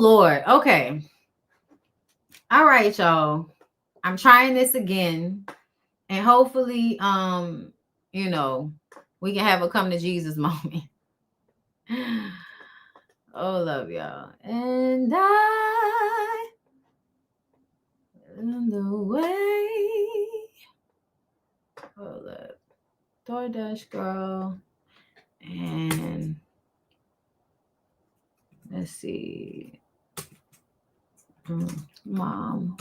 Lord. Okay. All right, y'all. I'm trying this again. And hopefully, you know, we can have a come to Jesus moment. Oh, love y'all. And I in the way. Hold up. DoorDash girl. And let's see. Mom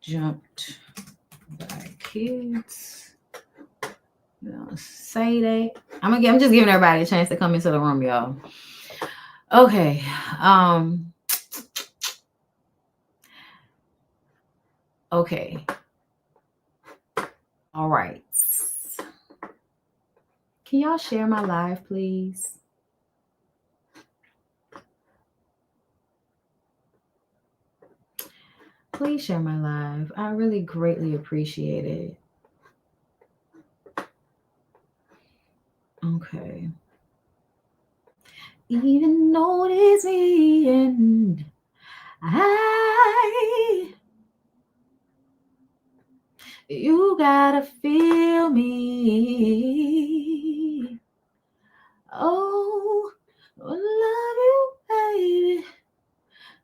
jumped by kids. Say that. I'm just giving everybody a chance to come into the room, y'all. Okay. Okay. All right. Can y'all share my live, please? Please share my live. I really greatly appreciate it. Okay. Even notice me and you gotta feel me. Oh, I love you, baby.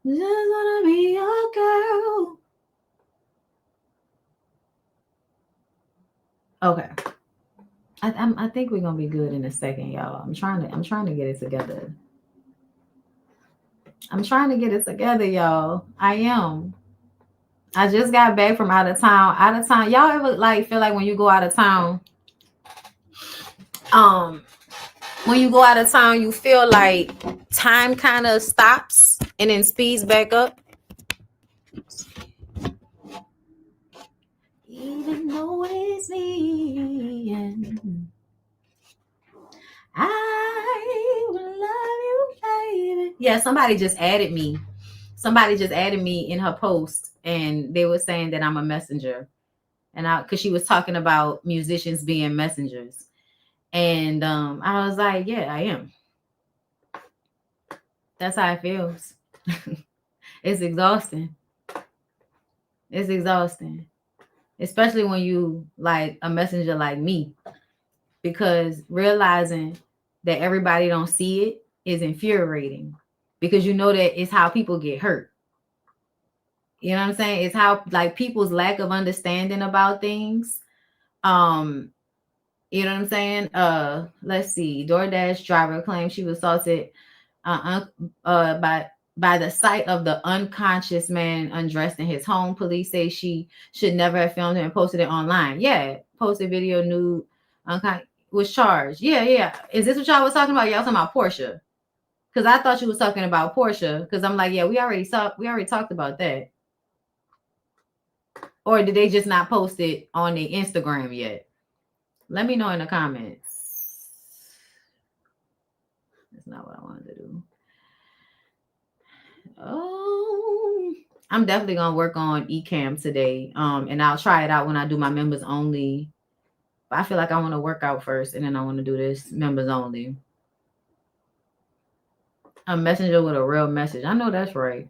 Just wanna be your girl. Okay. I think we're gonna be good in a second, y'all. I'm trying to get it together. I'm trying to get it together, y'all. I am. I just got back from out of town. Y'all ever like feel like when you go out of town, when you go out of town, you feel like time kind of stops and then speeds back up? Even though it's me and I will love you, baby. Yeah, somebody just added me. Somebody just added me in her post, and they were saying that I'm a messenger, and because she was talking about musicians being messengers, and I was like, yeah, I am. That's how it feels. It's exhausting. It's exhausting, especially when you like a messenger like me, because realizing that everybody don't see it is infuriating, because you know that it's how people get hurt. You know what I'm saying? It's how like people's lack of understanding about things. You know what I'm saying? Let's see. DoorDash driver claims she was assaulted by the sight of the unconscious man undressed in his home. Police say she should never have filmed it and posted it online. Yeah, posted video nude, was charged. Yeah. Is this what y'all was talking about? Y'all talking about Porsha? Because I thought you was talking about Porsha. Because I'm like, yeah, we already talked about that. Or did they just not post it on the Instagram yet? Let me know in the comments. That's not what I wanted to do. Oh, I'm definitely gonna work on eCam today. And I'll try it out when I do my members only. But I feel like I want to work out first, and then I want to do this members only. A messenger with a real message. I know that's right.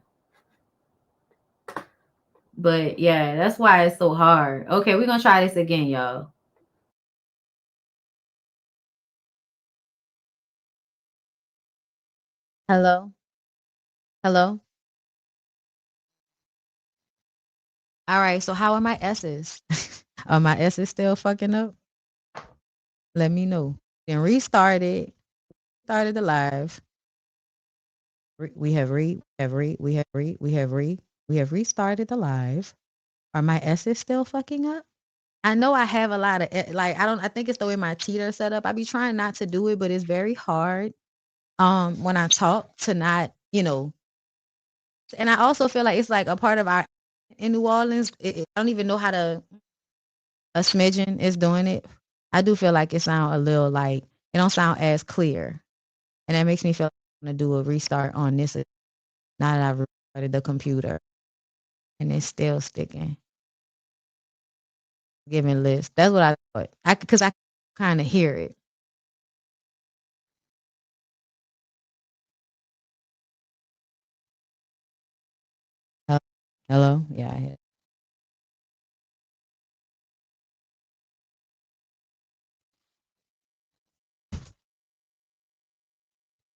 But yeah, that's why it's so hard. Okay, we're gonna try this again, y'all. Hello? Hello? All right, so how are my S's? Are my S's still fucking up? Let me know. Then restart it. Started the live. We have restarted the live. Are my S's still fucking up? I know I have a lot of I think it's the way my teeth are set up. I be trying not to do it, but it's very hard when I talk to not, and I also feel like it's like a part of our in New Orleans. I don't even know how to a smidgen is doing it. I do feel like it sound a little like it don't sound as clear. And that makes me feel like I'm gonna do a restart on this now that I've restarted the computer. And it's still sticking. Giving list. That's what I thought. Because I kind of hear it. Hello? Yeah, I hit.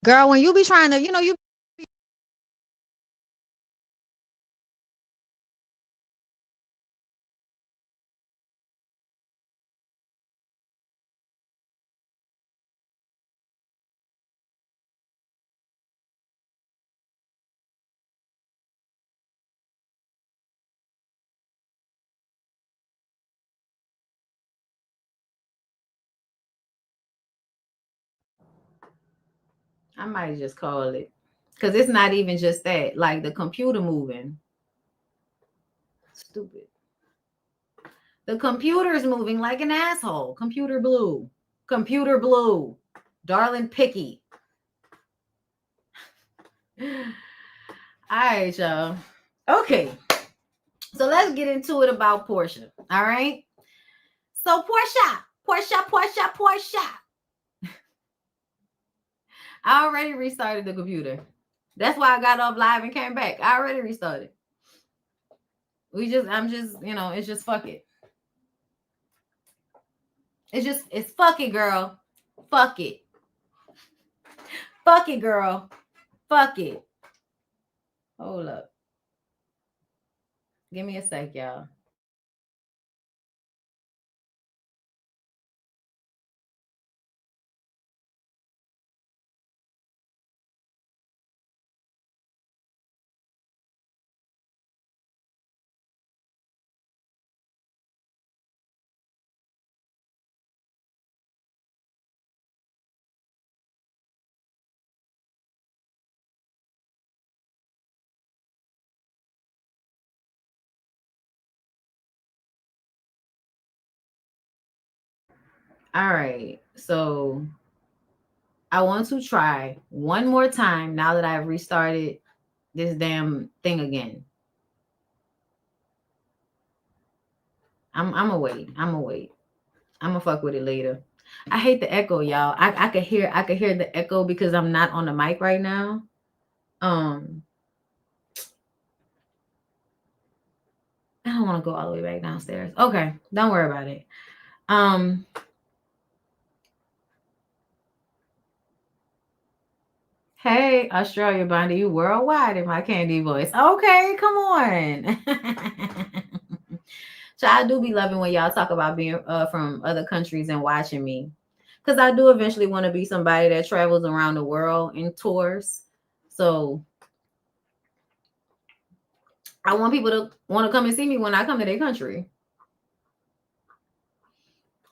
Girl, when you be trying to, you I might just call it. Because it's not even just that. Like the computer moving. Stupid. The computer is moving like an asshole. Computer blue. Computer blue. Darling Picky. All right, y'all. Okay. So let's get into it about Porsha. All right. So Porsha. I already restarted the computer. That's why I got off live and came back. I already restarted. I'm just, it's just fuck it. It's fuck it, girl. Fuck it. Fuck it, girl. Fuck it. Hold up. Give me a sec, y'all. All right. So I want to try one more time now that I've restarted this damn thing again. I'm gonna wait. I'm gonna wait. I'm gonna fuck with it later. I hate the echo, y'all. I could hear the echo because I'm not on the mic right now. Um, I don't want to go all the way back downstairs. Okay, don't worry about it. Um, hey, Australia Bondy, you worldwide in my candy voice. Okay, come on. So I do be loving when y'all talk about being from other countries and watching me, because I do eventually want to be somebody that travels around the world in tours. So I want people to want to come and see me when I come to their country.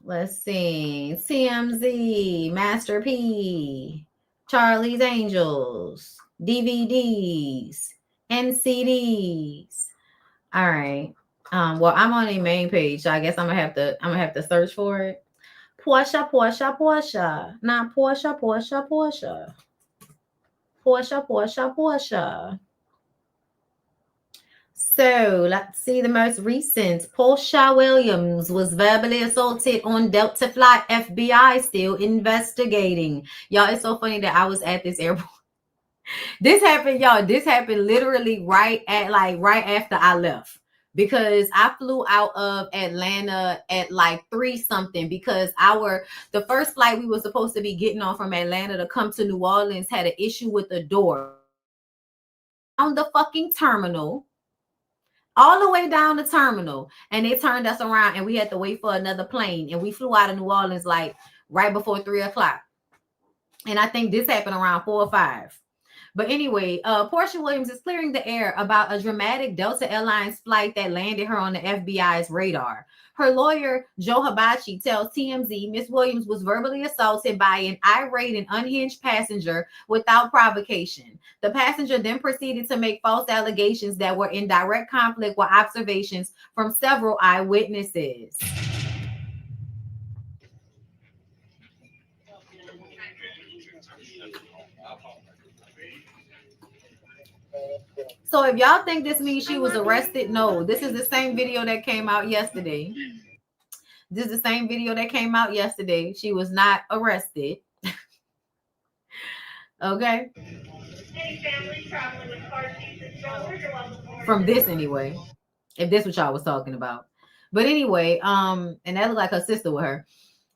Let's see. TMZ, Master P, Charlie's Angels, DVDs, NCDs. All right. Well, I'm on a main page, so I guess I'm gonna have to search for it. Porsha, Porsha, Porsha. Not Porsha, Porsha, Porsha. Porsha, Porsha, Porsha. So let's see the most recent. Porsha Williams was verbally assaulted on Delta flight. FBI still investigating. Y'all, it's so funny that I was at this airport. This happened, y'all. This happened literally right after I left. Because I flew out of Atlanta at like 3 something, because the first flight we were supposed to be getting on from Atlanta to come to New Orleans had an issue with the door. Down the fucking terminal, all the way down the terminal, and they turned us around and we had to wait for another plane, and we flew out of New Orleans like right before 3 o'clock. And I think this happened around 4 or 5. But anyway, Porsha Williams is clearing the air about a dramatic Delta Airlines flight that landed her on the FBI's radar. Her lawyer, Joe Hibachi, tells TMZ Miss Williams was verbally assaulted by an irate and unhinged passenger without provocation. The passenger then proceeded to make false allegations that were in direct conflict with observations from several eyewitnesses. So if y'all think this means she was arrested, no. This is the same video that came out yesterday. This is the same video that came out yesterday. She was not arrested. Okay. Hey, family traveling with car seats and strollers, you're welcome to from this anyway. If this what y'all was talking about. But anyway, and that looked like her sister with her.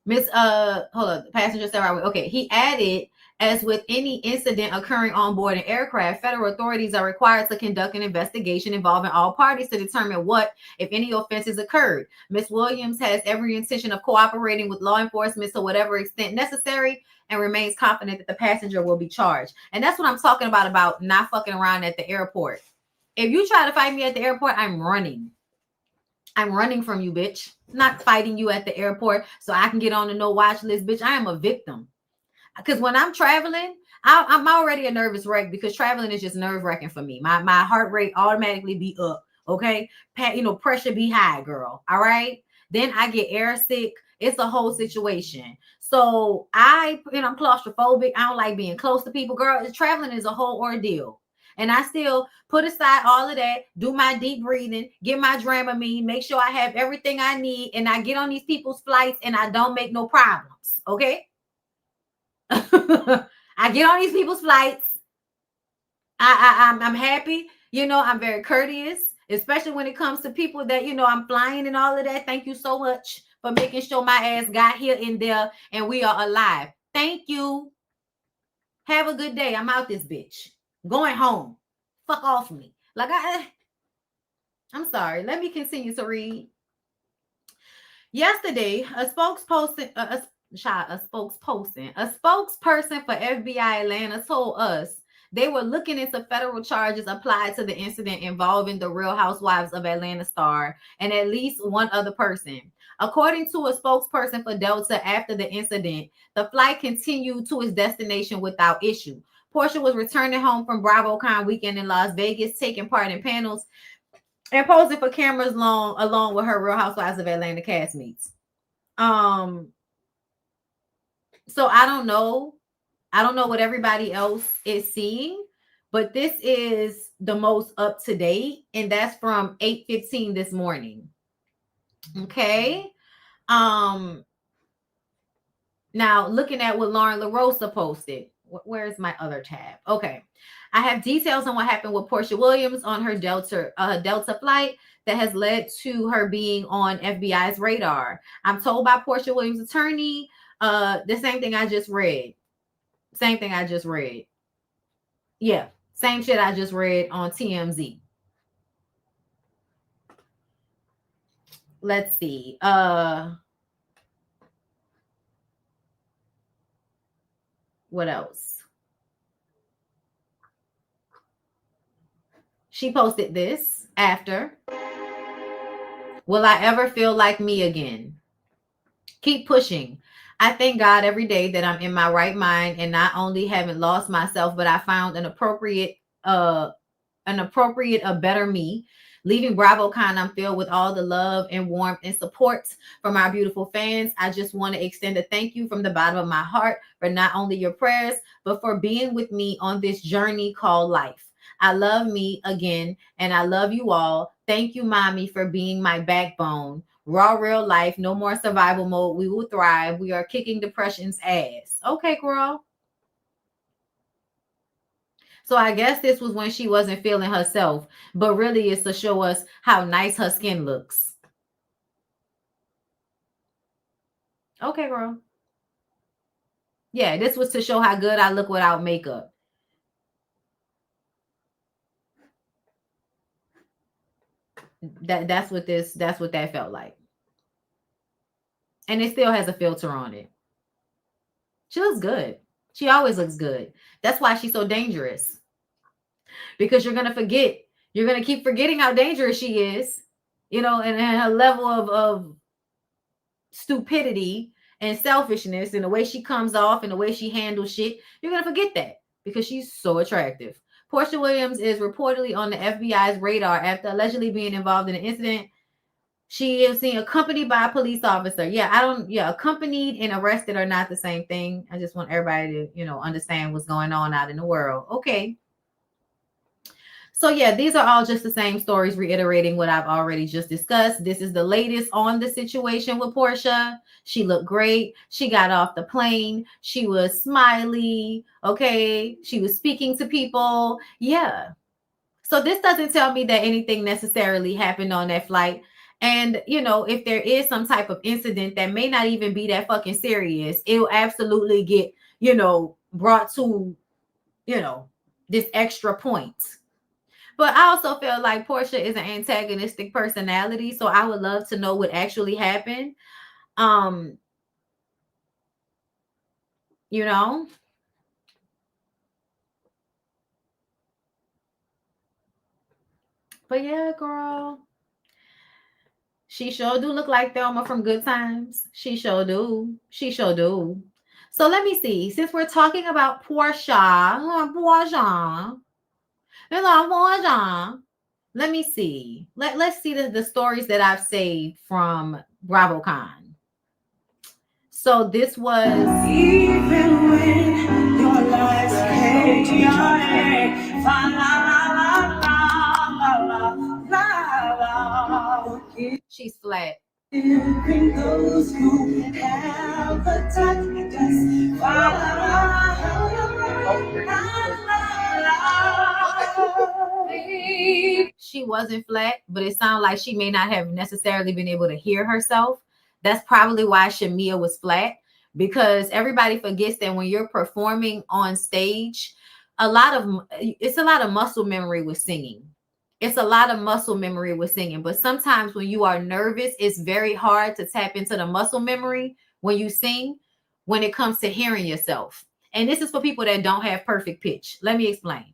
Miss hold up, passenger said right. Okay, he added, as with any incident occurring on board an aircraft, federal authorities are required to conduct an investigation involving all parties to determine what, if any, offenses occurred. Miss Williams has every intention of cooperating with law enforcement to whatever extent necessary and remains confident that the passenger will be charged. And that's what I'm talking about not fucking around at the airport. If you try to fight me at the airport, I'm running. I'm running from you, bitch. Not fighting you at the airport so I can get on the no watch list, bitch. I am a victim. Because when I'm traveling, I'm already a nervous wreck because traveling is just nerve wracking for me. My heart rate automatically be up. Okay, pressure be high, girl. All right. Then I get air sick. It's a whole situation. So I'm claustrophobic. I don't like being close to people. Girl, traveling is a whole ordeal. And I still put aside all of that, do my deep breathing, get my Dramamine, make sure I have everything I need, and I get on these people's flights and I don't make no problems. Okay. I get on these people's flights. I'm happy. I'm very courteous, especially when it comes to people that, I'm flying and all of that. Thank you so much for making sure my ass got here in there and we are alive. Thank you. Have a good day. I'm out this bitch. Going home. Fuck off me. Like I'm sorry. Let me continue to read. Yesterday, a spokesperson for FBI Atlanta told us they were looking into federal charges applied to the incident involving the Real Housewives of Atlanta star and at least one other person. According to a spokesperson for Delta, after the incident, the flight continued to its destination without issue. Porsha was returning home from BravoCon weekend in Las Vegas, taking part in panels and posing for cameras along with her Real Housewives of Atlanta castmates. So I don't know what everybody else is seeing, but this is the most up to date, and that's from 8:15 this morning. Okay. Now looking at what Lauren LaRosa posted. Where's my other tab? Okay. I have details on what happened with Porsha Williams on her Delta flight that has led to her being on FBI's radar. I'm told by Porsha Williams' attorney, the same thing I just read. Yeah, same shit I just read on TMZ. Let's see. What else? She posted this after. Will I ever feel like me again? Keep pushing. I thank God every day that I'm in my right mind and not only haven't lost myself, but I found an appropriate, a better me. Leaving BravoCon, I'm filled with all the love and warmth and support from our beautiful fans. I just want to extend a thank you from the bottom of my heart for not only your prayers, but for being with me on this journey called life. I love me again, and I love you all. Thank you, mommy, for being my backbone. Raw, real life, no more survival mode. We will thrive. We are kicking depression's ass. Okay, girl. So I guess this was when she wasn't feeling herself, but really it's to show us how nice her skin looks. Okay, girl. Yeah, this was to show how good I look without makeup. That's what that felt like. And it still has a filter on it. She looks good. She always looks good. That's why she's so dangerous. Because you're going to forget. You're going to keep forgetting how dangerous she is. And her level of stupidity and selfishness and the way she comes off and the way she handles shit. You're going to forget that because she's so attractive. Porsha Williams is reportedly on the FBI's radar after allegedly being involved in an incident. She is seen accompanied by a police officer. Accompanied and arrested are not the same thing. I just want everybody to, understand what's going on out in the world. Okay. So yeah, these are all just the same stories reiterating what I've already just discussed. This is the latest on the situation with Porsha. She looked great. She got off the plane. She was smiley. Okay. She was speaking to people. Yeah. So this doesn't tell me that anything necessarily happened on that flight. And, if there is some type of incident that may not even be that fucking serious, it'll absolutely get, brought to, you know, this extra point. But I also feel like Porsha is an antagonistic personality, so I would love to know what actually happened. Um, you know, but yeah, girl, she sure do look like Thelma from Good Times. She sure do. She sure do. So let me see. Since we're talking about Porsha, let me see. Let's see the stories that I've saved from BravoCon. So this was even when your life's chaotic. La la la la la la la. She's flat. Even those who have a touch just she wasn't flat, but it sounded like she may not have necessarily been able to hear herself. That's probably why Shamia was flat, because everybody forgets that when you're performing on stage, it's a lot of muscle memory with singing. It's a lot of muscle memory with singing, but sometimes when you are nervous, it's very hard to tap into the muscle memory when you sing, when it comes to hearing yourself. And this is for people that don't have perfect pitch. Let me explain.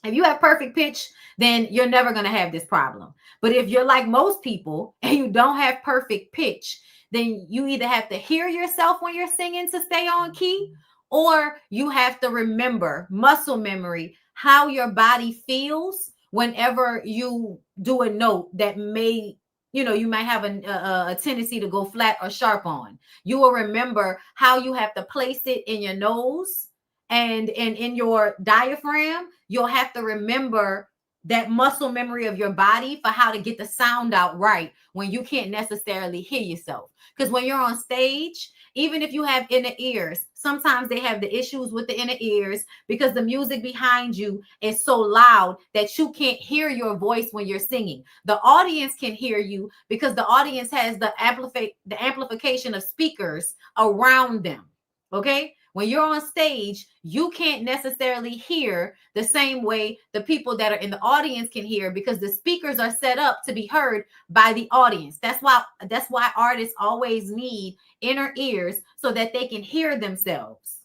If you have perfect pitch, then you're never going to have this problem. But if you're like most people and you don't have perfect pitch, then you either have to hear yourself when you're singing to stay on key, or you have to remember muscle memory, how your body feels whenever you do a note that may, you might have a tendency to go flat or sharp on. You will remember how you have to place it in your nose and in your diaphragm. You'll have to remember that muscle memory of your body for how to get the sound out right when you can't necessarily hear yourself. Because when you're on stage, even if you have inner ears, sometimes they have the issues with the inner ears because the music behind you is so loud that you can't hear your voice when you're singing. The audience can hear you because the audience has the amplification of speakers around them. Okay? When you're on stage, you can't necessarily hear the same way the people that are in the audience can hear, because the speakers are set up to be heard by the audience. That's why artists always need inner ears so that they can hear themselves.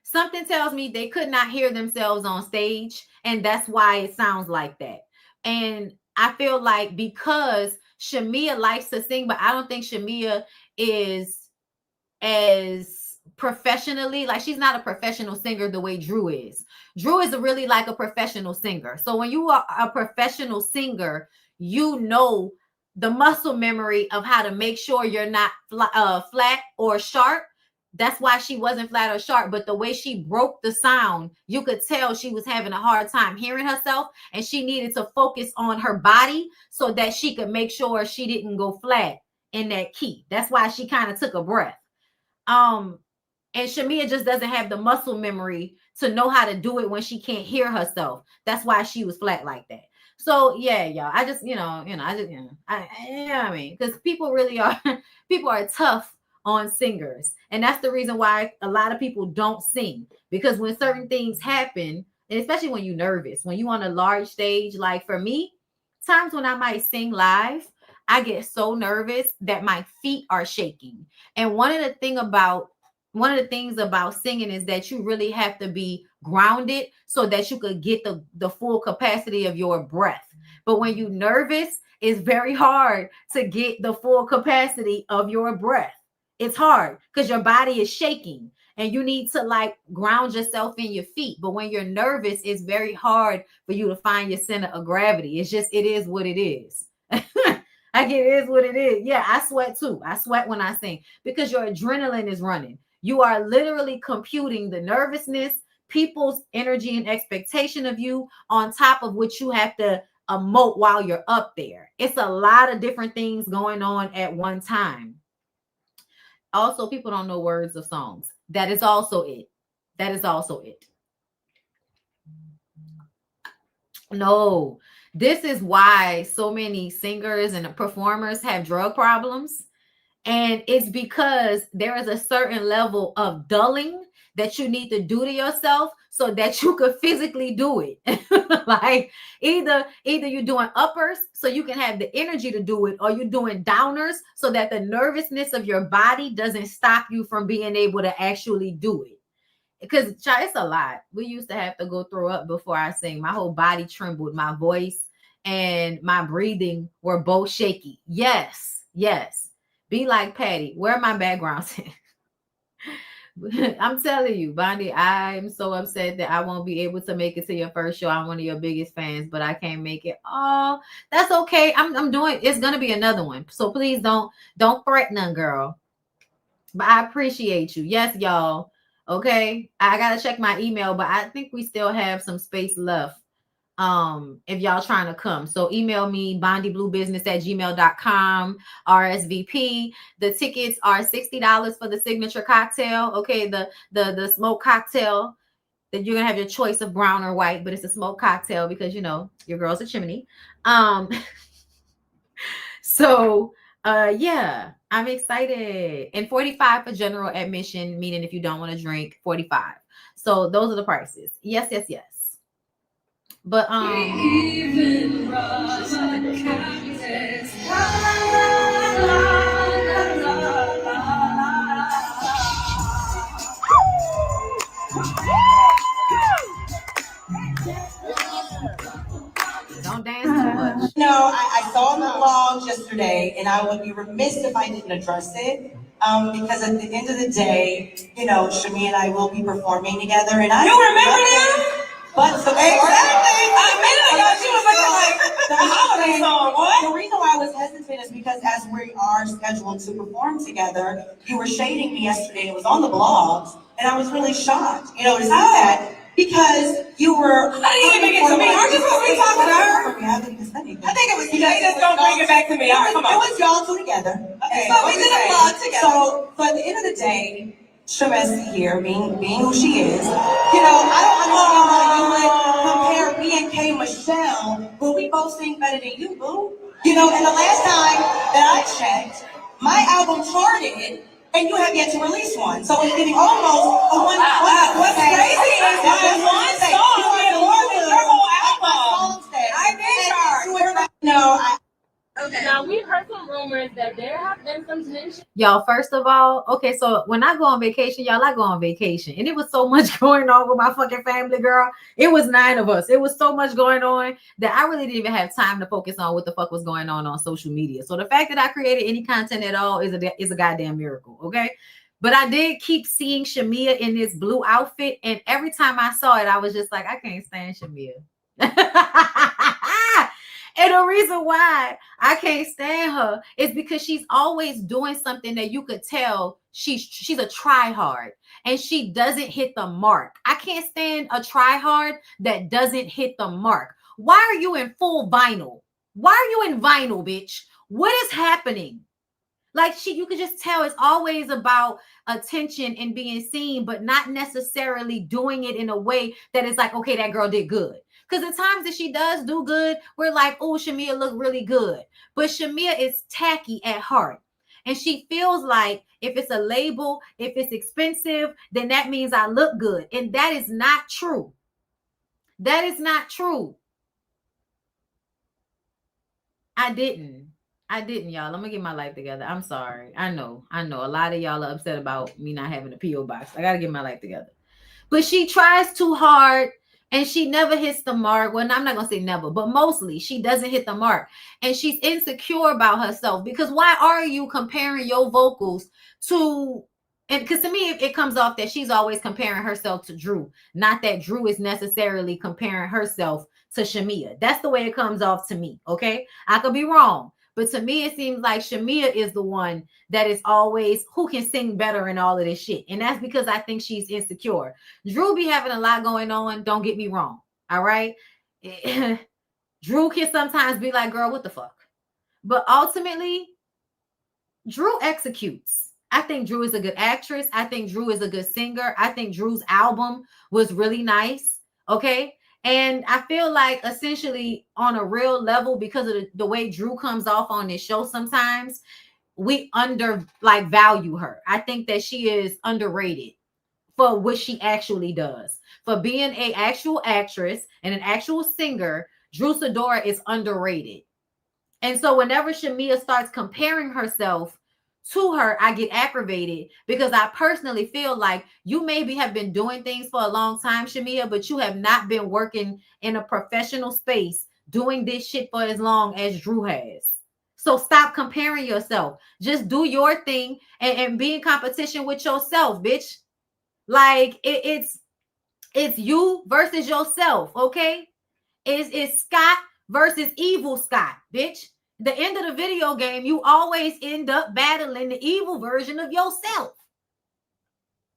Something tells me they could not hear themselves on stage, and that's why it sounds like that. And I feel like because Shamia likes to sing, but I don't think Shamia is as professionally, like she's not a professional singer the way Drew is. Drew is really like a professional singer. So when you are a professional singer, you know the muscle memory of how to make sure you're not flat or sharp. That's why she wasn't flat or sharp, but the way she broke the sound, you could tell she was having a hard time hearing herself, and she needed to focus on her body so that she could make sure she didn't go flat in that key. That's why she kind of took a breath. And Shamia just doesn't have the muscle memory to know how to do it when she can't hear herself. That's why she was flat like that. So yeah, y'all. I just, I mean, because people really are, people are tough on singers, and that's the reason why a lot of people don't sing, because when certain things happen, and especially when you're nervous, when you're on a large stage, like for me, times when I might sing live, I get so nervous that my feet are shaking. And one of the things about singing is that you really have to be grounded so that you could get the full capacity of your breath. But when you're nervous, it's very hard to get the full capacity of your breath. It's hard because your body is shaking and you need to like ground yourself in your feet. But when you're nervous, it's very hard for you to find your center of gravity. It is what it is. It is what it is. Yeah, I sweat too. I sweat when I sing because your adrenaline is running. You are literally computing the nervousness, people's energy and expectation of you on top of what you have to emote while you're up there. It's a lot of different things going on at one time. Also, people don't know words of songs. That is also it. That is also it. No, this is why so many singers and performers have drug problems. And it's because there is a certain level of dulling that you need to do to yourself so that you could physically do it. Like either you're doing uppers so you can have the energy to do it, or you're doing downers so that the nervousness of your body doesn't stop you from being able to actually do it. Because it's a lot. We used to have to go throw up before I sing. My whole body trembled. My voice and my breathing were both shaky. Yes, yes. Be like Patty. Where are my backgrounds? I'm telling you, Bondi, I'm so upset that I won't be able to make it to your first show. I'm one of your biggest fans, but I can't make it. Oh, that's okay. I'm doing. It's gonna be another one. So please don't fret, none, girl. But I appreciate you. Yes, y'all. Okay. I gotta check my email, but I think we still have some space left. If y'all trying to come. So email me bondybluebusiness@gmail.com, RSVP. The tickets are $60 for the signature cocktail. Okay, the smoke cocktail that you're gonna have your choice of brown or white, but it's a smoke cocktail because you know your girl's a chimney. Um So yeah, I'm excited. And 45 for general admission, meaning if you don't want to drink, 45. So those are the prices. Yes, yes, yes. But don't dance too much. No, I saw the vlogs yesterday, and I would be remiss if I didn't address it. Because at the end of the day, you know, Shami and I will be performing together, and I. You remember that? But so exactly. A minute ago, she was looking like the holiday song. What? The reason why I was hesitant is because as we are scheduled to perform together, you were shading me yesterday. It was on the blogs, and I was really shocked, you know, to see that. Because you were. How did you even get to me? Aren't you supposed to be talking to her? I think it was you. They just don't bring it back to me. It was y'all two together. Okay. So we did a vlog together. So at the end of the day, Shamesi here, being who she is, you know, I don't understand why you would compare me and K Michelle when we both sing better than you, boo. You know, and the last time that I checked, my album charted. And you have yet to release one. So it's getting almost a one. What's crazy is that one song did more than your whole album. I did charge. No, Okay. Now we've heard some rumors that there have been some tension. Y'all, first of all, okay, so when I go on vacation, y'all, I go on vacation. And it was so much going on with my fucking family, girl. It was 9 of us. It was so much going on that I really didn't even have time to focus on what the fuck was going on social media. So the fact that I created any content at all is a goddamn miracle, okay? But I did keep seeing Shamia in this blue outfit. And every time I saw it, I was just like, I can't stand Shamia. And the reason why I can't stand her is because she's always doing something that you could tell she's a try hard and she doesn't hit the mark. I can't stand a try hard that doesn't hit the mark. Why are you in full vinyl? Why are you in vinyl, bitch? What is happening? Like you could just tell it's always about attention and being seen, but not necessarily doing it in a way that is like, okay, that girl did good. Because the times that she does do good, we're like, oh, Shamia look really good. But Shamia is tacky at heart. And she feels like if it's a label, if it's expensive, then that means I look good. And that is not true. That is not true. I didn't, y'all. I'm gonna get my life together. I'm sorry. I know. A lot of y'all are upset about me not having a P.O. box. I gotta get my life together. But she tries too hard and she never hits the mark. Well, I'm not gonna say never, but mostly she doesn't hit the mark. And she's insecure about herself because why are you comparing your vocals to? And because to me, it comes off that she's always comparing herself to Drew, not that Drew is necessarily comparing herself to Shamia. That's the way it comes off to me. Okay, I could be wrong, but to me, it seems like Shamia is the one that is always who can sing better and all of this shit. And that's because I think she's insecure. Drew be having a lot going on. Don't get me wrong. All right. Drew can sometimes be like, girl, what the fuck? But ultimately, Drew executes. I think Drew is a good actress. I think Drew is a good singer. I think Drew's album was really nice. Okay. And I feel like essentially on a real level, because of the way Drew comes off on this show sometimes, we value her. I think that she is underrated for what she actually does. For being an actual actress and an actual singer, Drew Sidora is underrated. And so whenever Shamea starts comparing herself to her, I get aggravated because I personally feel like you maybe have been doing things for a long time, Shamea, but you have not been working in a professional space doing this shit for as long as Drew has. So stop comparing yourself. Just do your thing and be in competition with yourself, bitch. Like it's you versus yourself, okay? It's Scott versus evil Scott, bitch. The end of the video game, you always end up battling the evil version of yourself.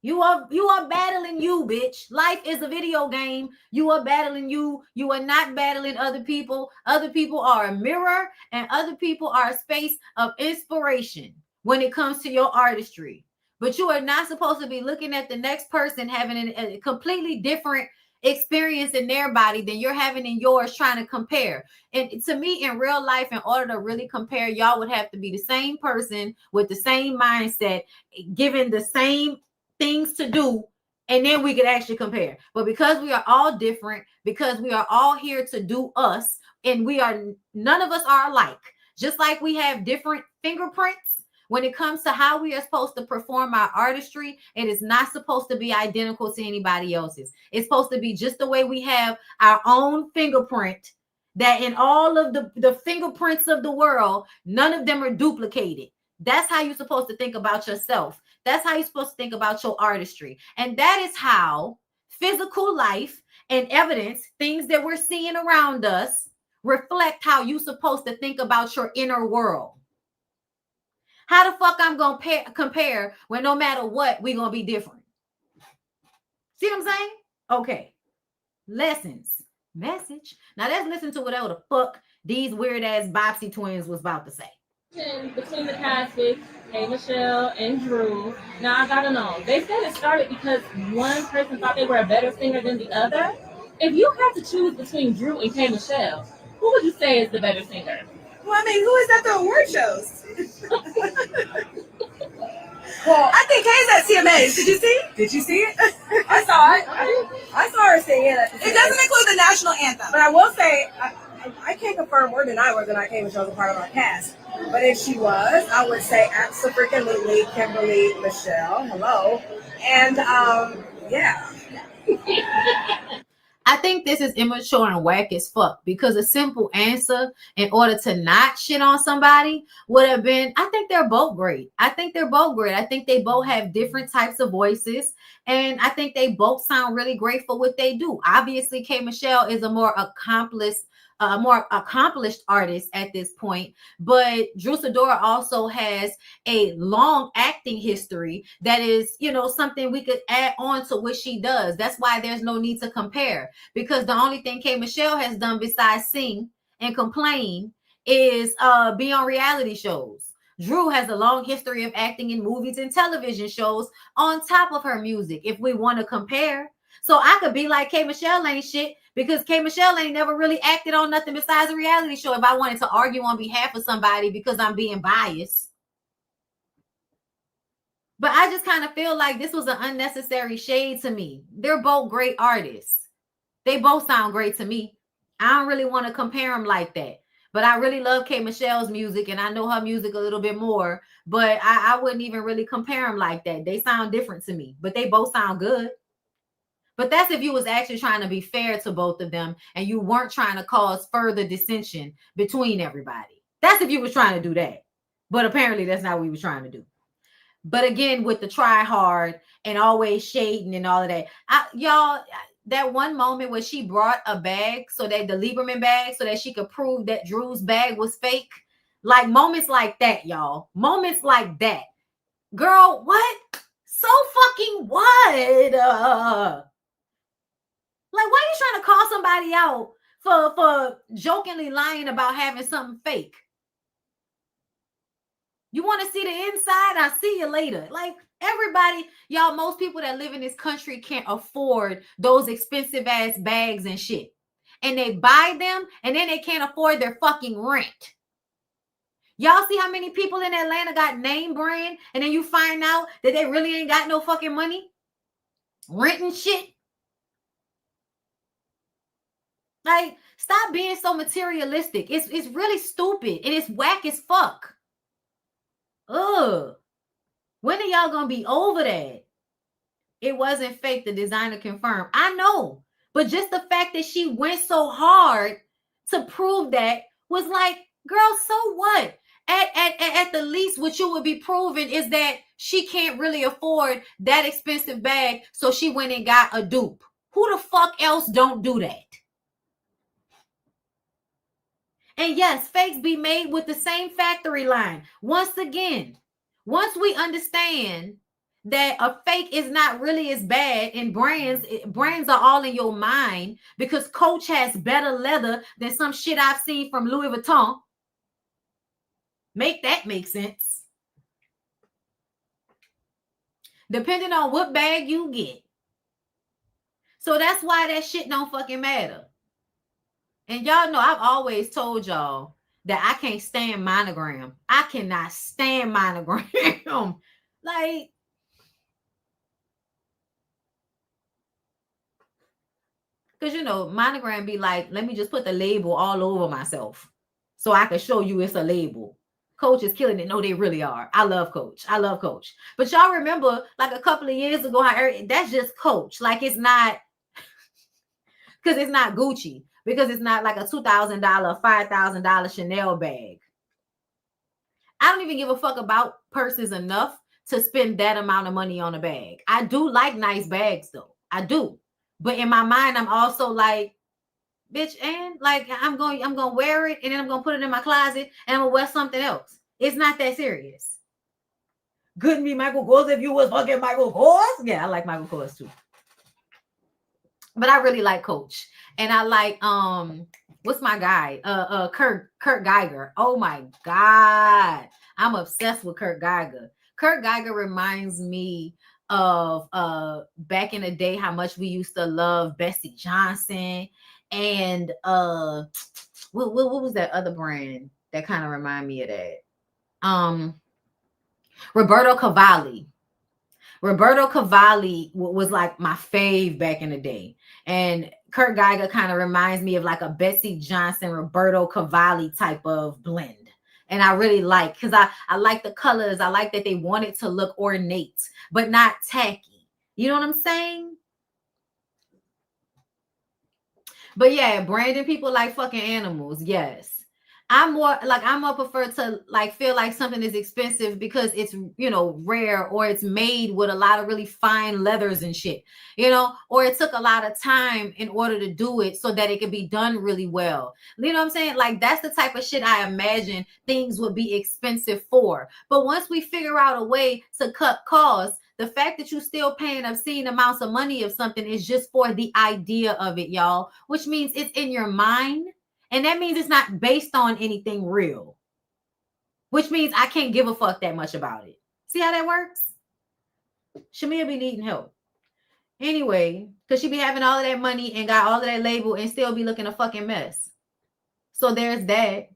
You are battling you, bitch. Life is a video game. You are battling you. You are not battling other people. Other people are a mirror, and other people are a space of inspiration when it comes to your artistry. But you are not supposed to be looking at the next person having a completely different experience in their body than you're having in yours, trying to compare. And to me, in real life, in order to really compare, y'all would have to be the same person with the same mindset, given the same things to do, and then we could actually compare. But because we are all different, because we are all here to do us, and none of us are alike, just like we have different fingerprints when it comes to how we are supposed to perform our artistry. It is not supposed to be identical to anybody else's. It's supposed to be just the way we have our own fingerprint, that in all of the fingerprints of the world, none of them are duplicated. That's how you're supposed to think about yourself. That's how you're supposed to think about your artistry. And that is how physical life and evidence, things that we're seeing around us, reflect how you're supposed to think about your inner world. How the fuck I'm going to compare when no matter what, we're going to be different? See what I'm saying? Okay. Lessons. Message. Now let's listen to whatever the fuck these weird ass Bobsy twins was about to say. Between the cast with K. Michelle and Drew. Now I gotta know. They said it started because one person thought they were a better singer than the other. If you had to choose between Drew and K. Michelle, who would you say is the better singer? Well, I mean, who is at the award shows? Well, I think Kay's at CMAs. Did you see? Did you see it? I saw it. I saw her sing it. It doesn't include the national anthem. But I will say, I can't confirm or deny whether or not Kay Michelle was a part of our cast. But if she was, I would say absolutely Kimberly Michelle. Hello. And yeah. I think this is immature and whack as fuck, because a simple answer in order to not shit on somebody would have been, I think they're both great. I think they both have different types of voices, and I think they both sound really great for what they do. Obviously, K. Michelle is a more accomplished artist at this point, but Drew Sidora also has a long acting history that is, something we could add on to what she does. That's why there's no need to compare, because the only thing K. Michelle has done besides sing and complain is be on reality shows. Drew has a long history of acting in movies and television shows on top of her music, if we want to compare. So I could be like, K. Michelle ain't shit, because K. Michelle ain't never really acted on nothing besides a reality show, if I wanted to argue on behalf of somebody because I'm being biased. But I just kind of feel like this was an unnecessary shade to me. They're both great artists. They both sound great to me. I don't really want to compare them like that. But I really love K. Michelle's music, and I know her music a little bit more. But I wouldn't even really compare them like that. They sound different to me, but they both sound good. But that's if you was actually trying to be fair to both of them and you weren't trying to cause further dissension between everybody. That's if you was trying to do that. But apparently that's not what we was trying to do. But again, with the try hard and always shading and all of that, y'all, that one moment where she brought a bag, so that the Lieberman bag, so that she could prove that Drew's bag was fake. Like moments like that, y'all. Moments like that. Girl, what? So fucking what? Like, why are you trying to call somebody out for jokingly lying about having something fake? You want to see the inside? I'll see you later. Like, everybody, y'all, most people that live in this country can't afford those expensive ass bags and shit. and they buy them and then they can't afford their fucking rent. Y'all see how many people in Atlanta got name brand and then you find out that they really ain't got no fucking money? Renting shit. Like, stop being so materialistic. It's really stupid and it's whack as fuck. Ugh. When are y'all gonna be over that? It wasn't fake, the designer confirmed. I know, but just the fact that she went so hard to prove that was like, girl, so what? At the least, what you would be proving is that she can't really afford that expensive bag, so she went and got a dupe. Who the fuck else don't do that? And yes, fakes be made with the same factory line. Once again, once we understand that a fake is not really as bad, and brands are all in your mind because Coach has better leather than some shit I've seen from Louis Vuitton. Make that make sense. Depending on what bag you get. So that's why that shit don't fucking matter. And y'all know I've always told y'all that I can't stand monogram. I cannot stand monogram. Like, because, you know, monogram be like, let me just put the label all over myself so I can show you it's a label. Coach is killing it. No, they really are. I love Coach. I love Coach. But y'all remember like a couple of years ago, that's just Coach. Like, it's not, because it's not Gucci. Because it's not like a $2,000, $5,000 Chanel bag. I don't even give a fuck about purses enough to spend that amount of money on a bag. I do like nice bags though. I do. But in my mind, I'm also like, bitch, and like I'm gonna wear it and then I'm gonna put it in my closet and I'm gonna wear something else. It's not that serious. Couldn't be Michael Kors if you was fucking Michael Kors. Yeah, I like Michael Kors too. But I really like Coach. And I like what's my guy? Kurt Geiger. Oh my God. I'm obsessed with Kurt Geiger. Kurt Geiger reminds me of back in the day how much we used to love Bessie Johnson and what was that other brand that kind of remind me of that? Roberto Cavalli. Roberto Cavalli was like my fave back in the day. And Kurt Geiger kind of reminds me of like a Bessie Johnson, Roberto Cavalli type of blend. And I really like, because I like the colors. I like that they want it to look ornate, but not tacky. You know what I'm saying? But yeah, branding people like fucking animals. Yes. I'm more prefer to like feel like something is expensive because it's, you know, rare, or it's made with a lot of really fine leathers and shit, you know, or it took a lot of time in order to do it so that it could be done really well. You know what I'm saying? Like, that's the type of shit I imagine things would be expensive for. But once we figure out a way to cut costs, the fact that you're still paying obscene amounts of money of something is just for the idea of it, y'all, which means it's in your mind. And that means it's not based on anything real, which means I can't give a fuck that much about it. See how that works? Shamia be needing help. Anyway, because she be having all of that money and got all of that label and still be looking a fucking mess. So there's that.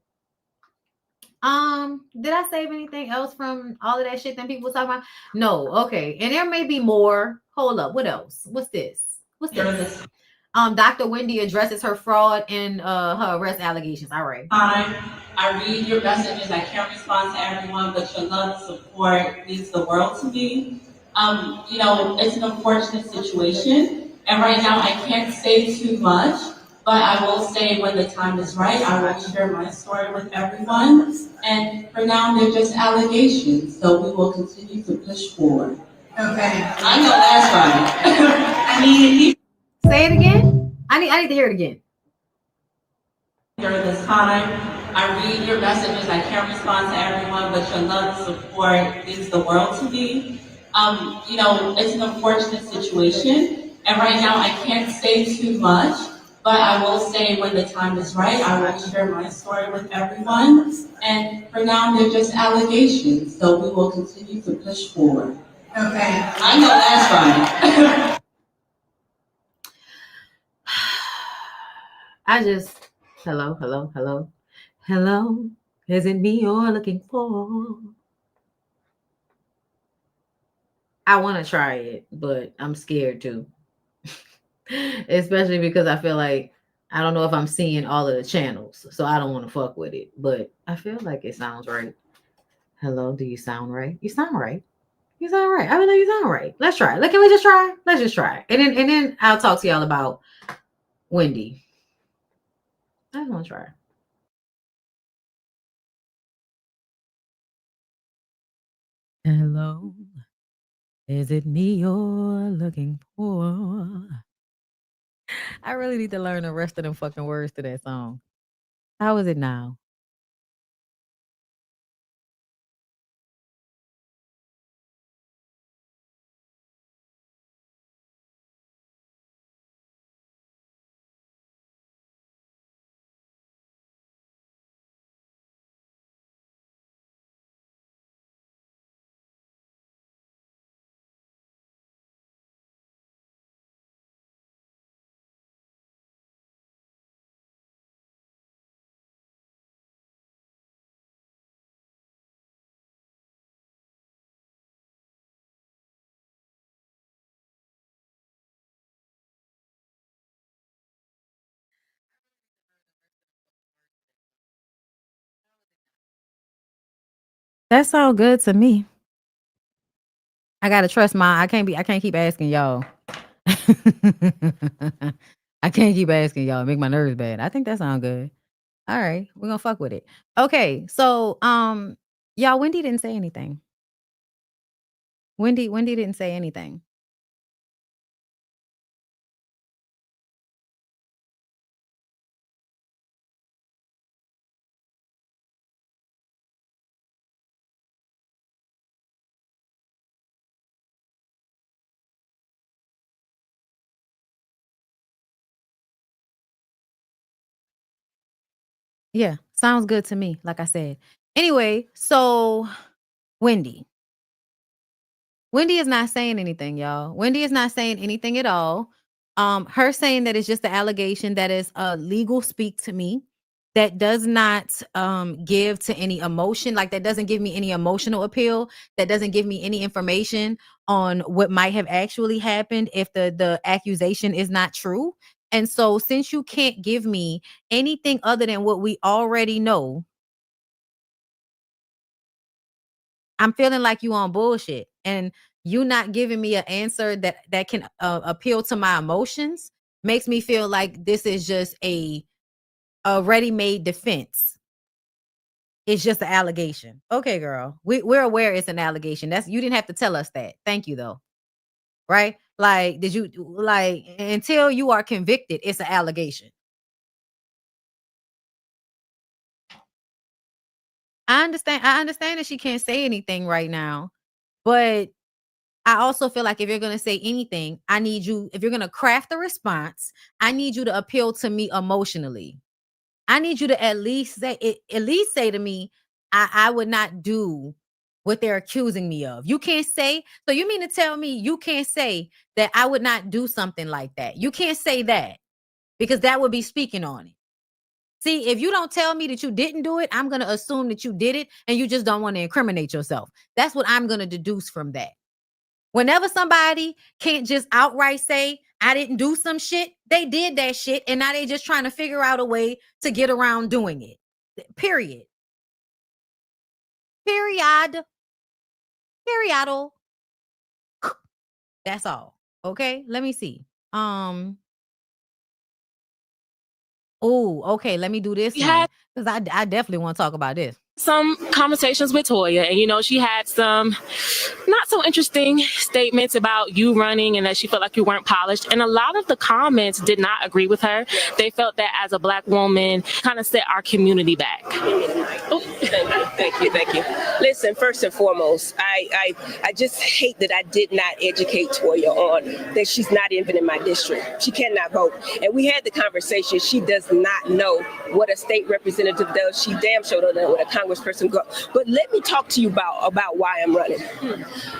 Did I save anything else from all of that shit that people talking about? No. Okay. And there may be more. Hold up. What else? What's this? Dr. Wendy addresses her fraud and her arrest allegations. All right. I read your messages. I can't respond to everyone, but your love and support means the world to me. You know, it's an unfortunate situation, and right now I can't say too much, but I will say when the time is right, I will share my story with everyone. And for now, they're just allegations, so we will continue to push forward. Okay. I know that's right. Say it again. I need to hear it again. During this time, I read your messages. I can't respond to everyone, but your love and support means the world to me. You know, it's an unfortunate situation, and right now I can't say too much, but I will say when the time is right, I will share my story with everyone. And for now, they're just allegations, so we will continue to push forward. Okay. I know that's right. I just, hello. Is it me you're looking for? I want to try it, but I'm scared too. Especially because I feel like I don't know if I'm seeing all of the channels, so I don't want to fuck with it. But I feel like it sounds right. Hello, do you sound right? You sound right. You sound right. I mean, you sound right. Let's try. Like, can we just try? Let's just try. And then I'll talk to y'all about Wendy. I just want to try. Hello, is it me you're looking for? I really need to learn the rest of them fucking words to that song. How is it now? That sounds good to me. I gotta trust I can't keep asking y'all. I can't keep asking y'all. Make my nerves bad. I think that sounds good. All right, we're gonna fuck with it. Okay, so y'all, Wendy didn't say anything. Wendy didn't say anything. Yeah, sounds good to me. Like I said. Anyway, so Wendy is not saying anything, y'all. Wendy is not saying anything at all. Her saying that it's just the allegation that is legal speak to me. That does not give to any emotion, like that doesn't give me any emotional appeal. That doesn't give me any information on what might have actually happened if the accusation is not true. And so, since you can't give me anything other than what we already know, I'm feeling like you on bullshit, and you not giving me an answer that can appeal to my emotions makes me feel like this is just a ready-made defense. It's just an allegation. Okay, girl, we're aware it's an allegation. You didn't have to tell us that. Thank you, though. Right? Like, did you like until you are convicted? It's an allegation. I understand that she can't say anything right now, but I also feel like if you're going to say anything, I need you, if you're going to craft a response, I need you to appeal to me emotionally. I need you to at least say to me, I would not do what they're accusing me of. You can't say, so you mean to tell me you can't say that I would not do something like that? You can't say that because that would be speaking on it. See, if you don't tell me that you didn't do it, I'm going to assume that you did it and you just don't want to incriminate yourself. That's what I'm going to deduce from that. Whenever somebody can't just outright say, I didn't do some shit, they did that shit, and now they just trying to figure out a way to get around doing it. Period. Periodal. That's all. Okay, let me see. Oh, okay, let me do this one because I definitely want to talk about this. Some conversations with Toya, and she had some not so interesting statements about you running and that she felt like you weren't polished, and a lot of the comments did not agree with her. They felt that as a Black woman kind of set our community back. Oh, thank you. Listen, first and foremost, I just hate that I did not educate Toya on that she's not even in my district. She cannot vote, and we had the conversation. She does not know what a state representative does. She damn sure doesn't know what a congressman congressperson go. But let me talk to you about why I'm running.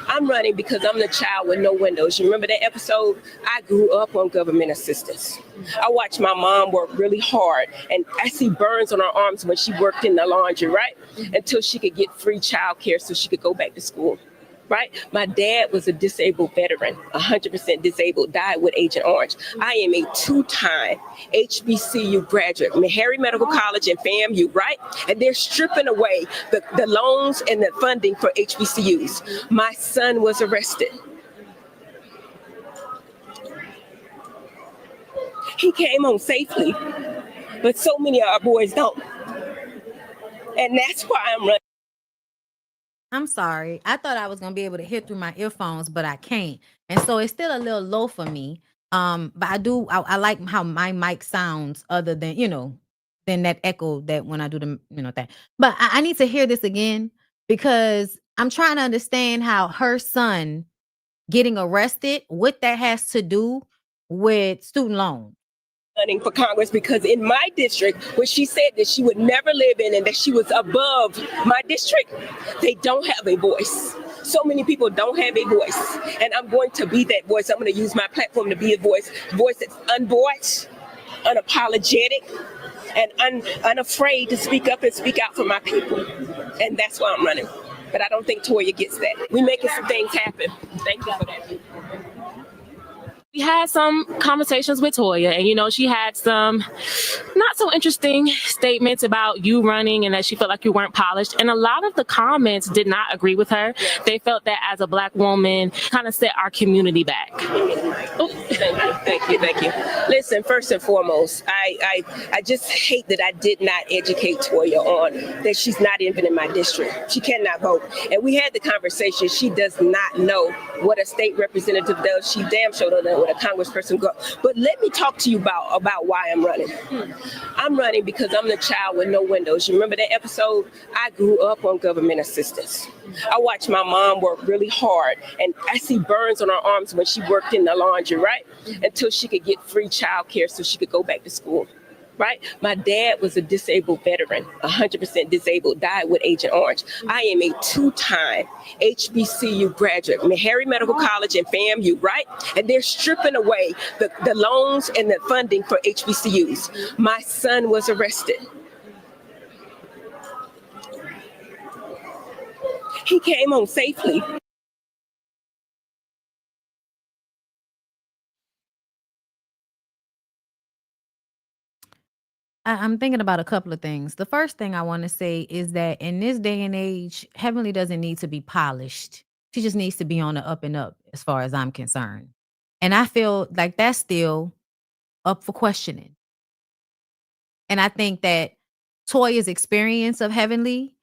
I'm running because I'm the child with no windows. You remember that episode? I grew up on government assistance. I watched my mom work really hard, and I see burns on her arms when she worked in the laundry, right? Until she could get free child care so she could go back to school. Right? My dad was a disabled veteran, 100% disabled, died with Agent Orange. I am a two-time HBCU graduate, Meharry Medical College and FAMU, right? And they're stripping away the loans and the funding for HBCUs. My son was arrested. He came home safely, but so many of our boys don't. And that's why I'm running. I'm sorry. I thought I was gonna be able to hear through my earphones, but I can't. And so it's still a little low for me. But I like how my mic sounds other than, than that echo that when I do the, thing. But I need to hear this again because I'm trying to understand how her son getting arrested, what that has to do with student loan. Running for Congress because in my district, where she said that she would never live in and that she was above my district, they don't have a voice. So many people don't have a voice, and I'm going to be that voice. I'm going to use my platform to be a voice that's unvoiced, unapologetic, and unafraid to speak up and speak out for my people. And that's why I'm running. But I don't think Toya gets that. We're making some things happen. Thank you for that. We had some conversations with Toya, and she had some not so interesting statements about you running and that she felt like you weren't polished. And a lot of the comments did not agree with her. They felt that as a Black woman, kind of set our community back. Thank you. Listen, first and foremost, I just hate that I did not educate Toya on that she's not even in my district. She cannot vote. And we had the conversation. She does not know what a state representative does. She damn sure doesn't know what a congressperson goes. But let me talk to you about why I'm running. I'm running because I'm the child with no windows. You remember that episode? I grew up on government assistance. I watched my mom work really hard, and I see burns on her arms when she worked in the laundry, right? Until she could get free child care so she could go back to school. Right? My dad was a disabled veteran, 100% disabled, died with Agent Orange. I am a two-time HBCU graduate, Meharry Medical College and FAMU, right? And they're stripping away the loans and the funding for HBCUs. My son was arrested. He came home safely. I'm thinking about a couple of things. The first thing I want to say is that in this day and age, Heavenly doesn't need to be polished. She just needs to be on the up and up as far as I'm concerned. And I feel like that's still up for questioning. And I think that Toya's experience of Heavenly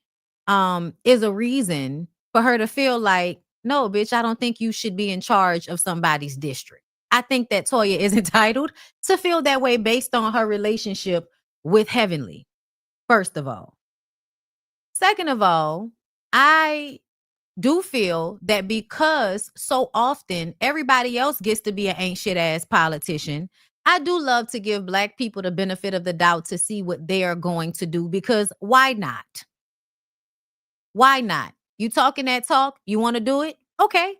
is a reason for her to feel like, no, bitch, I don't think you should be in charge of somebody's district. I think that Toya is entitled to feel that way based on her relationship with Heavenly, first of all. Second of all, I do feel that because so often everybody else gets to be an ain't shit ass politician, I do love to give Black people the benefit of the doubt to see what they are going to do, because why not? Why not? You talking that talk? You want to do it? Okay.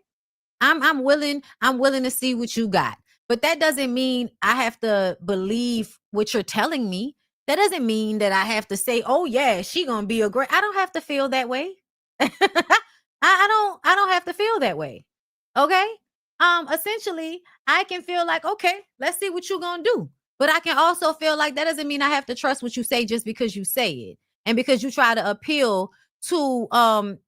I'm willing to see what you got. But that doesn't mean I have to believe what you're telling me. That doesn't mean that I have to say, oh yeah, she gonna be a great. I don't have to feel that way. I don't have to feel that way. Okay. Essentially, I can feel like, okay, let's see what you're gonna do. But I can also feel like that doesn't mean I have to trust what you say just because you say it. And because you try to appeal to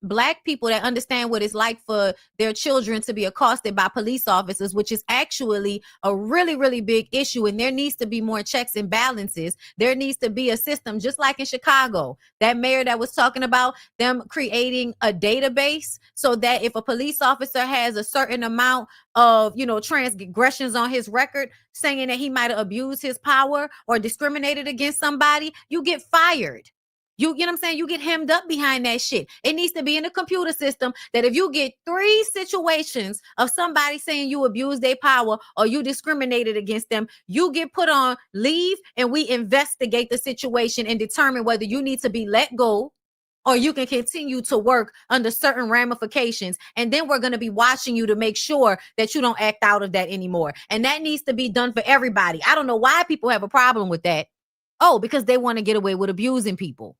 Black people that understand what it's like for their children to be accosted by police officers, which is actually a really, really big issue. And there needs to be more checks and balances. There needs to be a system, just like in Chicago, that mayor that was talking about them creating a database so that if a police officer has a certain amount of, transgressions on his record saying that he might have abused his power or discriminated against somebody, you get fired. You know what I'm saying? You get hemmed up behind that shit. It needs to be in the computer system that if you get 3 situations of somebody saying you abused their power or you discriminated against them, you get put on leave and we investigate the situation and determine whether you need to be let go or you can continue to work under certain ramifications. And then we're going to be watching you to make sure that you don't act out of that anymore. And that needs to be done for everybody. I don't know why people have a problem with that. Oh, because they want to get away with abusing people.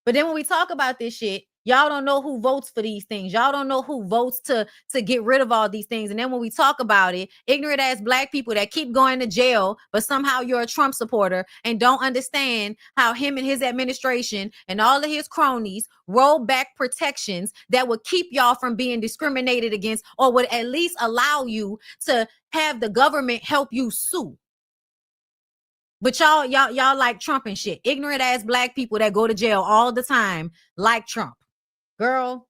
But then when we talk about this shit, y'all don't know who votes for these things. Y'all don't know who votes to get rid of all these things. And then when we talk about it, ignorant ass black people that keep going to jail, but somehow you're a Trump supporter and don't understand how him and his administration and all of his cronies roll back protections that would keep y'all from being discriminated against, or would at least allow you to have the government help you sue. But y'all like Trump and shit. Ignorant ass black people that go to jail all the time like Trump. Girl.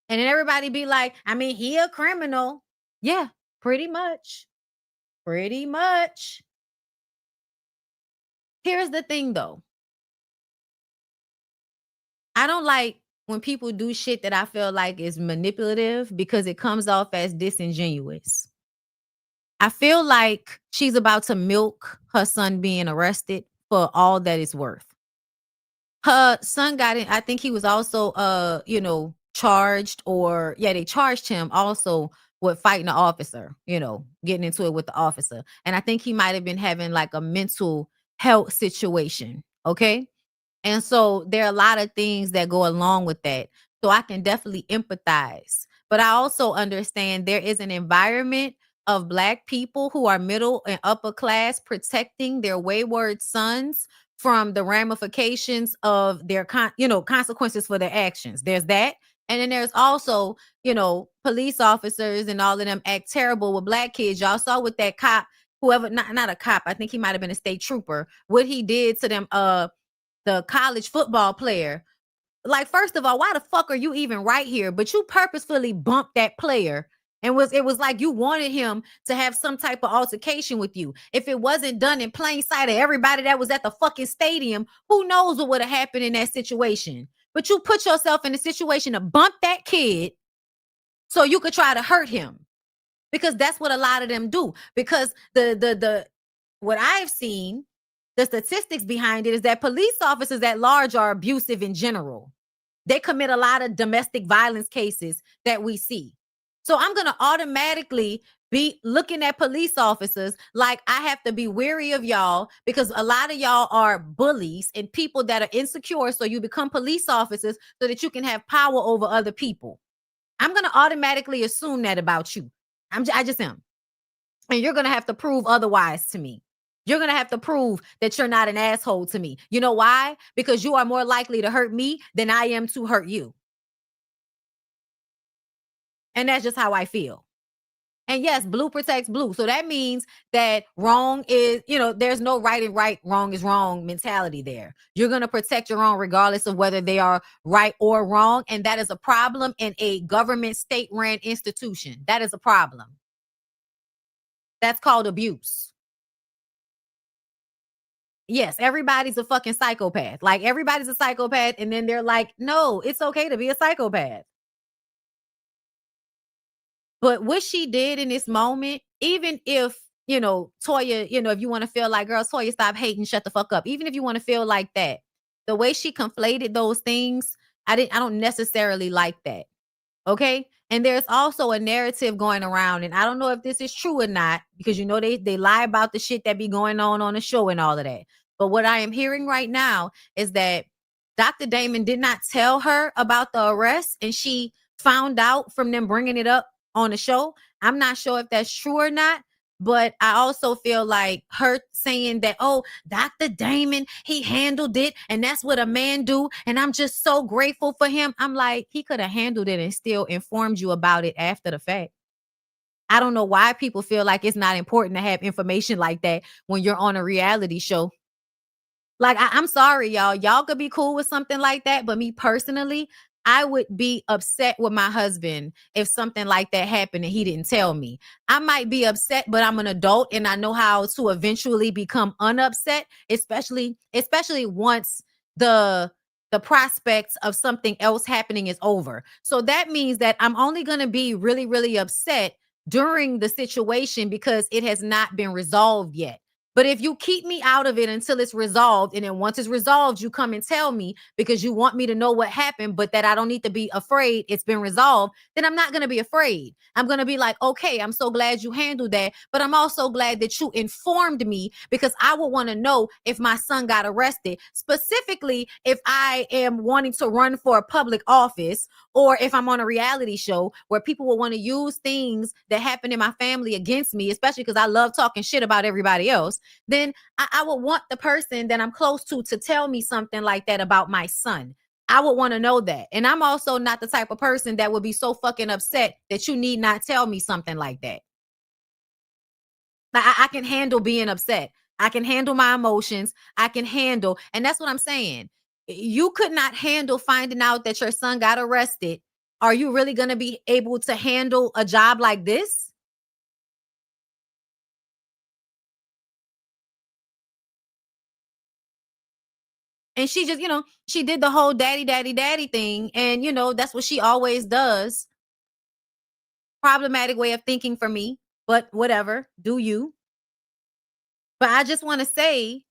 And then everybody be like, I mean, he a criminal. Yeah, pretty much. Pretty much. Here's the thing though. I don't like when people do shit that I feel like is manipulative because it comes off as disingenuous. I feel like she's about to milk her son being arrested for all that it's worth. Her son got in. I think he was also, charged, or they charged him also with fighting the officer, getting into it with the officer. And I think he might have been having like a mental health situation. Okay. And so there are a lot of things that go along with that. So I can definitely empathize. But I also understand there is an environment of black people who are middle and upper class protecting their wayward sons from the ramifications of their consequences for their actions. There's that. And then there's also, police officers and all of them act terrible with black kids. Y'all saw with that cop, whoever, not a cop, I think he might have been a state trooper, what he did to them, the college football player. Like, first of all, why the fuck are you even right here? But you purposefully bumped that player. And it was like you wanted him to have some type of altercation with you. If it wasn't done in plain sight of everybody that was at the fucking stadium, who knows what would have happened in that situation? But you put yourself in a situation to bump that kid so you could try to hurt him. Because that's what a lot of them do. Because the what I've seen, the statistics behind it is that police officers at large are abusive in general. They commit a lot of domestic violence cases that we see. So I'm going to automatically be looking at police officers like I have to be wary of y'all, because a lot of y'all are bullies and people that are insecure. So you become police officers so that you can have power over other people. I'm going to automatically assume that about you. I just am. And you're going to have to prove otherwise to me. You're going to have to prove that you're not an asshole to me. You know why? Because you are more likely to hurt me than I am to hurt you. And that's just how I feel. And yes, blue protects blue. So that means that wrong is, there's no right and right, wrong is wrong mentality there. You're going to protect your own regardless of whether they are right or wrong. And that is a problem in a government state-run institution. That is a problem. That's called abuse. Yes, everybody's a fucking psychopath. Like, everybody's a psychopath. And then they're like, no, it's okay to be a psychopath. But what she did in this moment, even if, Toya, if you want to feel like, girl, Toya, stop hating, shut the fuck up. Even if you want to feel like that, the way she conflated those things, I don't necessarily like that. Okay. And there's also a narrative going around, and I don't know if this is true or not, because, they lie about the shit that be going on the show and all of that. But what I am hearing right now is that Dr. Damon did not tell her about the arrest, and she found out from them bringing it up on the show. I'm not sure if that's true or not, but I also feel like her saying that, oh, Dr. Damon, he handled it, and that's what a man do, and I'm just so grateful for him. I'm like, he could have handled it and still informed you about it after the fact. I don't know why people feel like it's not important to have information like that when you're on a reality show. Like, I'm sorry, y'all. Y'all could be cool with something like that, but me personally, I would be upset with my husband if something like that happened and he didn't tell me. I might be upset, but I'm an adult and I know how to eventually become unupset, especially once the prospects of something else happening is over. So that means that I'm only going to be really, really upset during the situation because it has not been resolved yet. But if you keep me out of it until it's resolved, and then once it's resolved, you come and tell me because you want me to know what happened, but that I don't need to be afraid it's been resolved, then I'm not going to be afraid. I'm going to be like, okay, I'm so glad you handled that. But I'm also glad that you informed me, because I would want to know if my son got arrested, specifically if I am wanting to run for a public office, or if I'm on a reality show where people will want to use things that happen in my family against me, especially because I love talking shit about everybody else. Then I would want the person that I'm close to tell me something like that about my son. I would want to know that. And I'm also not the type of person that would be so fucking upset that you need not tell me something like that. Like, I can handle being upset. I can handle my emotions. I can handle, and that's what I'm saying. You could not handle finding out that your son got arrested. Are you really going to be able to handle a job like this? And she just, she did the whole daddy, daddy, daddy thing. And, that's what she always does. Problematic way of thinking for me, but whatever, do you. But I just want to say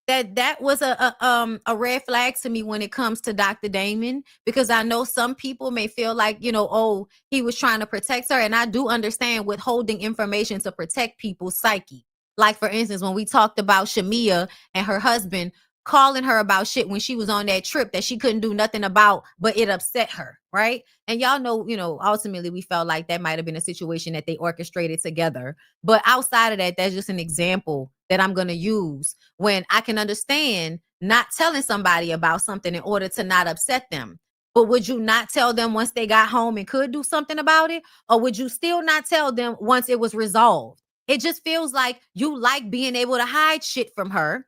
that was a red flag to me when it comes to Dr. Damon, because I know some people may feel like, oh, he was trying to protect her. And I do understand withholding information to protect people's psyche. Like, for instance, when we talked about Shamia and her husband calling her about shit when she was on that trip that she couldn't do nothing about, but it upset her, right? And y'all know, ultimately we felt like that might have been a situation that they orchestrated together. But outside of that, that's just an example that I'm going to use when I can understand not telling somebody about something in order to not upset them. But would you not tell them once they got home and could do something about it? Or would you still not tell them once it was resolved? It just feels like you like being able to hide shit from her.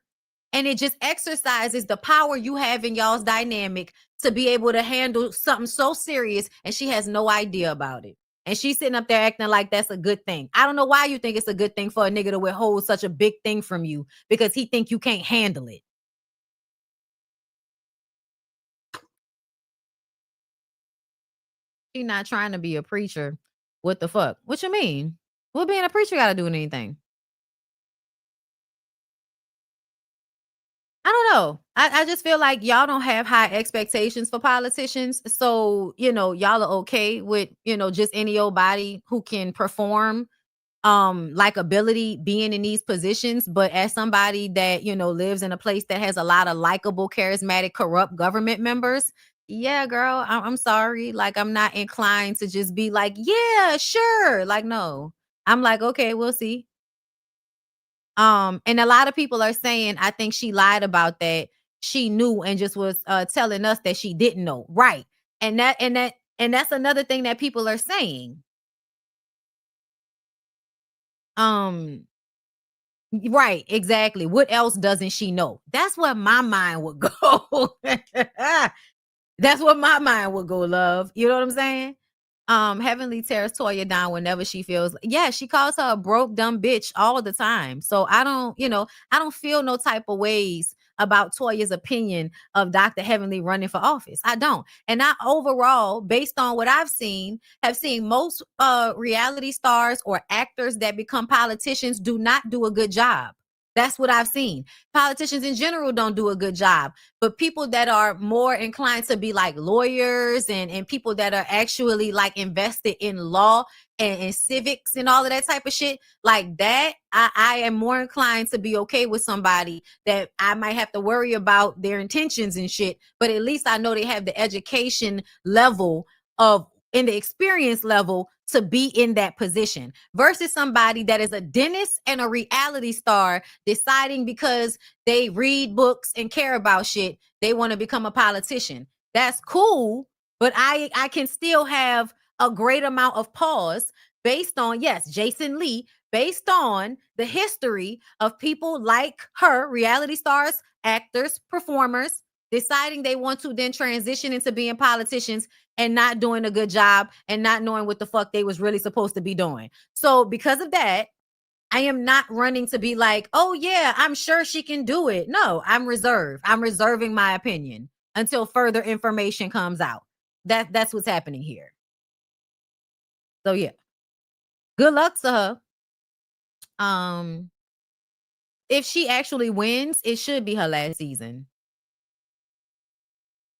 And it just exercises the power you have in y'all's dynamic to be able to handle something so serious, and she has no idea about it. And she's sitting up there acting like that's a good thing. I don't know why you think it's a good thing for a nigga to withhold such a big thing from you, because he think you can't handle it. She not trying to be a preacher. What the fuck? What you mean? What being a preacher got to do with anything? I don't know. I just feel like y'all don't have high expectations for politicians. So, y'all are okay with, just any old body who can perform like ability being in these positions. But as somebody that, lives in a place that has a lot of likable, charismatic, corrupt government members, yeah, girl, I'm sorry. Like, I'm not inclined to just be like, yeah, sure. Like, no. I'm like, okay, we'll see. And a lot of people are saying, I think she lied about that. She knew and just was telling us that she didn't know. Right. And that's another thing that people are saying. Right, exactly. What else doesn't she know? That's what my mind would go. That's what my mind would go, love. You know what I'm saying? Heavenly tears Toya down whenever she feels. Yeah, she calls her a broke dumb bitch all the time. So I don't feel no type of ways about Toya's opinion of Dr. Heavenly running for office. I don't. And I overall, based on what I've seen, have seen most reality stars or actors that become politicians do not do a good job. That's what I've seen. Politicians in general don't do a good job. But people that are more inclined to be like lawyers and people that are actually like invested in law and civics and all of that type of shit, like that, I am more inclined to be okay with somebody that I might have to worry about their intentions and shit. But at least I know they have the education level of in the experience level to be in that position, versus somebody that is a dentist and a reality star deciding because they read books and care about shit, they want to become a politician. That's cool, but I can still have a great amount of pause based on, yes, Jason Lee, based on the history of people like her, reality stars, actors, performers, deciding they want to then transition into being politicians and not doing a good job and not knowing what the fuck they was really supposed to be doing. So because of that, I am not running to be like, oh yeah, I'm sure she can do it. No, I'm reserved. I'm reserving my opinion until further information comes out. That's what's happening here. So yeah, good luck to her. if she actually wins, it should be her last season.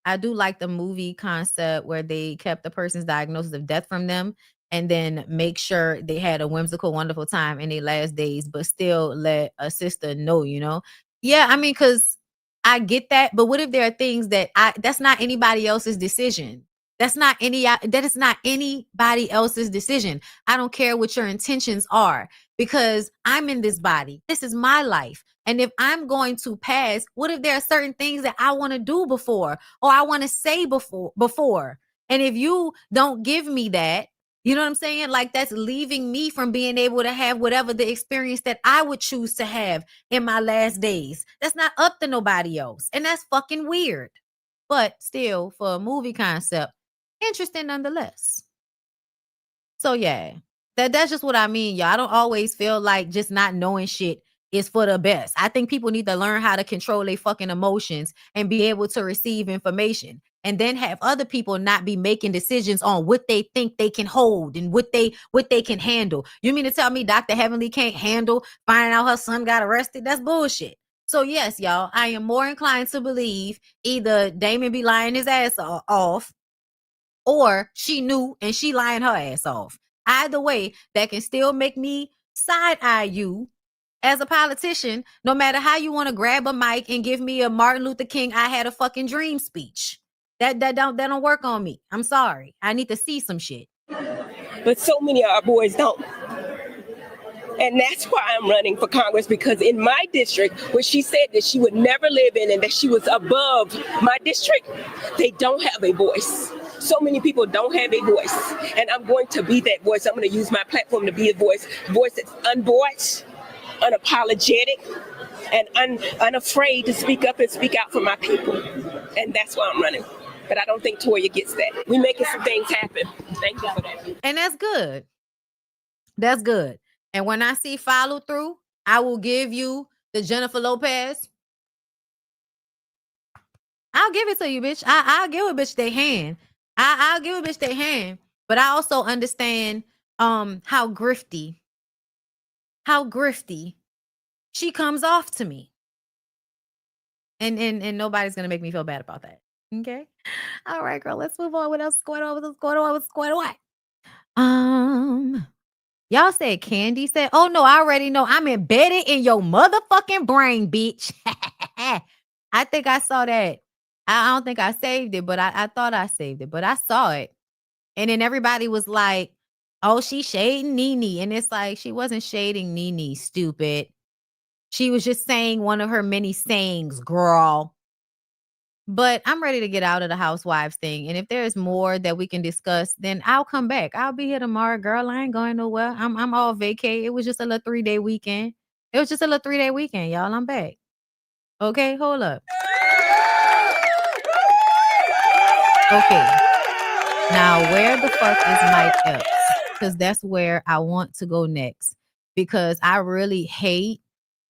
I do like the movie concept where they kept the person's diagnosis of death from them and then make sure they had a whimsical, wonderful time in their last days, but still let a sister know, you know? Yeah, I mean, because I get that, but what if there are things that that's not anybody else's decision? That is not anybody else's decision. I don't care what your intentions are because I'm in this body. This is my life. And if I'm going to pass, what if there are certain things that I want to do before or I want to say before? And if you don't give me that, you know what I'm saying? Like that's leaving me from being able to have whatever the experience that I would choose to have in my last days. That's not up to nobody else. And that's fucking weird. But still, for a movie concept, interesting nonetheless. So yeah, that's just what I mean, y'all. I don't always feel like just not knowing shit is for the best. I think people need to learn how to control their fucking emotions and be able to receive information. And then have other people not be making decisions on what they think they can hold and what they can handle. You mean to tell me Dr. Heavenly can't handle finding out her son got arrested? That's bullshit. So yes, y'all, I am more inclined to believe either Damon be lying his ass off or she knew and she lying her ass off. Either way, that can still make me side eye you as a politician, no matter how you want to grab a mic and give me a Martin Luther King I had a fucking dream speech. That don't work on me. I'm sorry. I need to see some shit. But so many of our boys don't. And that's why I'm running for Congress, because in my district, where she said that she would never live in and that she was above my district, they don't have a voice. So many people don't have a voice. And I'm going to be that voice. I'm going to use my platform to be a voice that's unvoiced, unapologetic, and unafraid to speak up and speak out for my people. And that's why I'm running. But I don't think Toya gets that. We're making some things happen. Thank you for that. And that's good. That's good. And when I see follow through, I will give you the Jennifer Lopez. I'll give it to you, bitch. I'll give a bitch their hand. I'll give a bitch their hand. But I also understand how grifty she comes off to me. And nobody's gonna make me feel bad about that. Okay. All right, girl. Let's move on. What else is going on? What's going on? Y'all said Candy said, oh no, I already know. I'm embedded in your motherfucking brain, bitch. I think I saw that. I don't think I saved it, but I thought I saved it, but I saw it. And then everybody was like, oh, she's shading Nene. And it's like, she wasn't shading Nene, stupid. She was just saying one of her many sayings, girl. But I'm ready to get out of the housewives thing. And if there's more that we can discuss, then I'll come back. I'll be here tomorrow, girl. I ain't going nowhere. I'm all vacay. It was just a little 3-day weekend. Y'all. I'm back. Okay, hold up. Okay. Now, where the fuck is Mike Epps? Because that's where I want to go next. Because I really hate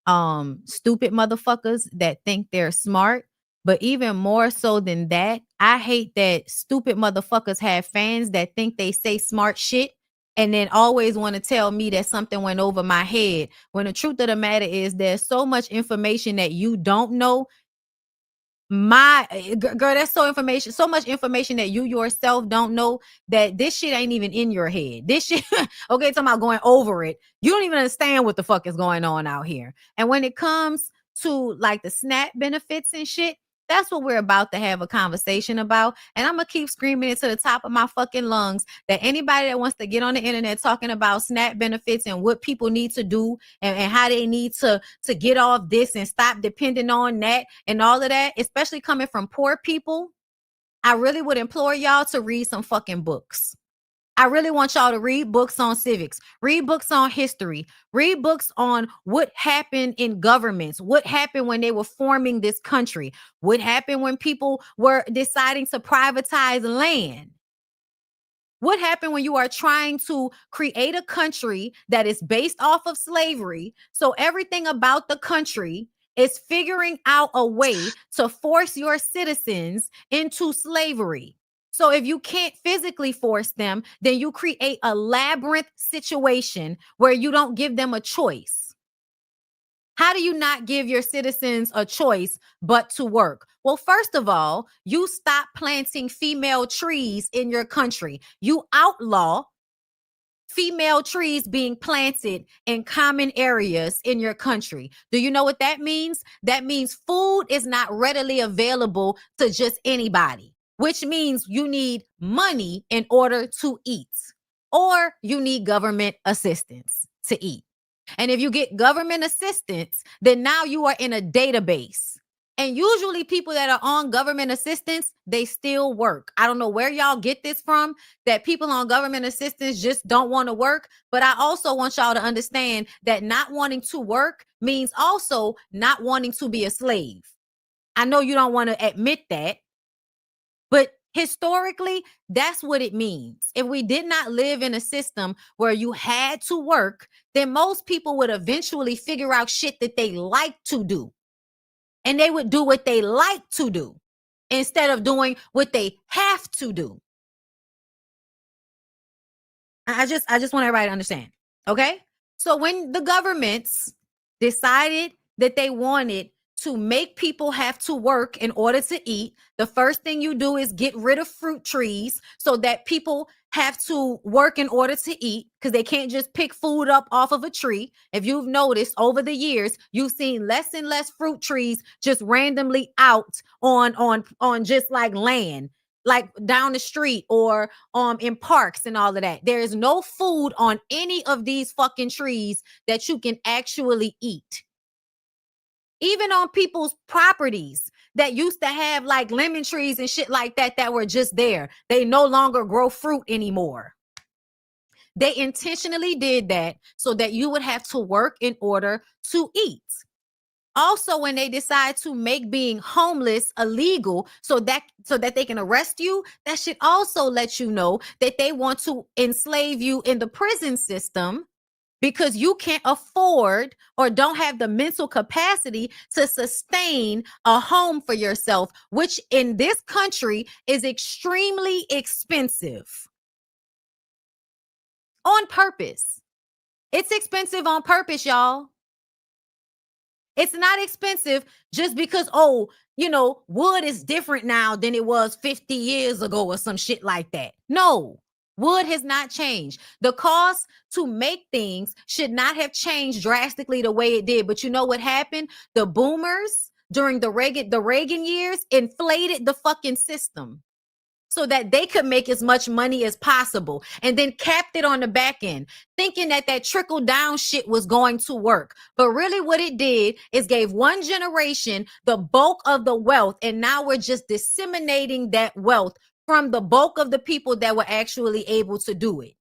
stupid motherfuckers that think they're smart. But even more so than that, I hate that stupid motherfuckers have fans that think they say smart shit and then always want to tell me that something went over my head. When the truth of the matter is there's so much information that you don't know. Girl, that's so much information that you yourself don't know that this shit ain't even in your head. This shit, okay, talking about going over it. You don't even understand what the fuck is going on out here. And when it comes to like the SNAP benefits and shit, that's what we're about to have a conversation about. And I'm going to keep screaming it to the top of my fucking lungs that anybody that wants to get on the internet talking about SNAP benefits and what people need to do and how they need to get off this and stop depending on that and all of that, especially coming from poor people, I really would implore y'all to read some fucking books. I really want y'all to read books on civics, read books on history, read books on what happened in governments, what happened when they were forming this country, what happened when people were deciding to privatize land. What happened when you are trying to create a country that is based off of slavery? So everything about the country is figuring out a way to force your citizens into slavery. So if you can't physically force them, then you create a labyrinth situation where you don't give them a choice. How do you not give your citizens a choice but to work? Well, first of all, you stop planting female trees in your country. You outlaw female trees being planted in common areas in your country. Do you know what that means? That means food is not readily available to just anybody, which means you need money in order to eat, or you need government assistance to eat. And if you get government assistance, then now you are in a database. And usually people that are on government assistance, they still work. I don't know where y'all get this from, that people on government assistance just don't want to work. But I also want y'all to understand that not wanting to work means also not wanting to be a slave. I know you don't want to admit that, but historically, that's what it means. If we did not live in a system where you had to work, then most people would eventually figure out shit that they like to do. And they would do what they like to do instead of doing what they have to do. I just want everybody to understand. Okay? So when the governments decided that they wanted to make people have to work in order to eat, the first thing you do is get rid of fruit trees so that people have to work in order to eat, because they can't just pick food up off of a tree. If you've noticed over the years, you've seen less and less fruit trees just randomly out on just like land, like down the street or in parks and all of that. There is no food on any of these fucking trees that you can actually eat. Even on people's properties that used to have like lemon trees and shit like that that were just there, they no longer grow fruit anymore. They intentionally did that so that you would have to work in order to eat. Also, when they decide to make being homeless illegal so that they can arrest you, that should also let you know that they want to enslave you in the prison system, because you can't afford or don't have the mental capacity to sustain a home for yourself, which in this country is extremely expensive. On purpose. It's expensive on purpose, y'all. It's not expensive just because, wood is different now than it was 50 years ago or some shit like that. No. Wood has not changed. The cost to make things should not have changed drastically the way it did. But you know what happened? The boomers during the Reagan years inflated the fucking system so that they could make as much money as possible, and then capped it on the back end, thinking that trickle down shit was going to work. But really what it did is gave one generation the bulk of the wealth, and now we're just disseminating that wealth from the bulk of the people that were actually able to do it.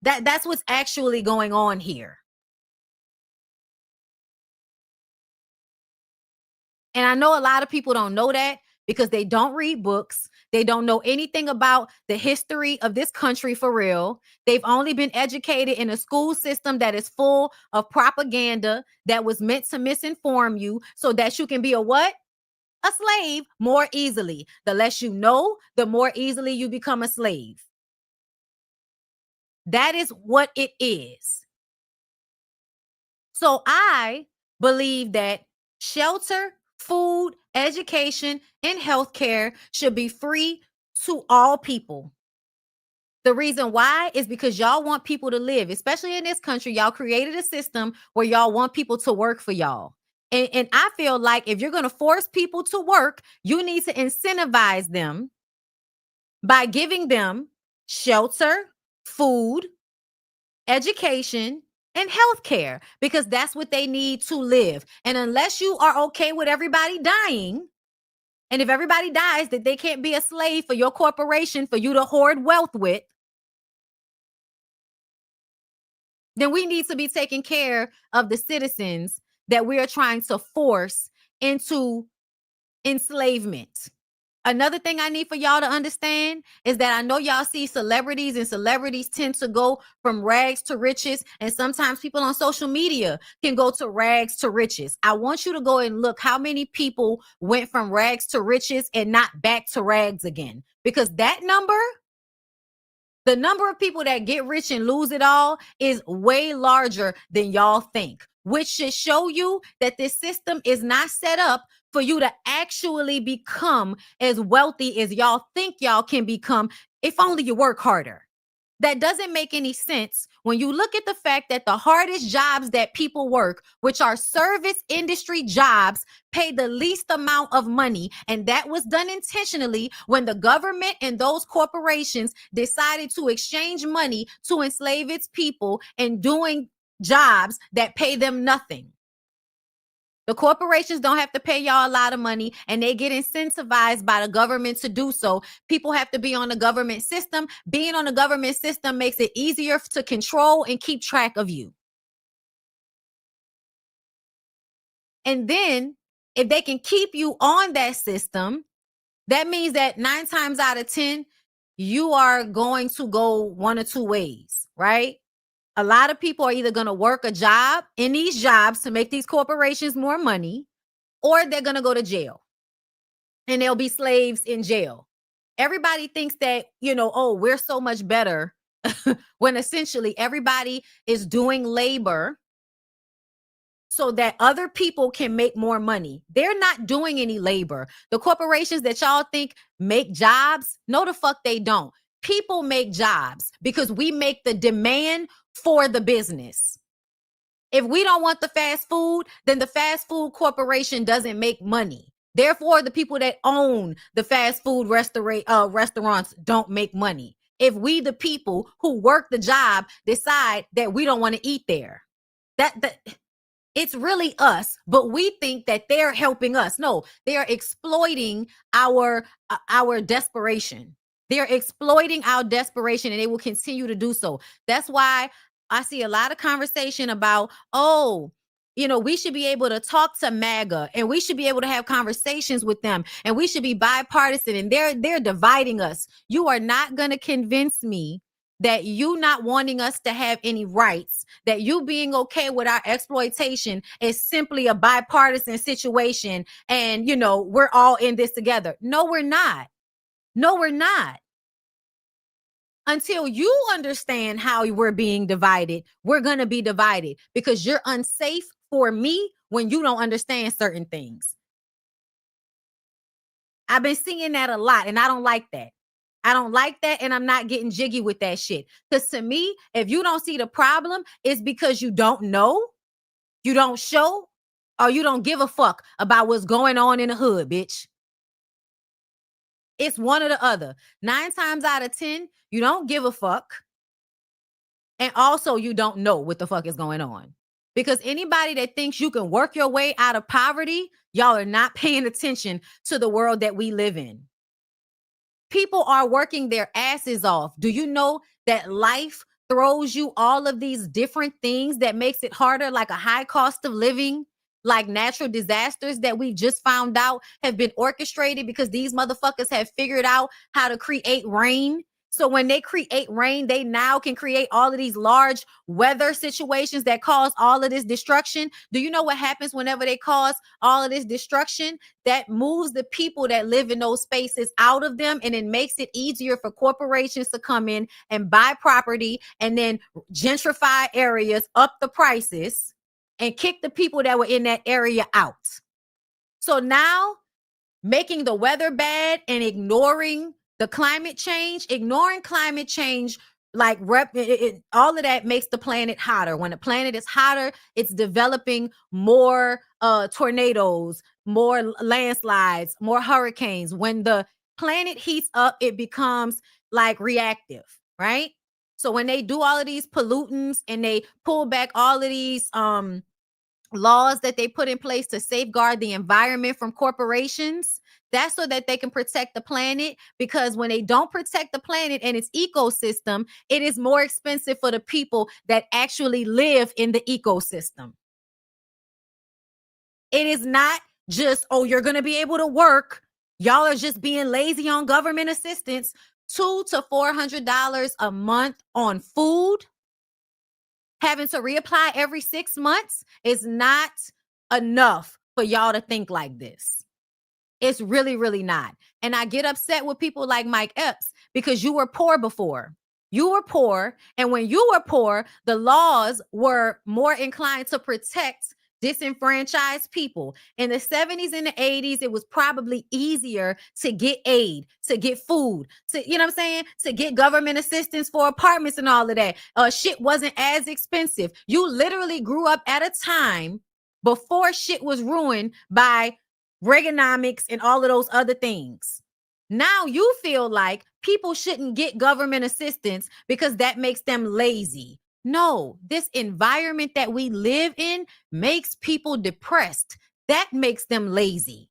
That's what's actually going on here. And I know a lot of people don't know that because they don't read books. They don't know anything about the history of this country for real. They've only been educated in a school system that is full of propaganda that was meant to misinform you so that you can be a what? A slave more easily. The less you know, the more easily you become a slave. That is what it is. So I believe that shelter, food, education, and healthcare should be free to all people. The reason why is because y'all want people to live, especially in this country. Y'all created a system where y'all want people to work for y'all. And I feel like if you're going to force people to work, you need to incentivize them by giving them shelter, food, education, and healthcare, because that's what they need to live. And unless you are okay with everybody dying, and if everybody dies, that they can't be a slave for your corporation for you to hoard wealth with, then we need to be taking care of the citizens that we are trying to force into enslavement. Another thing I need for y'all to understand is that I know y'all see celebrities, and celebrities tend to go from rags to riches. And sometimes people on social media can go to rags to riches. I want you to go and look how many people went from rags to riches and not back to rags again, because that number The number of people that get rich and lose it all is way larger than y'all think, which should show you that this system is not set up for you to actually become as wealthy as y'all think y'all can become if only you work harder. That doesn't make any sense when you look at the fact that the hardest jobs that people work, which are service industry jobs, pay the least amount of money. And that was done intentionally when the government and those corporations decided to exchange money to enslave its people and doing jobs that pay them nothing. The corporations don't have to pay y'all a lot of money, and they get incentivized by the government to do so. People have to be on the government system. Being on the government system makes it easier to control and keep track of you. And then if they can keep you on that system, that means that 9 times out of 10, you are going to go one or two ways, right? A lot of people are either going to work a job in these jobs to make these corporations more money, or they're going to go to jail and they'll be slaves in jail. Everybody thinks that, oh, we're so much better when essentially everybody is doing labor so that other people can make more money. They're not doing any labor. The corporations that y'all think make jobs, no, the fuck they don't. People make jobs because we make the demand for the business. If we don't want the fast food, then the fast food corporation doesn't make money. Therefore, the people that own the fast food restaurants don't make money. If we, the people who work the job, decide that we don't want to eat there, it's really us, but we think that they're helping us. No, they are exploiting our desperation. They're exploiting our desperation, and they will continue to do so. That's why I see a lot of conversation about, we should be able to talk to MAGA, and we should be able to have conversations with them, and we should be bipartisan, and they're dividing us. You are not going to convince me that you not wanting us to have any rights, that you being okay with our exploitation is simply a bipartisan situation, and, we're all in this together. No, we're not. No, we're not. Until you understand how we're being divided, we're going to be divided because you're unsafe for me when you don't understand certain things. I've been seeing that a lot, and I don't like that. I don't like that, and I'm not getting jiggy with that shit. Because to me, if you don't see the problem, it's because you don't know, you don't show, or you don't give a fuck about what's going on in the hood, bitch. It's one or the other. 9 times out of 10, you don't give a fuck. And also you don't know what the fuck is going on. Because anybody that thinks you can work your way out of poverty, y'all are not paying attention to the world that we live in. People are working their asses off. Do you know that life throws you all of these different things that makes it harder, like a high cost of living, like natural disasters that we just found out have been orchestrated because these motherfuckers have figured out how to create rain. So when they create rain, they now can create all of these large weather situations that cause all of this destruction. Do you know what happens whenever they cause all of this destruction? That moves the people that live in those spaces out of them, and it makes it easier for corporations to come in and buy property and then gentrify areas, up the prices, and kick the people that were in that area out. So now making the weather bad and ignoring the climate change, like all of that makes the planet hotter. When the planet is hotter, it's developing more tornadoes, more landslides, more hurricanes. When the planet heats up, it becomes like reactive, right? So when they do all of these pollutants and they pull back all of these laws that they put in place to safeguard the environment from corporations, that's so that they can protect the planet. Because when they don't protect the planet and its ecosystem, it is more expensive for the people that actually live in the ecosystem. It is not just, you're going to be able to work. Y'all are just being lazy on government assistance. $200 to $400 a month on food, having to reapply every 6 months is not enough for y'all to think like this. It's really, really not. And I get upset with people like Mike Epps because you were poor before. You were poor. And when you were poor, the laws were more inclined to protect disenfranchised people. In the 70s and the 80s, it was probably easier to get aid, to get food, to, you know what I'm saying? To get government assistance for apartments and all of that. Shit wasn't as expensive. You literally grew up at a time before shit was ruined by Reaganomics and all of those other things. Now you feel like people shouldn't get government assistance because that makes them lazy. No, this environment that we live in makes people depressed. That makes them lazy.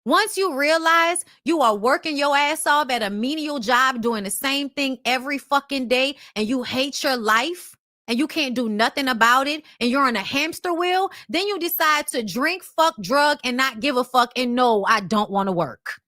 Once you realize you are working your ass off at a menial job doing the same thing every fucking day and you hate your life and you can't do nothing about it and you're on a hamster wheel, then you decide to drink, fuck, drug, and not give a fuck and no, I don't want to work.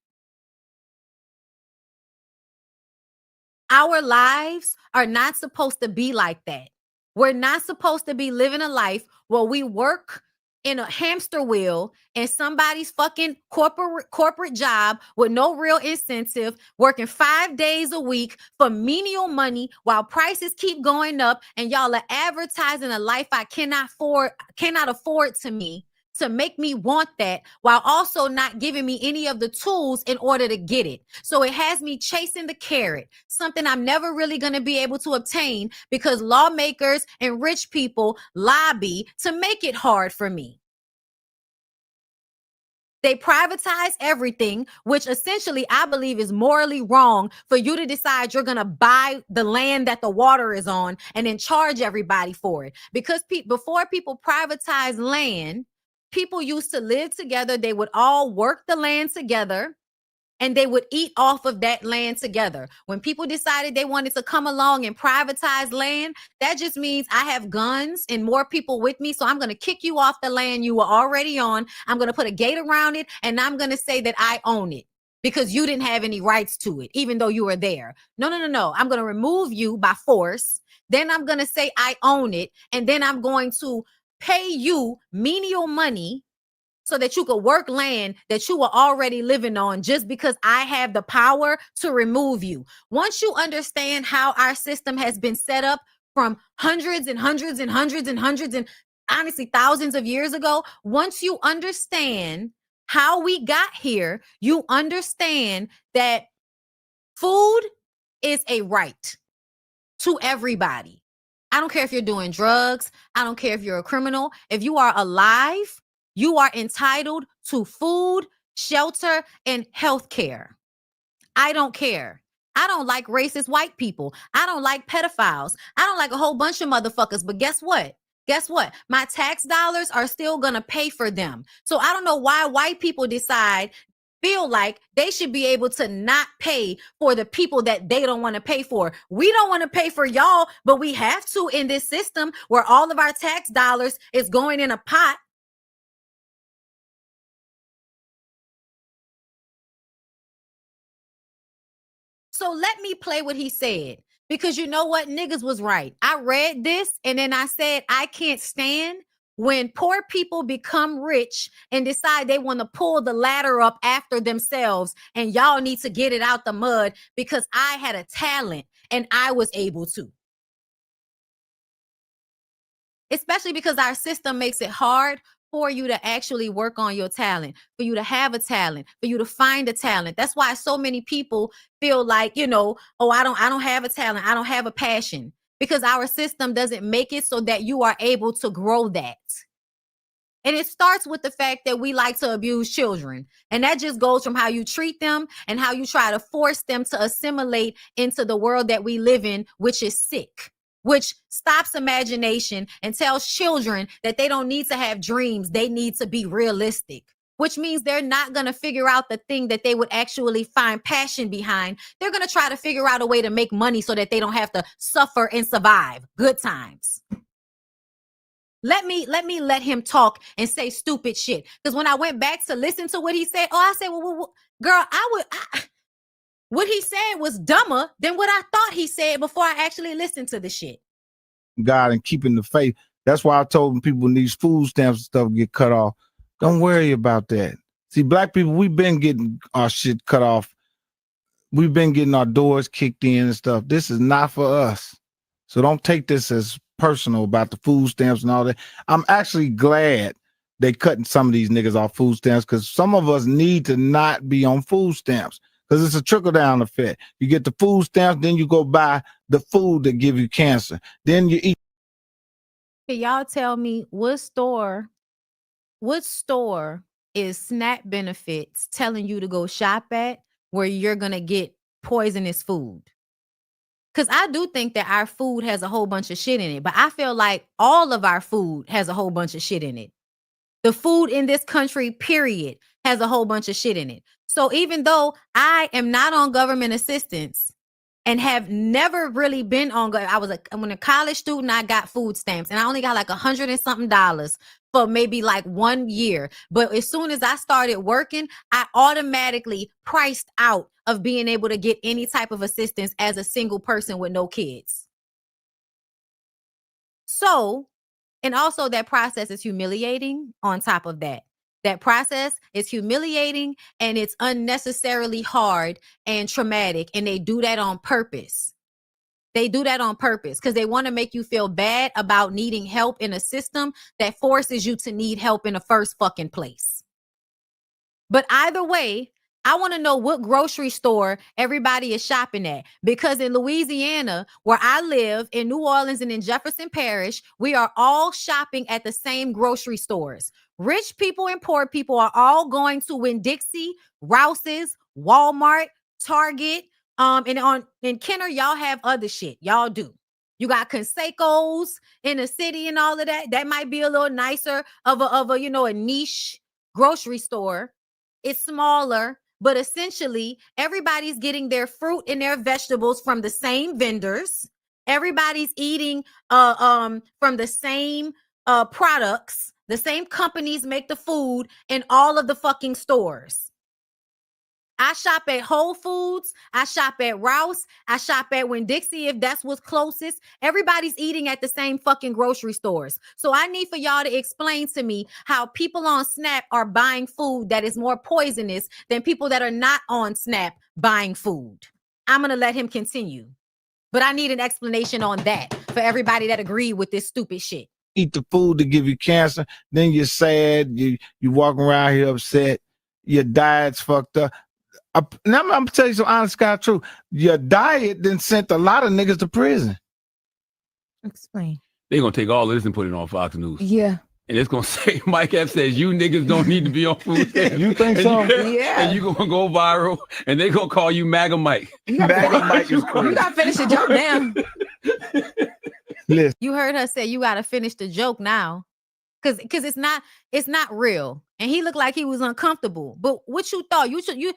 Our lives are not supposed to be like that. We're not supposed to be living a life where we work in a hamster wheel in somebody's fucking corporate job with no real incentive, working 5 days a week for menial money while prices keep going up, and y'all are advertising a life I cannot afford to me, to make me want that, while also not giving me any of the tools in order to get it. So it has me chasing the carrot, something I'm never really going to be able to obtain because lawmakers and rich people lobby to make it hard for me. They privatize everything, which essentially I believe is morally wrong for you to decide you're going to buy the land that the water is on and then charge everybody for it. Because before people privatize land, people used to live together. They would all work the land together and they would eat off of that land together. When people decided they wanted to come along and privatize land, that just means I have guns and more people with me. So I'm going to kick you off the land you were already on. I'm going to put a gate around it and I'm going to say that I own it because you didn't have any rights to it, even though you were there. No. I'm going to remove you by force. Then I'm going to say I own it. And then I'm going to pay you menial money so that you could work land that you were already living on just because I have the power to remove you. Once you understand how our system has been set up from hundreds and hundreds and hundreds and hundreds and honestly thousands of years ago, once you understand how we got here, you understand that food is a right to everybody. I don't care if you're doing drugs. I don't care if you're a criminal. If you are alive, you are entitled to food, shelter, and health care. I don't care. I don't like racist white people. I don't like pedophiles. I don't like a whole bunch of motherfuckers. But guess what? Guess what? My tax dollars are still going to pay for them. So I don't know why white people feel like they should be able to not pay for the people that they don't want to pay for. We don't want to pay for y'all, but we have to in this system where all of our tax dollars is going in a pot. So let me play what he said, because you know what? Niggas was right. I read this and then I said, I can't stand when poor people become rich and decide they want to pull the ladder up after themselves, and y'all need to get it out the mud because I had a talent and I was able to. Especially because our system makes it hard for you to actually work on your talent, for you to have a talent, for you to find a talent. That's why so many people feel like, oh, I don't have a talent. I don't have a passion, because our system doesn't make it so that you are able to grow that. And it starts with the fact that we like to abuse children. And that just goes from how you treat them and how you try to force them to assimilate into the world that we live in, which is sick, which stops imagination and tells children that they don't need to have dreams. They need to be realistic, which means they're not going to figure out the thing that they would actually find passion behind. They're going to try to figure out a way to make money so that they don't have to suffer and survive. Good times. Let him talk and say stupid shit. Because when I went back to listen to what he said, I said, well girl, what he said was dumber than what I thought he said before I actually listened to the shit. God and keeping the faith. That's why I told people when these food stamps and stuff get cut off, don't worry about that. See, black people, we've been getting our shit cut off we've been getting our doors kicked in and stuff. This is not for us. So don't take this as personal about the food stamps and all that. I'm actually glad they cutting some of these niggas off food stamps because some of us need to not be on food stamps because it's a trickle down effect. You get the food stamps, then you go buy the food that give you cancer. Then you eat. Can y'all tell me what store is SNAP benefits telling you to go shop at where you're going to get poisonous food? Because I do think that our food has a whole bunch of shit in it, but I feel like all of our food has a whole bunch of shit in it. The food in this country, period, has a whole bunch of shit in it. So even though I am not on government assistance and have never really been on, when a college student, I got food stamps and I only got like $100 and something for maybe like 1 year. But as soon as I started working, I automatically priced out of being able to get any type of assistance as a single person with no kids. So, and also that process is humiliating on top of that. That process is humiliating and it's unnecessarily hard and traumatic. And they do that on purpose. They do that on purpose because they want to make you feel bad about needing help in a system that forces you to need help in the first fucking place. But either way, I want to know what grocery store everybody is shopping at, because in Louisiana, where I live, in New Orleans and in Jefferson Parish, we are all shopping at the same grocery stores. Rich people and poor people are all going to Winn-Dixie, Rouse's, Walmart, Target, and in Kenner, y'all have other shit. Y'all do. You got Conseco's in the city and all of that. That might be a little nicer of a niche grocery store. It's smaller, but essentially everybody's getting their fruit and their vegetables from the same vendors. Everybody's eating from the same products. The same companies make the food in all of the fucking stores. I shop at Whole Foods. I shop at Rouse. I shop at Winn-Dixie if that's what's closest. Everybody's eating at the same fucking grocery stores. So I need for y'all to explain to me how people on SNAP are buying food that is more poisonous than people that are not on SNAP buying food. I'm going to let him continue. But I need an explanation on that for everybody that agreed with this stupid shit. Eat the food to give you cancer. Then you're sad. You walking around here upset. Your diet's fucked up. Now I'm gonna tell you some honest God truth. Your diet then sent a lot of niggas to prison. Explain. They're gonna take all of this and put it on Fox News. Yeah. And it's gonna say Mike Epps says you niggas don't need to be on food stamps. You think so? Yeah. And you gonna go viral and they gonna call you MAGA Mike. MAGA Mike is crazy. You gotta finish the joke now. Listen. You heard her say you gotta finish the joke now. Cause it's not real. And he looked like he was uncomfortable. But what you thought? You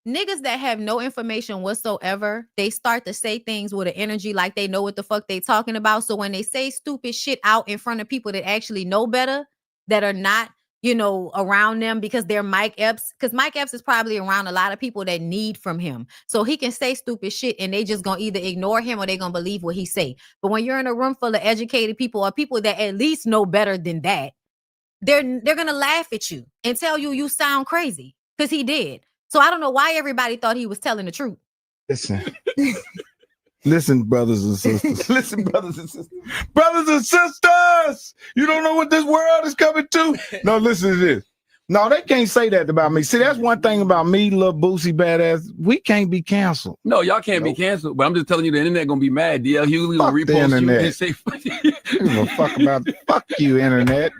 niggas that have no information whatsoever, they start to say things with an energy like they know what the fuck they talking about. So when they say stupid shit out in front of people that actually know better, that are not, around them because they're Mike Epps, because Mike Epps is probably around a lot of people that need from him. So he can say stupid shit and they just gonna either ignore him or they gonna believe what he say. But when you're in a room full of educated people or people that at least know better than that, they're gonna laugh at you and tell you sound crazy, because he did. So I don't know why everybody thought he was telling the truth. Listen, brothers and sisters. Listen, brothers and sisters. Brothers and sisters! You don't know what this world is coming to? No, listen to this. No, they can't say that about me. See, that's one thing about me, little Boosie badass. We can't be canceled. No, y'all can't be canceled. But I'm just telling you, the internet gonna be mad. DL Hughley gonna repost you and say, give a fuck about fuck you, internet.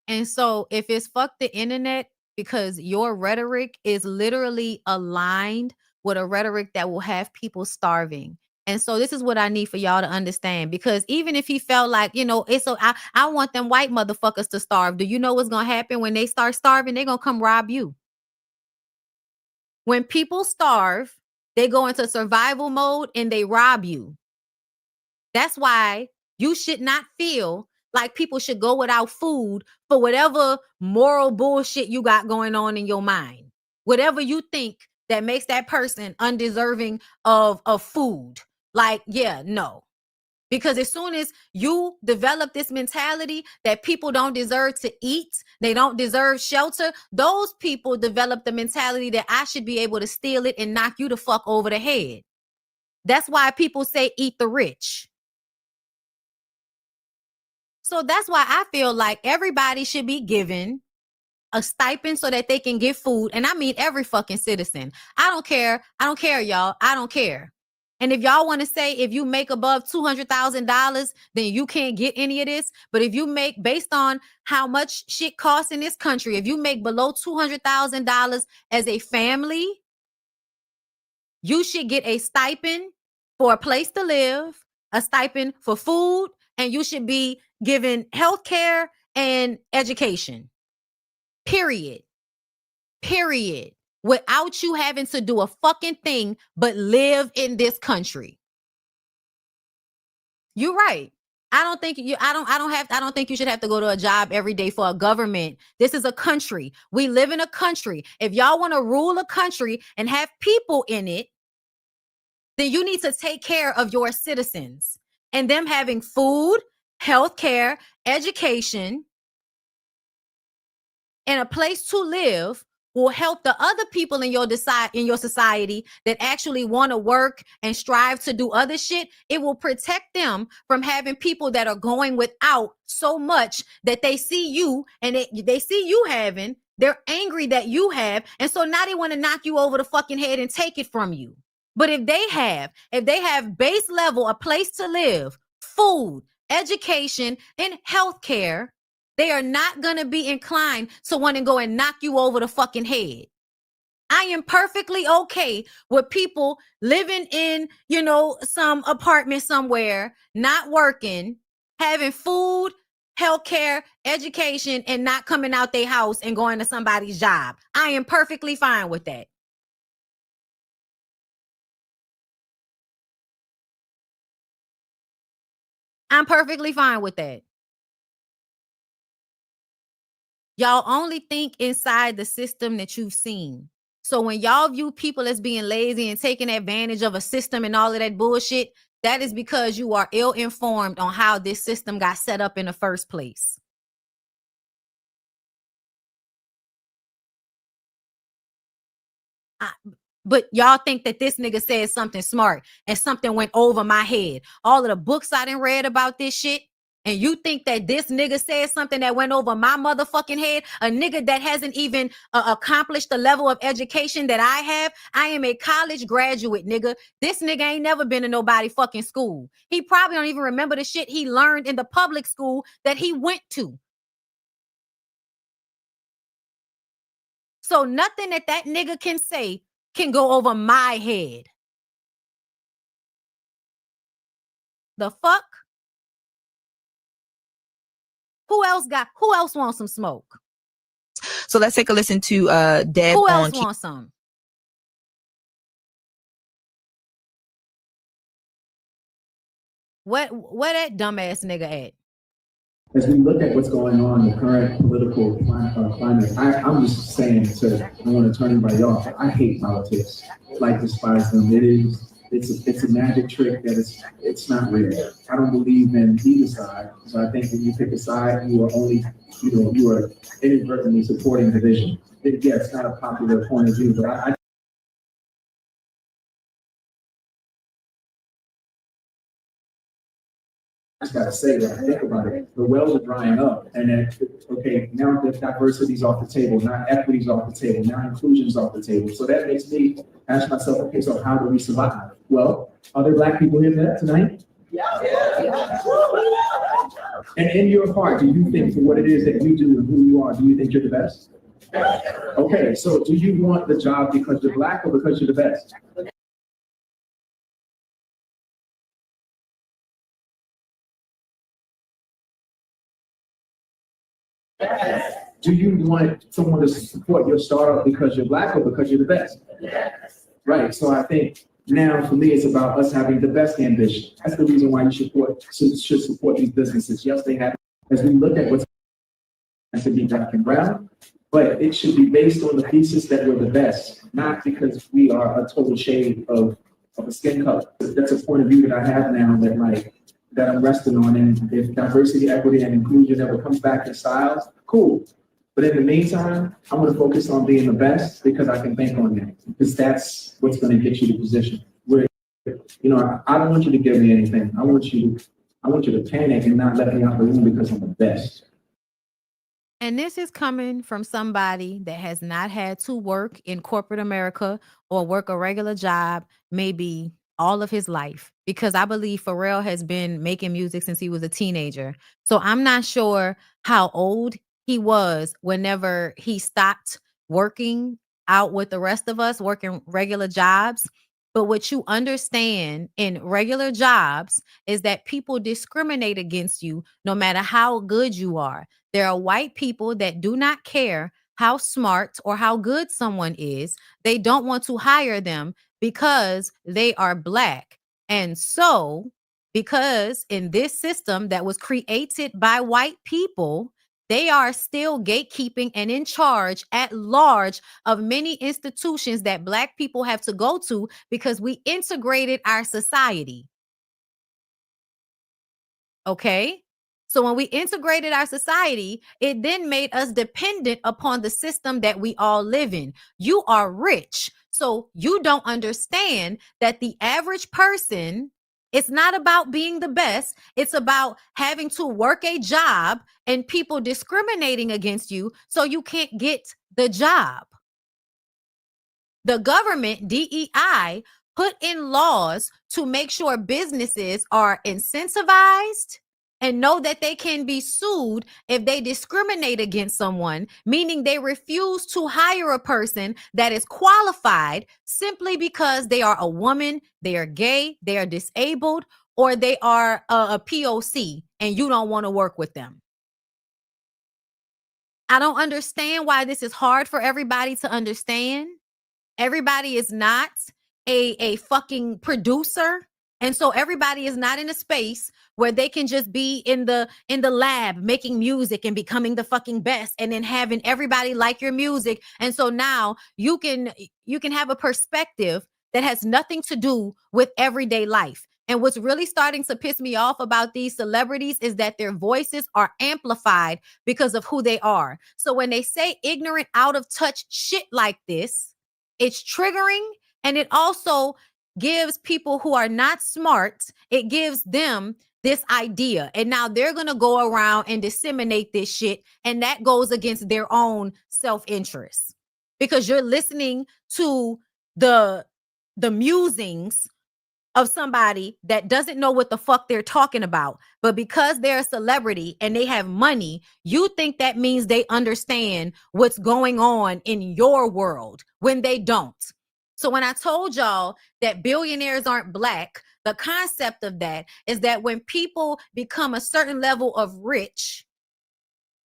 And so if it's fuck the internet, because your rhetoric is literally aligned with a rhetoric that will have people starving. And so this is what I need for y'all to understand, because even if he felt like, I want them white motherfuckers to starve. Do you know what's going to happen when they start starving? They're going to come rob you. When people starve, they go into survival mode and they rob you. That's why you should not feel like people should go without food for whatever moral bullshit you got going on in your mind. Whatever you think that makes that person undeserving of food. Like, yeah, no. Because as soon as you develop this mentality that people don't deserve to eat, they don't deserve shelter, those people develop the mentality that I should be able to steal it and knock you the fuck over the head. That's why people say eat the rich. So that's why I feel like everybody should be given a stipend so that they can get food. And I mean every fucking citizen. I don't care. I don't care, y'all. I don't care. And if y'all want to say if you make above $200,000, then you can't get any of this. But if you make, based on how much shit costs in this country, if you make below $200,000 as a family, you should get a stipend for a place to live, a stipend for food, and you should be given health care and education. Period. Period. Without you having to do a fucking thing but live in this country. You're right. I don't think you should have to go to a job every day for a government. This is a country. We live in a country. If y'all want to rule a country and have people in it, then you need to take care of your citizens and them having food, health care, education, and a place to live will help the other people in your society that actually want to work and strive to do other shit. It will protect them from having people that are going without so much that they see you and they see you having, they're angry that you have. And so now they want to knock you over the fucking head and take it from you. But if they have base level, a place to live, food, education, and healthcare, they are not going to be inclined to want to go and knock you over the fucking head. I am perfectly okay with people living in, some apartment somewhere, not working, having food, healthcare, education, and not coming out their house and going to somebody's job. I am perfectly fine with that. I'm perfectly fine with that. Y'all only think inside the system that you've seen. So when y'all view people as being lazy and taking advantage of a system and all of that bullshit, that is because you are ill-informed on how this system got set up in the first place. But y'all think that this nigga said something smart and something went over my head. All of the books I done read about this shit, and you think that this nigga said something that went over my motherfucking head? A nigga that hasn't even accomplished the level of education that I have. I am a college graduate, nigga. This nigga ain't never been to nobody fucking school. He probably don't even remember the shit he learned in the public school that he went to. So nothing that nigga can say can go over my head. The fuck? Who else wants some smoke? So let's take a listen to Deb. Who else wants some? Where that dumbass nigga at? As we look at what's going on, the current political climate, I'm just saying, I want to turn anybody off. I hate politics, like despise them. It's a magic trick that it's not real. I don't believe in either side. So I think when you pick a side, you are only, you are inadvertently supporting division. Yeah, it's not a popular point of view, but I just gotta say that I think about it. The wells are drying up, and then okay, now the diversity's off the table, now equity's off the table, now inclusion's off the table. So that makes me ask myself, okay, so how do we survive? Well, are there Black people here tonight? Yeah. And in your heart, do you think for what it is that you do and who you are, do you think you're the best? Okay, so do you want the job because you're Black or because you're the best? Do you want someone to support your startup because you're Black or because you're the best? Yes. Right. So I think now for me, it's about us having the best ambition. That's the reason why you should support these businesses. Yes, they have, as we look at what's to be Black and brown, but it should be based on the thesis that we're the best, not because we are a total shade of a skin color. That's a point of view that I have now that, like, that I'm resting on. And if diversity, equity, and inclusion ever comes back in styles, cool. But in the meantime, I'm going to focus on being the best because I can bank on that. Because that's what's going to get you the position. Where, I don't want you to give me anything. I want you to panic and not let me out the room because I'm the best. And this is coming from somebody that has not had to work in corporate America or work a regular job, maybe all of his life, because I believe Pharrel has been making music since he was a teenager. So I'm not sure how old he was whenever he stopped working out with the rest of us, working regular jobs. But what you understand in regular jobs is that people discriminate against you no matter how good you are. There are white people that do not care how smart or how good someone is. They don't want to hire them because they are Black. And so, because in this system that was created by white people, they are still gatekeeping and in charge at large of many institutions that Black people have to go to because we integrated our society. Okay? So when we integrated our society, it then made us dependent upon the system that we all live in. You are rich, so you don't understand that the average person, it's not about being the best. It's about having to work a job and people discriminating against you so you can't get the job. The government, DEI, put in laws to make sure businesses are incentivized and know that they can be sued if they discriminate against someone, meaning they refuse to hire a person that is qualified simply because they are a woman, they are gay, they are disabled, or they are a POC and you don't want to work with them. I don't understand why this is hard for everybody to understand. Everybody is not a fucking producer. And so everybody is not in a space where they can just be in the lab making music and becoming the fucking best and then having everybody like your music. And so now you can have a perspective that has nothing to do with everyday life. And what's really starting to piss me off about these celebrities is that their voices are amplified because of who they are. So when they say ignorant, out of touch shit like this, it's triggering, and it also gives people who are not smart, it gives them this idea. And now they're going to go around and disseminate this shit, and that goes against their own self-interest because you're listening to the musings of somebody that doesn't know what the fuck they're talking about. But because they're a celebrity and they have money, you think that means they understand what's going on in your world when they don't. So when I told y'all that billionaires aren't Black, the concept of that is that when people become a certain level of rich,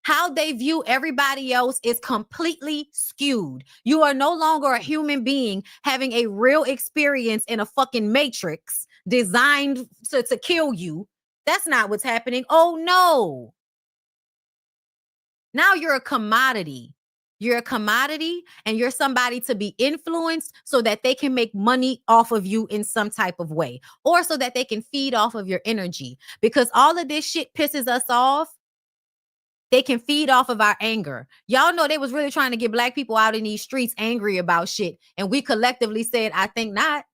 how they view everybody else is completely skewed. You are no longer a human being having a real experience in a fucking matrix designed to kill you. That's not what's happening. Oh no. Now you're a commodity. You're a commodity and you're somebody to be influenced so that they can make money off of you in some type of way, or so that they can feed off of your energy, because all of this shit pisses us off. They can feed off of our anger. Y'all know they was really trying to get Black people out in these streets angry about shit. And we collectively said, I think not.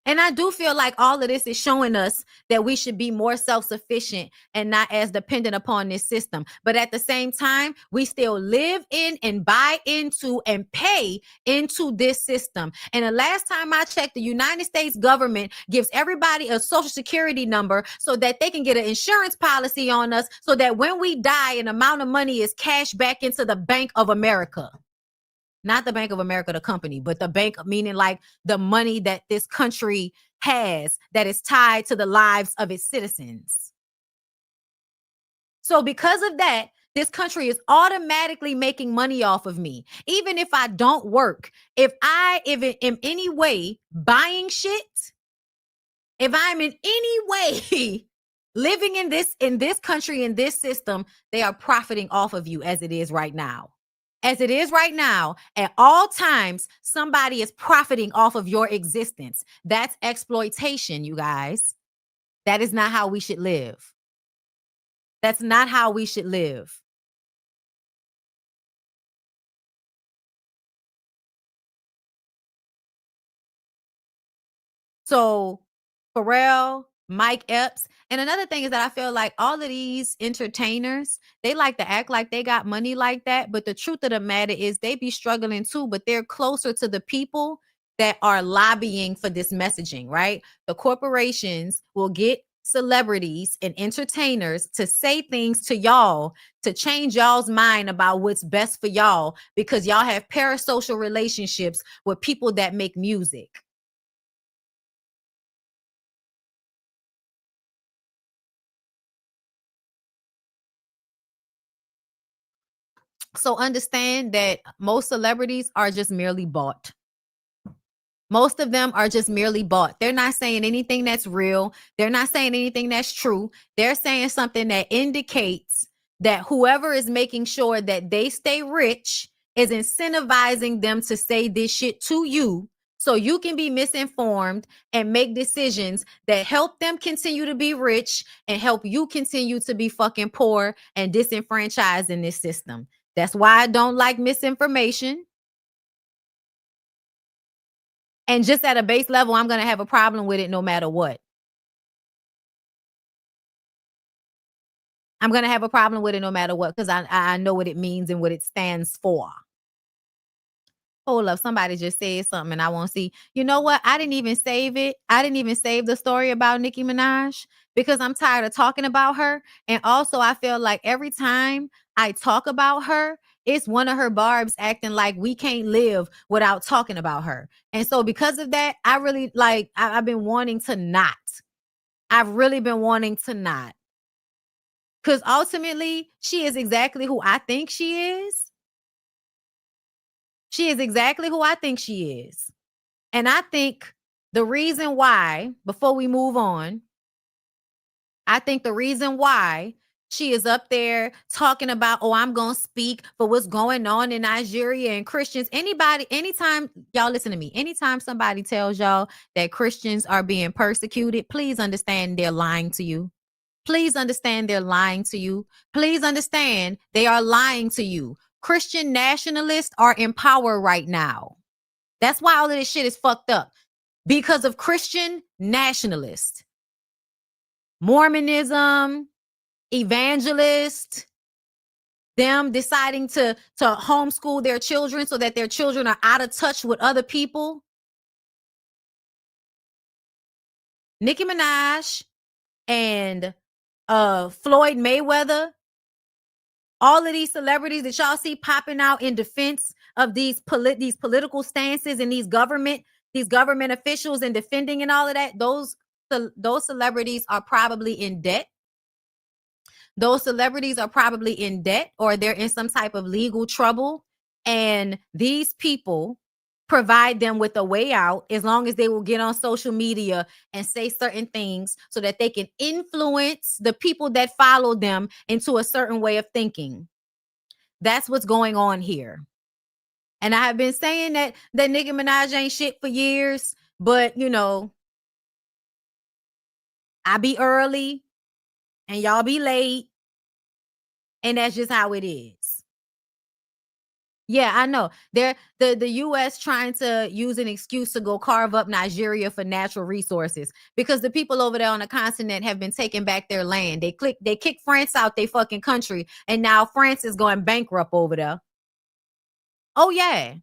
And I do feel like all of this is showing us that we should be more self-sufficient and not as dependent upon this system. But at the same time, we still live in and buy into and pay into this system. And the last time I checked, the United States government gives everybody a social security number so that they can get an insurance policy on us so that when we die, an amount of money is cashed back into the Bank of America. Not the Bank of America, the company, but the bank, meaning like the money that this country has that is tied to the lives of its citizens. So because of that, this country is automatically making money off of me. Even if I don't work, if I in any way buying shit, if I'm in any way living in this country, in this system, they are profiting off of you as it is right now. As it is right now, at all times, somebody is profiting off of your existence. That's exploitation, you guys. That is not how we should live. That's not how we should live. So Pharrell, Mike Epps, and another thing is that I feel like all of these entertainers, they like to act like they got money like that, but the truth of the matter is they be struggling too, but they're closer to the people that are lobbying for this messaging, right? The corporations will get celebrities and entertainers to say things to y'all to change y'all's mind about what's best for y'all because y'all have parasocial relationships with people that make music. So understand that most celebrities are just merely bought. Most of them are just merely bought. They're not saying anything that's real. They're not saying anything that's true. They're saying something that indicates that whoever is making sure that they stay rich is incentivizing them to say this shit to you so you can be misinformed and make decisions that help them continue to be rich and help you continue to be fucking poor and disenfranchised in this system. That's why I don't like misinformation. And just at a base level, I'm going to have a problem with it no matter what. I'm going to have a problem with it no matter what because I know what it means and what it stands for. Hold up, somebody just said something and I won't see. You know what? I didn't even save it. I didn't even save the story about Nicki Minaj because I'm tired of talking about her. And also, I feel like every time I talk about her, it's one of her barbs acting like we can't live without talking about her. And so because of that, I really like, I've been wanting to not. I've really been wanting to not. Because ultimately, she is exactly who I think she is. She is exactly who I think she is. And I think the reason why, before we move on, I think the reason why she is up there talking about, oh, I'm going to speak for what's going on in Nigeria and Christians. Anybody, anytime, y'all listen to me, anytime somebody tells y'all that Christians are being persecuted, please understand they're lying to you. Please understand they're lying to you. Please understand they are lying to you. Christian nationalists are in power right now. That's why all of this shit is fucked up. Because of Christian nationalists. Mormonism, evangelist, them deciding to homeschool their children so that their children are out of touch with other people. Nicki Minaj and Floyd Mayweather, all of these celebrities that y'all see popping out in defense of these political stances and these government officials and defending and all of that, those celebrities are probably in debt. Those celebrities are probably in debt or they're in some type of legal trouble. And these people provide them with a way out as long as they will get on social media and say certain things so that they can influence the people that follow them into a certain way of thinking. That's what's going on here. And I have been saying that Nicki Minaj ain't shit for years, but you know, I be early and y'all be late. And that's just how it is. Yeah, I know. The US trying to use an excuse to go carve up Nigeria for natural resources because the people over there on the continent have been taking back their land. They kicked France out their fucking country, and now France is going bankrupt over there. Oh yeah,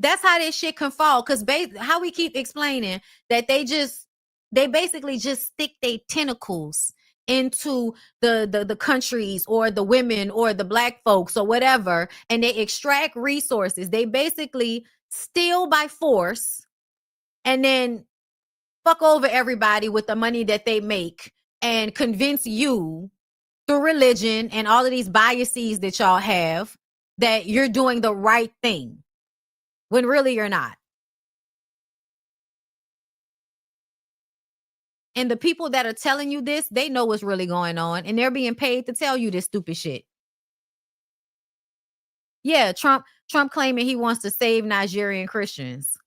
that's how this shit can fall. Because how we keep explaining that they basically just stick their tentacles into the countries or the women or the black folks or whatever, and they extract resources. They basically steal by force and then fuck over everybody with the money that they make and convince you through religion and all of these biases that y'all have that you're doing the right thing when really you're not. And the people that are telling you this, they know what's really going on, and they're being paid to tell you this stupid shit. Yeah, Trump claiming he wants to save Nigerian Christians.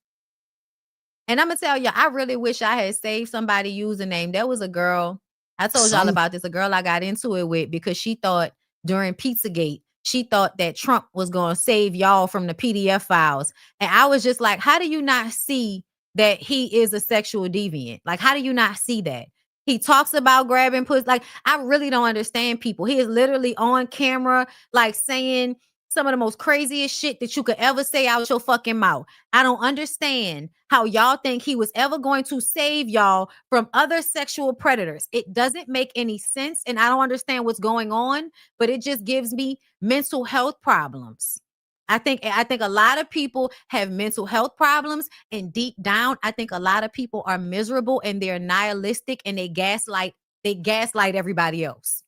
And I'm going to tell you, I really wish I had saved somebody's username. There was a girl I told y'all about this. A girl I got into it with because she thought during Pizzagate, she thought that Trump was going to save y'all from the PDF files. And I was just like, how do you not see that he is a sexual deviant? Like, how do you not see that? He talks about grabbing pussy. Like, I really don't understand people. He is literally on camera, like saying some of the most craziest shit that you could ever say out your fucking mouth. I don't understand how y'all think he was ever going to save y'all from other sexual predators. It doesn't make any sense, and I don't understand what's going on, but it just gives me mental health problems. I think a lot of people have mental health problems, and deep down, I think a lot of people are miserable and they're nihilistic and they gaslight everybody else.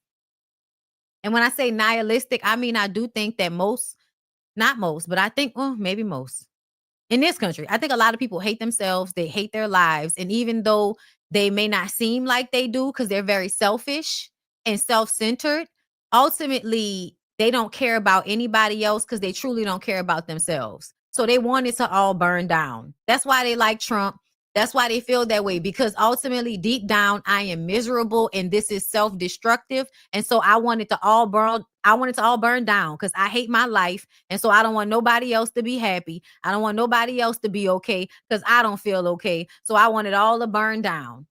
And when I say nihilistic, I mean, I do think that not most, but I think maybe most in this country, I think a lot of people hate themselves. They hate their lives. And even though they may not seem like they do because they're very selfish and self-centered, ultimately, they don't care about anybody else because they truly don't care about themselves. So they want it to all burn down. That's why they like Trump. That's why they feel that way, because ultimately, deep down, I am miserable and this is self-destructive. And so I want it to all burn. I want it to all burn down because I hate my life. And so I don't want nobody else to be happy. I don't want nobody else to be okay because I don't feel okay. So I want it all to burn down.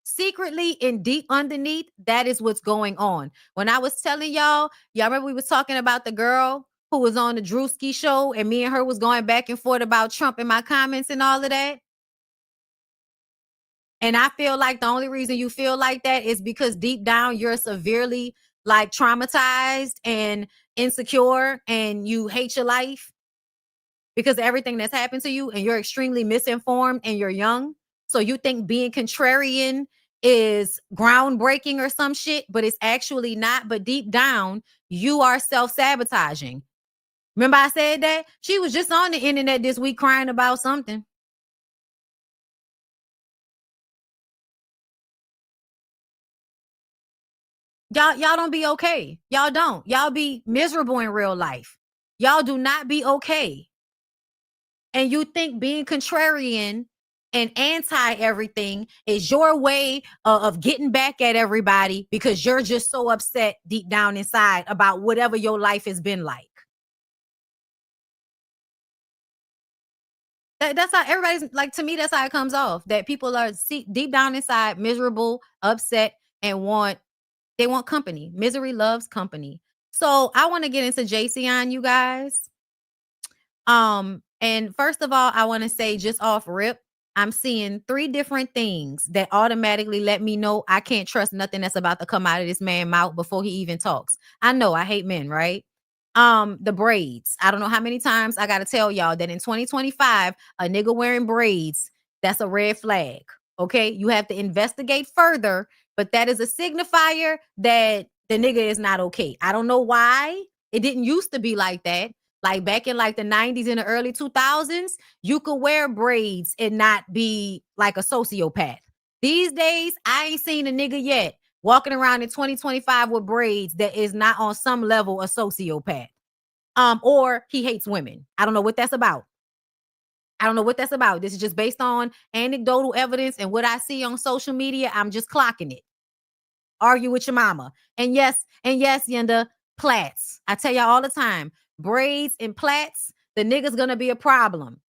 Secretly and deep underneath, that is what's going on. When I was telling y'all remember we was talking about the girl who was on the Drewski show and me and her was going back and forth about Trump in my comments and all of that? And I feel like the only reason you feel like that is because deep down you're severely like traumatized and insecure and you hate your life because of everything that's happened to you, and you're extremely misinformed and you're young. So you think being contrarian is groundbreaking or some shit, but it's actually not. But deep down, you are self-sabotaging. Remember I said that? She was just on the internet this week crying about something. Y'all don't be okay. Y'all don't. Y'all be miserable in real life. Y'all do not be okay. And you think being contrarian and anti everything is your way of getting back at everybody because you're just so upset deep down inside about whatever your life has been like. That's how everybody's like, to me, that's how it comes off, that people are deep down inside miserable, upset, and they want company. Misery loves company. So I want to get into JC on you guys. And first of all, I want to say just off rip, I'm seeing 3 different things that automatically let me know I can't trust nothing that's about to come out of this man's mouth before he even talks. I know I hate men, right? The braids. I don't know how many times I got to tell y'all that in 2025, a nigga wearing braids, that's a red flag. Okay. You have to investigate further, but that is a signifier that the nigga is not okay. I don't know why. It didn't used to be like that. Like back in like the 90s and the early 2000s, you could wear braids and not be like a sociopath. These days, I ain't seen a nigga yet walking around in 2025 with braids that is not on some level a sociopath. Or he hates women. I don't know what that's about. This is just based on anecdotal evidence and what I see on social media. I'm just clocking it. Argue with your mama. And yes, Yenda, plaits. I tell y'all all the time, braids and plaits, the nigga's gonna be a problem.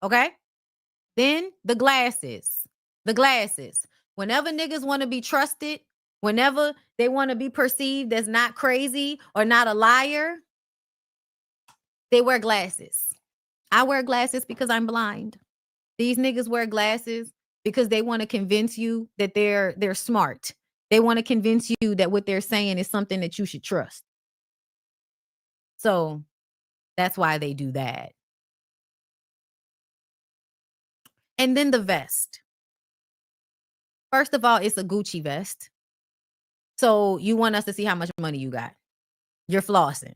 Okay? Then the glasses. Whenever niggas want to be trusted, whenever they want to be perceived as not crazy or not a liar, they wear glasses. I wear glasses because I'm blind. These niggas wear glasses because they want to convince you that they're smart. They want to convince you that what they're saying is something that you should trust. So that's why they do that. And then the vest. First of all, it's a Gucci vest. So you want us to see how much money you got. You're flossing.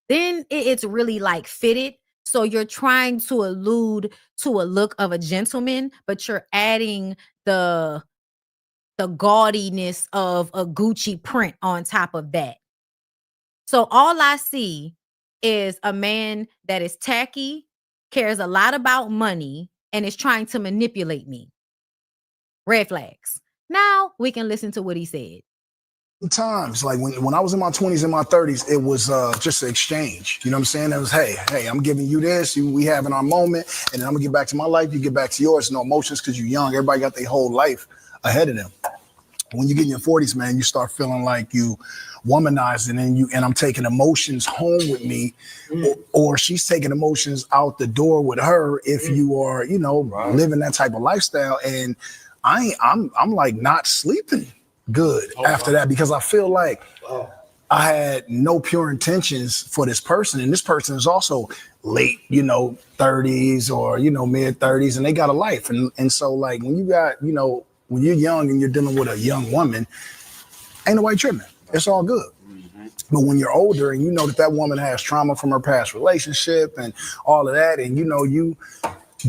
Then it's really like fitted. So you're trying to allude to a look of a gentleman, but you're adding the gaudiness of a Gucci print on top of that. So all I see is a man that is tacky, cares a lot about money, and is trying to manipulate me. Red flags. Now we can listen to what he said. Times like when I was in my 20s and my 30s, it was just an exchange. You know what I'm saying? It was, hey, I'm giving you this, we having our moment, and then I'm gonna get back to my life, you get back to yours. No emotions because you're young. Everybody got their whole life ahead of them. When you get in your 40s, man, you start feeling like you womanized, and I'm taking emotions home with me, or she's taking emotions out the door with her if you are, living that type of lifestyle. And I'm like not sleeping good after that, because I feel like I had no pure intentions for this person, and this person is also late, 30s or mid 30s, and they got a life, and so like when you got when you're young and you're dealing with a young woman, ain't nobody tripping. It's all good. But when you're older and you know that woman has trauma from her past relationship and all of that, and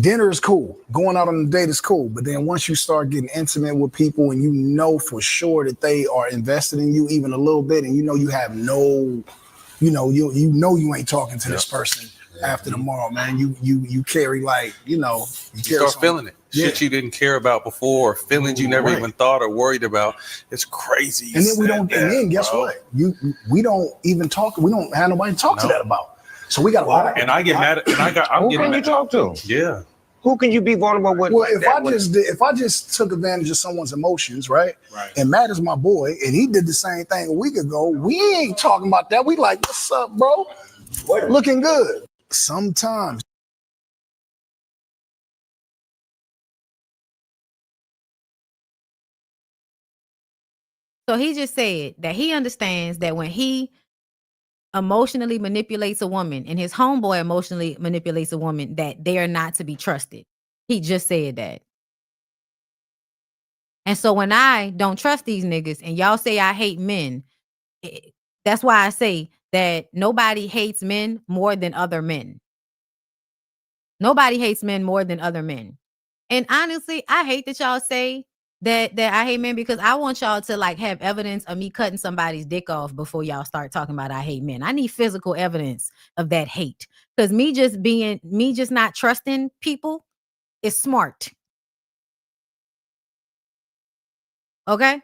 dinner is cool. Going out on a date is cool. But then once you start getting intimate with people and you know for sure that they are invested in you even a little bit, and you have no, you ain't talking to this person after tomorrow, man. You carry like, you start feeling it. Yeah. Shit you didn't care about before, or feelings you never even thought or worried about. It's crazy. And then and then guess what? We don't even talk. We don't have nobody to talk to that about. So we got a lot. And I get mad. Who can you talk to? Yeah. Who can you be vulnerable with? Well, if I just took advantage of someone's emotions, right? And Matt is my boy, and he did the same thing a week ago. We ain't talking about that. We like, what's up, bro? Looking good. Sometimes. So he just said that he understands that when he emotionally manipulates a woman and his homeboy emotionally manipulates a woman, that they are not to be trusted. He just said that. And so when I don't trust these niggas and y'all say I hate men, that's why I say that nobody hates men more than other men. Nobody hates men more than other men. And honestly, I hate that y'all say that I hate men, because I want y'all to like have evidence of me cutting somebody's dick off before y'all start talking about I hate men. I need physical evidence of that hate, because me just not trusting people is smart. Okay?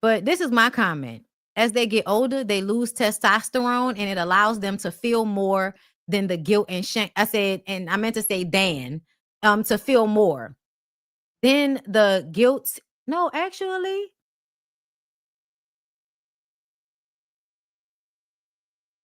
But this is my comment. As they get older, they lose testosterone, and it allows them to feel more than the guilt and shame. I said, and I meant to say to feel more. Then the guilt, no, actually.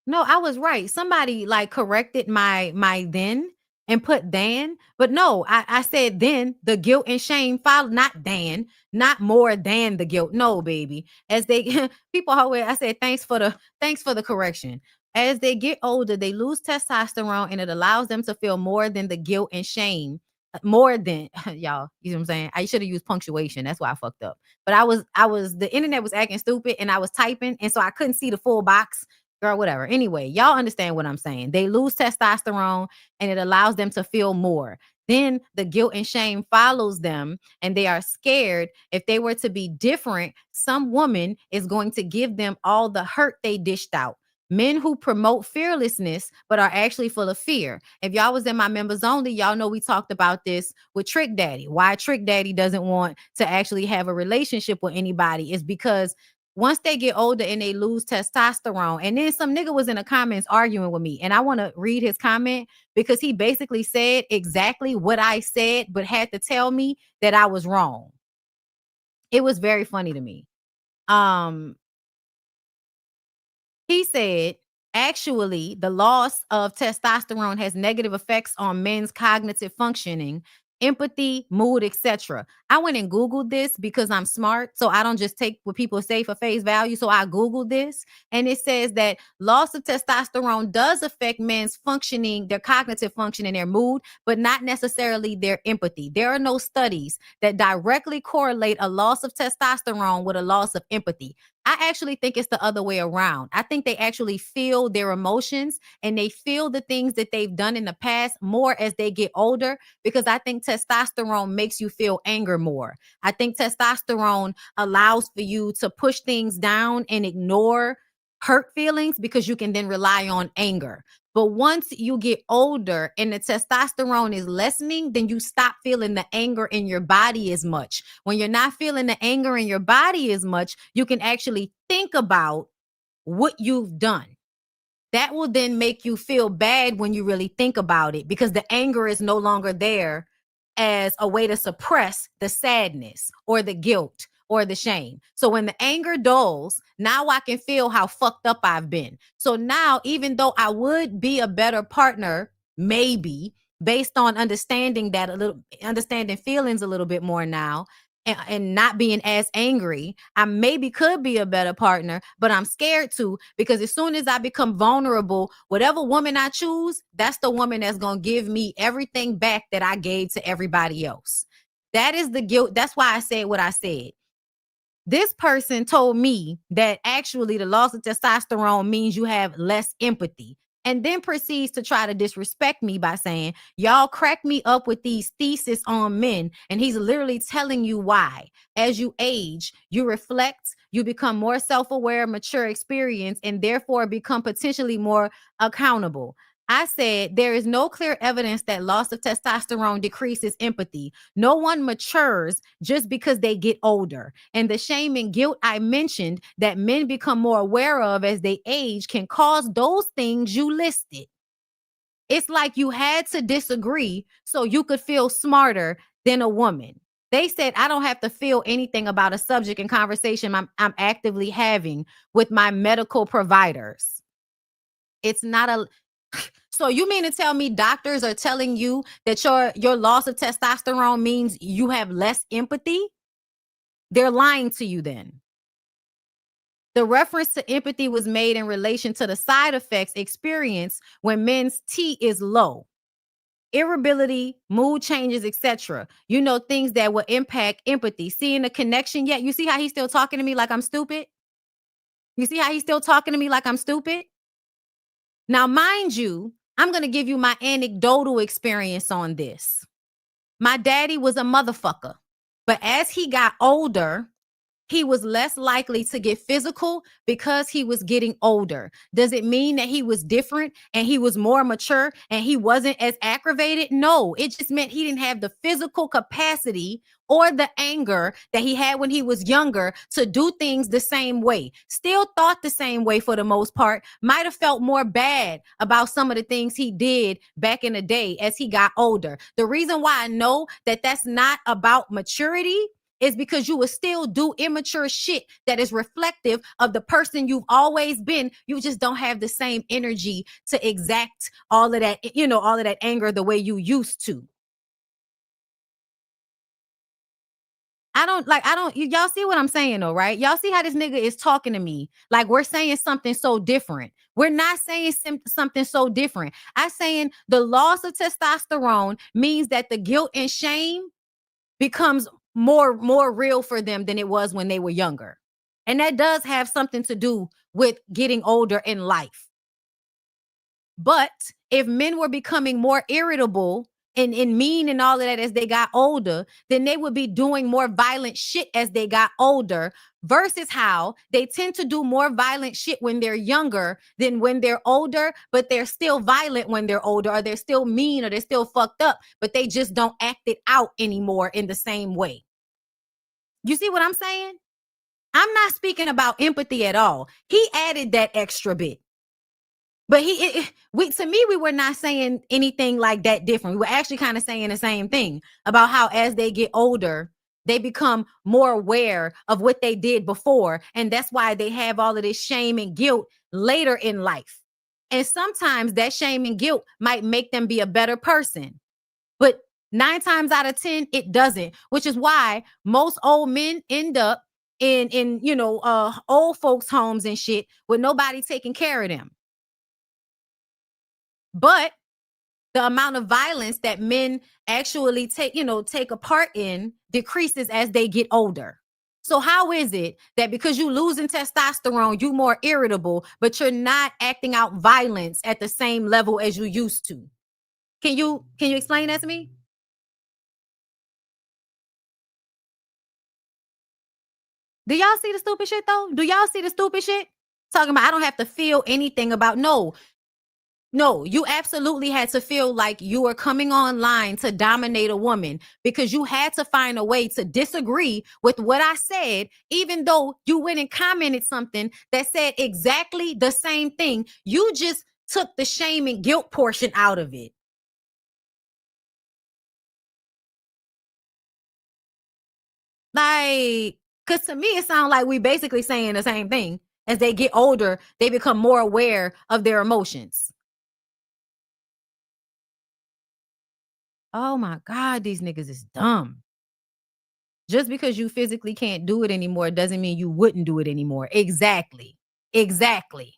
No, I was right. Somebody like corrected my then and put Dan, but no, I said then the guilt and shame follow, not Dan, not more than the guilt. No, baby. As they people always, I said thanks for the correction. As they get older, they lose testosterone, and it allows them to feel more than the guilt and shame. More than y'all, you know what I'm saying? I should have used punctuation. That's why I fucked up. But I was the internet was acting stupid, and I was typing, and so I couldn't see the full box. Girl, whatever. Anyway, y'all understand what I'm saying. They lose testosterone, and it allows them to feel more. Then the guilt and shame follows them, and they are scared if they were to be different, some woman is going to give them all the hurt they dished out. Men who promote fearlessness but are actually full of fear. If y'all was in my members only, y'all know we talked about this with Trick Daddy. Why Trick Daddy doesn't want to actually have a relationship with anybody is because once they get older and they lose testosterone, and then some nigga was in the comments arguing with me, and I want to read his comment because he basically said exactly what I said, but had to tell me that I was wrong. It was very funny to me. He said, actually, the loss of testosterone has negative effects on men's cognitive functioning, empathy, mood, etc. I went and Googled this because I'm smart, so I don't just take what people say for face value. So I Googled this, and it says that loss of testosterone does affect men's functioning, their cognitive function and their mood, but not necessarily their empathy. There are no studies that directly correlate a loss of testosterone with a loss of empathy. I actually think it's the other way around. I think they actually feel their emotions, and they feel the things that they've done in the past more as they get older, because I think testosterone makes you feel anger more. I think testosterone allows for you to push things down and ignore hurt feelings because you can then rely on anger. But once you get older and the testosterone is lessening, then you stop feeling the anger in your body as much. When you're not feeling the anger in your body as much, you can actually think about what you've done. That will then make you feel bad when you really think about it, because the anger is no longer there as a way to suppress the sadness or the guilt or the shame. So when the anger dulls, now I can feel how fucked up I've been. So now, even though I would be a better partner, maybe based on understanding feelings a little bit more now, and not being as angry, I maybe could be a better partner, but I'm scared to, because as soon as I become vulnerable, whatever woman I choose, that's the woman that's going to give me everything back that I gave to everybody else. That is the guilt. That's why I said what I said. This person told me that actually the loss of testosterone means you have less empathy, and then proceeds to try to disrespect me by saying, y'all crack me up with these theses on men. And he's literally telling you why. As you age, you reflect, you become more self-aware, mature, experienced, and therefore become potentially more accountable. I said, there is no clear evidence that loss of testosterone decreases empathy. No one matures just because they get older. And the shame and guilt I mentioned that men become more aware of as they age can cause those things you listed. It's like you had to disagree so you could feel smarter than a woman. They said, I don't have to feel anything about a subject and conversation I'm actively having with my medical providers. It's not a... So you mean to tell me doctors are telling you that your loss of testosterone means you have less empathy? They're lying to you then. The reference to empathy was made in relation to the side effects experienced when men's T is low. Irritability, mood changes, etc. You know, things that will impact empathy. Seeing the connection yet? You see how he's still talking to me like I'm stupid? You see how he's still talking to me like I'm stupid? Now, mind you, I'm going to give you my anecdotal experience on this. My daddy was a motherfucker, but as he got older, he was less likely to get physical because he was getting older. Does it mean that he was different and he was more mature and he wasn't as aggravated? No, it just meant he didn't have the physical capacity or the anger that he had when he was younger to do things the same way. Still thought the same way for the most part. Might have felt more bad about some of the things he did back in the day as he got older. The reason why I know that that's not about maturity is because you will still do immature shit that is reflective of the person you've always been. You just don't have the same energy to exact all of that, all of that anger the way you used to. Y'all see what I'm saying though, right? Y'all see how this nigga is talking to me like we're saying something so different. We're not saying something so different. I'm saying the loss of testosterone means that the guilt and shame becomes more real for them than it was when they were younger. And that does have something to do with getting older in life. But if men were becoming more irritable and mean and all of that as they got older, then they would be doing more violent shit as they got older, versus how they tend to do more violent shit when they're younger than when they're older, but they're still violent when they're older, or they're still mean, or they're still fucked up, but they just don't act it out anymore in the same way. You see what I'm saying? I'm not speaking about empathy at all. He added that extra bit. But to me, we were not saying anything like that different. We were actually kind of saying the same thing about how as they get older, they become more aware of what they did before. And that's why they have all of this shame and guilt later in life. And sometimes that shame and guilt might make them be a better person. But 9 times out of 10, it doesn't, which is why most old men end up in old folks' homes and shit with nobody taking care of them. But the amount of violence that men actually take a part in decreases as they get older. So how is it that because you losing testosterone, you more irritable, but you're not acting out violence at the same level as you used to? Can you explain that to me? Do y'all see the stupid shit though? Do y'all see the stupid shit? Talking about I don't have to feel anything about no. No, you absolutely had to feel like you were coming online to dominate a woman because you had to find a way to disagree with what I said, even though you went and commented something that said exactly the same thing. You just took the shame and guilt portion out of it. Like, because to me, it sounds like we basically saying the same thing. As they get older, they become more aware of their emotions. Oh my God, these niggas is dumb. Just because you physically can't do it anymore doesn't mean you wouldn't do it anymore. Exactly. Exactly.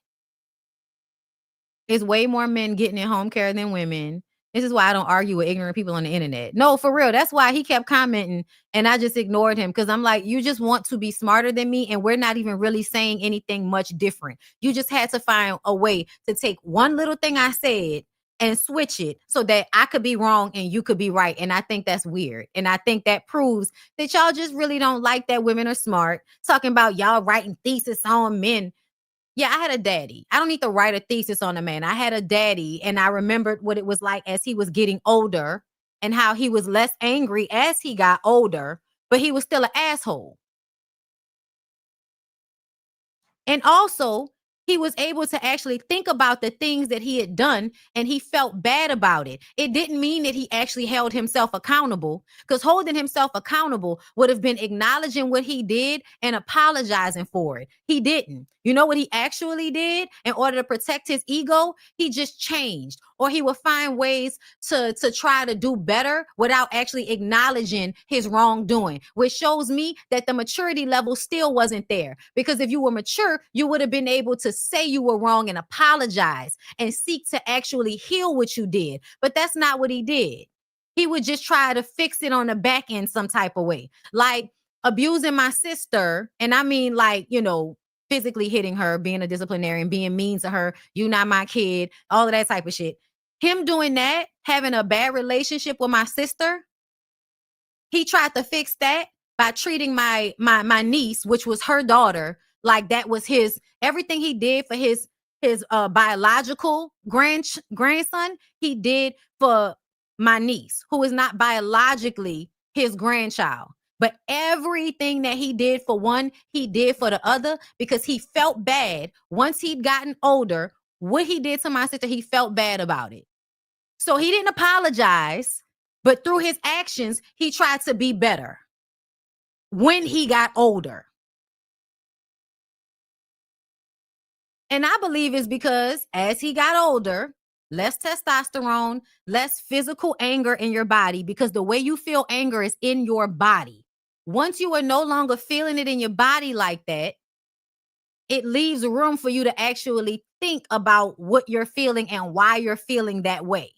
It's way more men getting in home care than women. This is why I don't argue with ignorant people on the internet. No, for real. That's why he kept commenting and I just ignored him because I'm like, you just want to be smarter than me and we're not even really saying anything much different. You just had to find a way to take one little thing I said and switch it so that I could be wrong and you could be right. And I think that's weird. And I think that proves that y'all just really don't like that women are smart. Talking about y'all writing thesis on men. Yeah, I had a daddy. I don't need to write a thesis on a man. I had a daddy and I remembered what it was like as he was getting older and how he was less angry as he got older, but he was still an asshole. And also, he was able to actually think about the things that he had done and he felt bad about it. It didn't mean that he actually held himself accountable because holding himself accountable would have been acknowledging what he did and apologizing for it. He didn't. You know what he actually did in order to protect his ego? He just changed, or he would find ways to try to do better without actually acknowledging his wrongdoing, which shows me that the maturity level still wasn't there. Because if you were mature, you would have been able to say you were wrong and apologize and seek to actually heal what you did. But that's not what he did. He would just try to fix it on the back end some type of way, like abusing my sister. And I mean, like, you know, physically hitting her, being a disciplinarian, being mean to her, you not my kid, all of that type of shit. Him doing that, having a bad relationship with my sister, he tried to fix that by treating my niece, which was her daughter, like that was his, everything he did for his biological grandson, he did for my niece, who is not biologically his grandchild. But everything that he did for one, he did for the other because he felt bad once he'd gotten older. What he did to my sister, he felt bad about it. So he didn't apologize, but through his actions, he tried to be better when he got older. And I believe it's because as he got older, less testosterone, less physical anger in your body, because the way you feel anger is in your body. Once you are no longer feeling it in your body like that, it leaves room for you to actually think about what you're feeling and why you're feeling that way.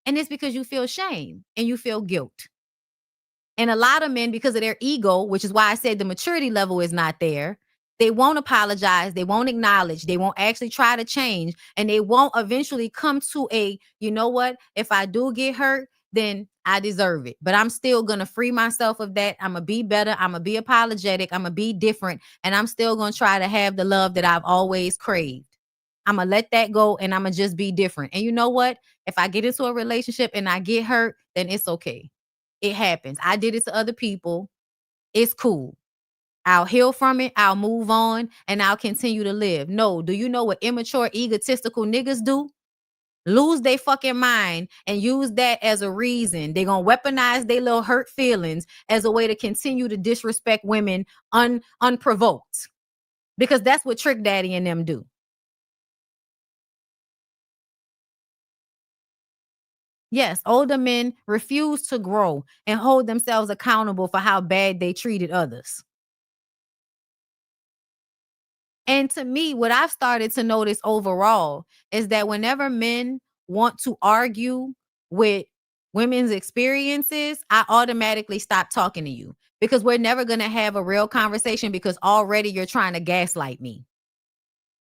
And it's because you feel shame and you feel guilt. And a lot of men, because of their ego, which is why I said the maturity level is not there, they won't apologize, they won't acknowledge, they won't actually try to change, and they won't eventually come to a, you know what, if I do get hurt, then I deserve it. But I'm still going to free myself of that. I'm going to be better. I'm going to be apologetic. I'm going to be different. And I'm still going to try to have the love that I've always craved. I'm going to let that go and I'm going to just be different. And you know what? If I get into a relationship and I get hurt, then it's okay. It happens. I did it to other people. It's cool. I'll heal from it. I'll move on and I'll continue to live. No, do you know what immature, egotistical niggas do? Lose their fucking mind and use that as a reason. They're going to weaponize their little hurt feelings as a way to continue to disrespect women unprovoked. Because that's what Trick Daddy and them do. Yes, older men refuse to grow and hold themselves accountable for how bad they treated others. And to me, what I've started to notice overall is that whenever men want to argue with women's experiences, I automatically stop talking to you because we're never going to have a real conversation because already you're trying to gaslight me.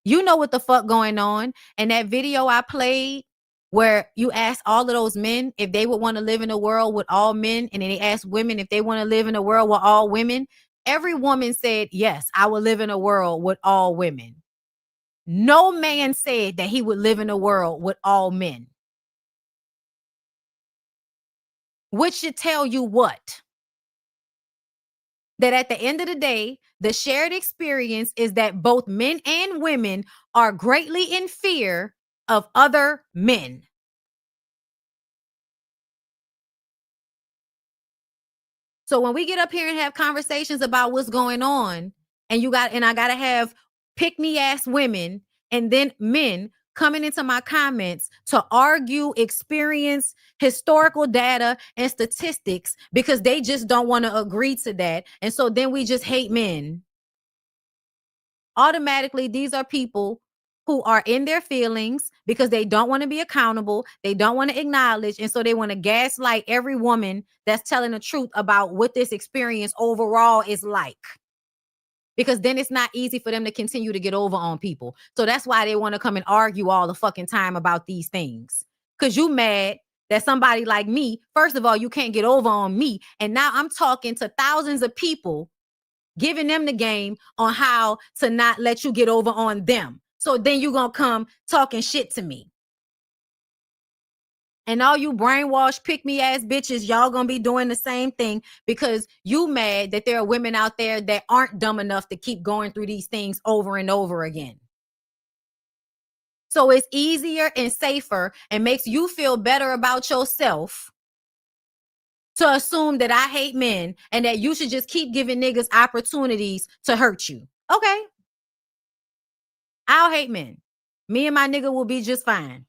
You know what the fuck going on. And that video I played where you asked all of those men if they would want to live in a world with all men, and then they asked women if they want to live in a world with all women. Every woman said, yes, I will live in a world with all women. No man said that he would live in a world with all men. Which should tell you what? That at the end of the day, the shared experience is that both men and women are greatly in fear of other men. So when we get up here and have conversations about what's going on, and I gotta have pick-me-ass women and then men coming into my comments to argue experience, historical data, and statistics because they just don't want to agree to that. And so then we just hate men. Automatically, these are people who are in their feelings because they don't want to be accountable. They don't want to acknowledge. And so they want to gaslight every woman that's telling the truth about what this experience overall is like. Because then it's not easy for them to continue to get over on people. So that's why they want to come and argue all the fucking time about these things. Because you mad that somebody like me, first of all, you can't get over on me. And now I'm talking to thousands of people, giving them the game on how to not let you get over on them. So then you're going to come talking shit to me. And all you brainwashed, pick-me-ass bitches, y'all gonna be doing the same thing because you mad that there are women out there that aren't dumb enough to keep going through these things over and over again. So it's easier and safer and makes you feel better about yourself to assume that I hate men and that you should just keep giving niggas opportunities to hurt you. Okay. I'll hate men. Me and my nigga will be just fine.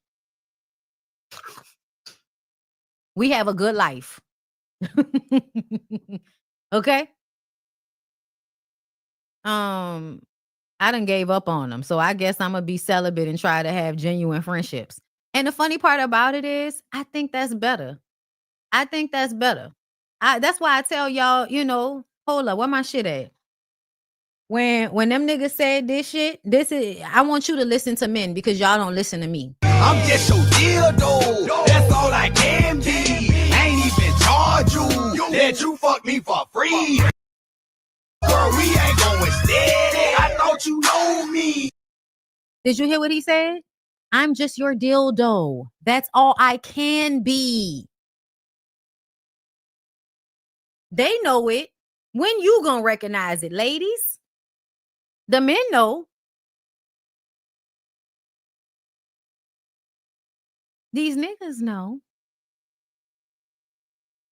We have a good life. Okay. I done gave up on them. So I guess I'm gonna be celibate and try to have genuine friendships. And the funny part about it is, I think that's better. I think that's better. That's why I tell y'all, hold up, where my shit at? When them niggas said this shit, I want you to listen to men because y'all don't listen to me. I'm just your dildo. That's all I can be. Ain't even charge you. Let you fuck me for free. Girl, we ain't going steady. I thought you know me. Did you hear what he said? I'm just your dildo. That's all I can be. They know it. When you gonna recognize it, ladies? The men know. These niggas know.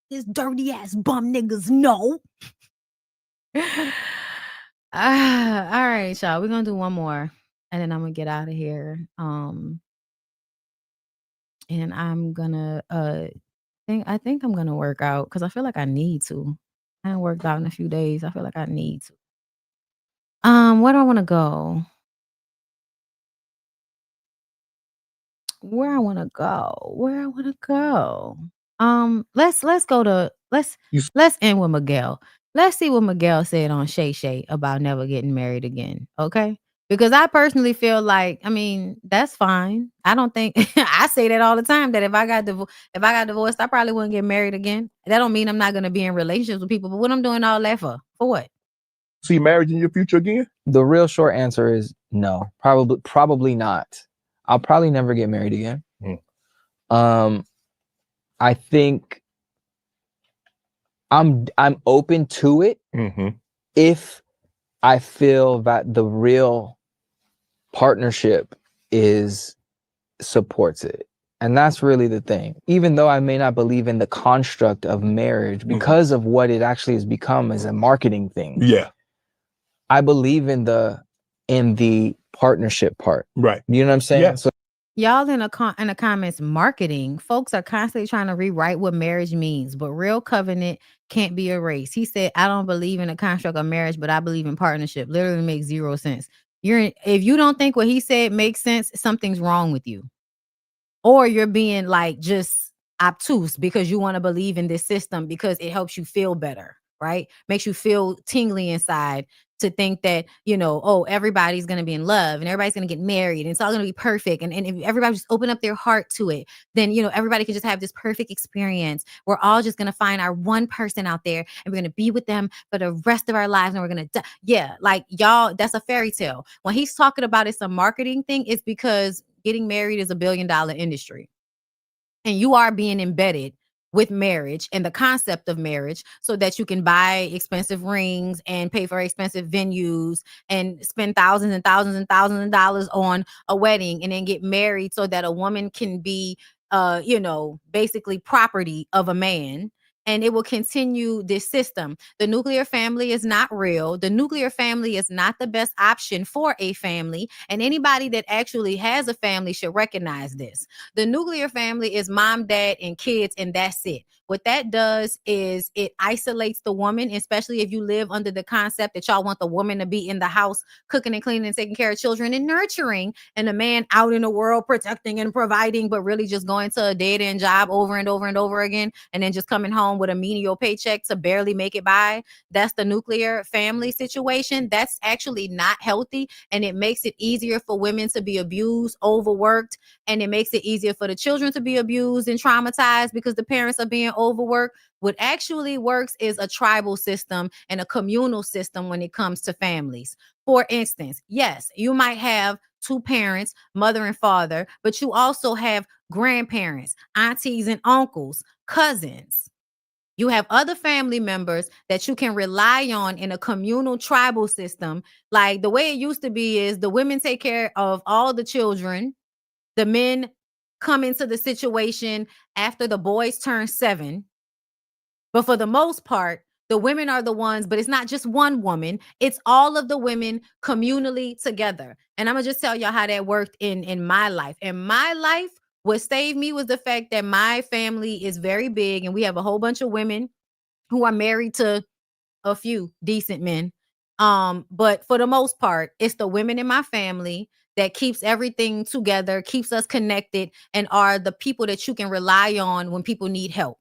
These dirty ass bum niggas know. All right, y'all. We're gonna do one more, and then I'm gonna get out of here. And I'm gonna I think I'm gonna work out because I feel like I need to. I haven't worked out in a few days. I feel like I need to. Where do I want to go? Where I want to go? Let's go to let's end with Miguel. Let's see what Miguel said on Shay Shay about never getting married again. Okay. Because I personally feel like, that's fine. I don't think I say that all the time that if I got divorced, I probably wouldn't get married again. That don't mean I'm not going to be in relationships with people, but what I'm doing all that for what? See marriage in your future again? The real short answer is no. Probably not. I'll probably never get married again. I think I'm open to it if I feel that the real partnership supports it. And that's really the thing. Even though I may not believe in the construct of marriage because of what it actually has become as a marketing thing. Yeah. I believe in the partnership part. Right. You know what I'm saying? Yeah. So Y'all in the comments, marketing, folks are constantly trying to rewrite what marriage means, but real covenant can't be erased. He said, I don't believe in the construct of marriage, but I believe in partnership. Literally makes zero sense. If you don't think what he said makes sense, something's wrong with you. Or you're being like just obtuse because you want to believe in this system because it helps you feel better, right? Makes you feel tingly inside to think that, you know, oh, everybody's going to be in love and everybody's going to get married and it's all going to be perfect. And if everybody just open up their heart to it, then, you know, everybody can just have this perfect experience. We're all just going to find our one person out there and we're going to be with them for the rest of our lives and we're going to die. Yeah, like y'all, that's a fairy tale. When he's talking about it's a marketing thing, it's because getting married is $1 billion industry. And you are being embedded with marriage and the concept of marriage so that you can buy expensive rings and pay for expensive venues and spend thousands and thousands and thousands of dollars on a wedding and then get married so that a woman can be, you know, basically property of a man. And it will continue this system. The nuclear family is not real. The nuclear family is not the best option for a family. And anybody that actually has a family should recognize this. The nuclear family is mom, dad, and kids, and that's it. What that does is it isolates the woman, especially if you live under the concept that y'all want the woman to be in the house, cooking and cleaning and taking care of children and nurturing, and the man out in the world protecting and providing, but really just going to a dead-end job over and over and over again, and then just coming home with a menial paycheck to barely make it by. That's the nuclear family situation. That's actually not healthy, and it makes it easier for women to be abused, overworked, and it makes it easier for the children to be abused and traumatized because the parents are being overworked. What actually works is a tribal system and a communal system when it comes to families. For instance, yes, you might have two parents, mother and father, but you also have grandparents, aunties and uncles, cousins. You have other family members that you can rely on in a communal tribal system. Like the way it used to be is the women take care of all the children. The men come into the situation after the boys turn 7. But for the most part, the women are the ones, but it's not just one woman. It's all of the women communally together. And I'm going to just tell y'all how that worked in my life. In my life, what saved me was the fact that my family is very big and we have a whole bunch of women who are married to a few decent men. But for the most part, it's the women in my family that keeps everything together, keeps us connected, and are the people that you can rely on when people need help.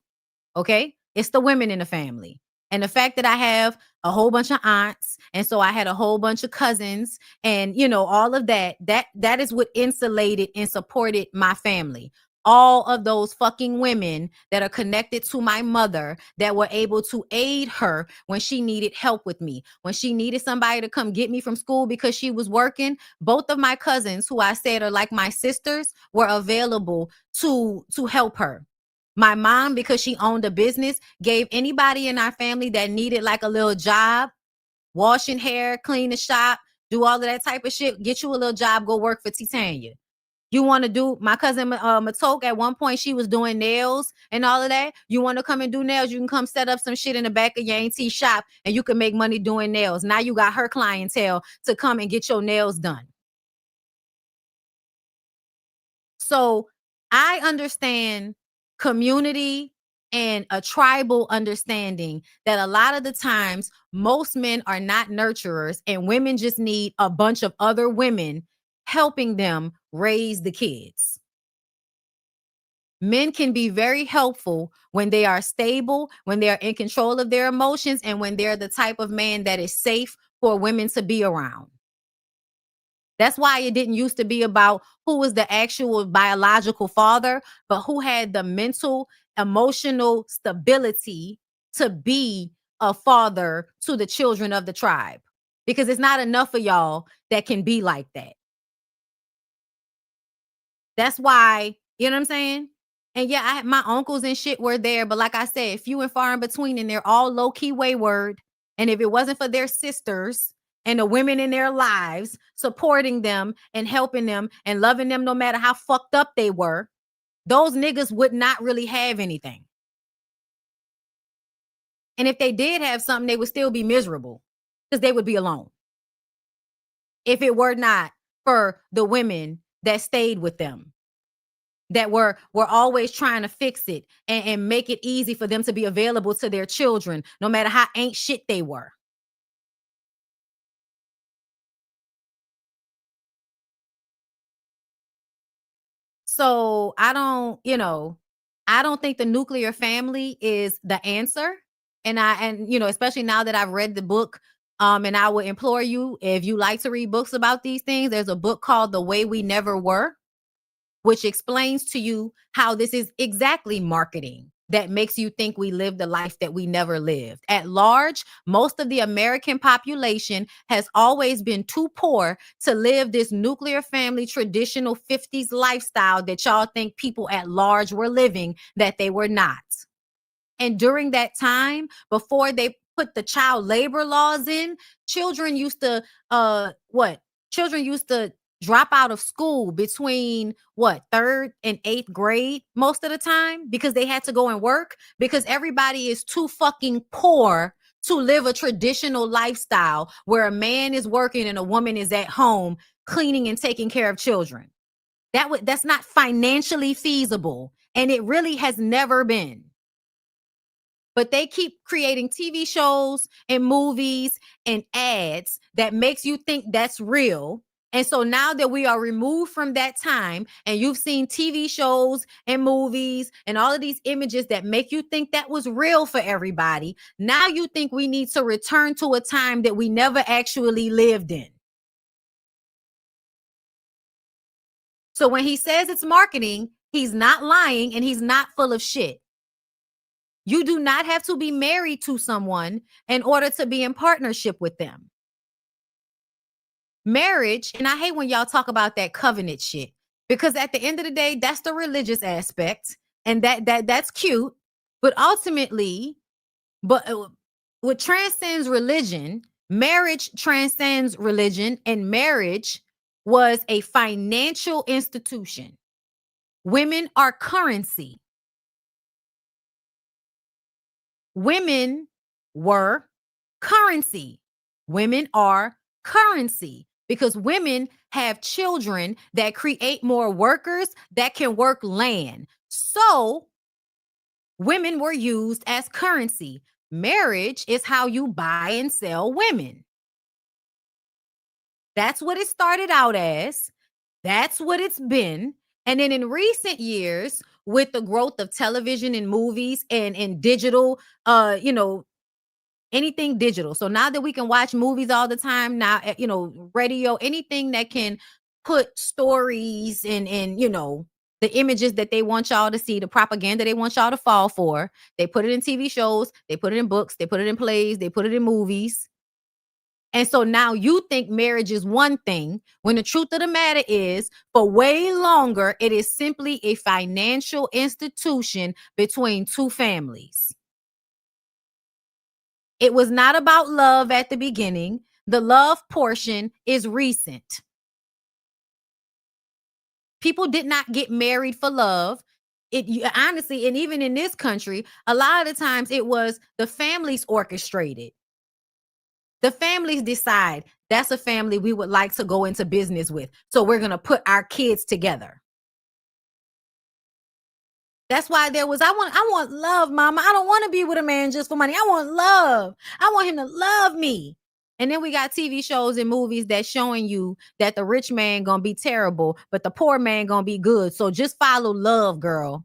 Okay? It's the women in the family. And the fact that I have a whole bunch of aunts, and so I had a whole bunch of cousins, and you know, all of that is what insulated and supported my family. All of those fucking women that are connected to my mother that were able to aid her when she needed help with me, when she needed somebody to come get me from school because she was working. Both of my cousins, who I said are like my sisters, were available to help her. My mom, because she owned a business, gave anybody in our family that needed like a little job, washing hair, clean the shop, do all of that type of shit, get you a little job, go work for Titania. You want to do, my cousin Matok, at one point, she was doing nails and all of that. You want to come and do nails, you can come set up some shit in the back of your auntie shop and you can make money doing nails. Now you got her clientele to come and get your nails done. So I understand community and a tribal understanding that a lot of the times most men are not nurturers and women just need a bunch of other women helping them raise the kids. Men can be very helpful when they are stable, when they are in control of their emotions, and when they're the type of man that is safe for women to be around. That's why it didn't used to be about who was the actual biological father, but who had the mental, emotional stability to be a father to the children of the tribe. Because it's not enough of y'all that can be like that. That's why, you know what I'm saying? And yeah, my uncles and shit were there, but like I said, few and far in between, and they're all low-key wayward. And if it wasn't for their sisters and the women in their lives supporting them and helping them and loving them no matter how fucked up they were, those niggas would not really have anything. And if they did have something, they would still be miserable because they would be alone. If it were not for the women that stayed with them, that were always trying to fix it and make it easy for them to be available to their children, no matter how ain't shit they were. So I don't think the nuclear family is the answer. And especially now that I've read the book, And I would implore you, if you like to read books about these things, there's a book called The Way We Never Were, which explains to you how this is exactly marketing that makes you think we lived the life that we never lived. At large, most of the American population has always been too poor to live this nuclear family traditional 50s lifestyle that y'all think people at large were living, that they were not. And during that time, before they put the child labor laws in, children used to Children used to drop out of school between 3rd and 8th grade most of the time, because they had to go and work, because everybody is too fucking poor to live a traditional lifestyle where a man is working and a woman is at home cleaning and taking care of children. That's not financially feasible, and it really has never been. But they keep creating TV shows and movies and ads that makes you think that's real. And so now that we are removed from that time, and you've seen TV shows and movies and all of these images that make you think that was real for everybody, now you think we need to return to a time that we never actually lived in. So when he says it's marketing, he's not lying and he's not full of shit. You do not have to be married to someone in order to be in partnership with them. Marriage, and I hate when y'all talk about that covenant shit, because at the end of the day, that's the religious aspect, and that's cute, but ultimately, what transcends religion, marriage transcends religion, and marriage was a financial institution. Women are currency. Women were currency. Women are currency because women have children that create more workers that can work land. So women were used as currency. Marriage is how you buy and sell women. That's what it started out as. That's what it's been. And then in recent years, with the growth of television and movies and digital, anything digital. So now that we can watch movies all the time, now, radio, anything that can put stories and the images that they want y'all to see, the propaganda they want y'all to fall for, they put it in TV shows, they put it in books, they put it in plays, they put it in movies. And so now you think marriage is one thing, when the truth of the matter is, for way longer, it is simply a financial institution between two families. It was not about love at the beginning. The love portion is recent. People did not get married for love. Honestly, and even in this country, a lot of the times it was the families orchestrated. The families decide that's a family we would like to go into business with. So we're going to put our kids together. That's why I want love, mama. I don't want to be with a man just for money. I want love. I want him to love me. And then we got TV shows and movies that showing you that the rich man going to be terrible, but the poor man going to be good. So just follow love, girl.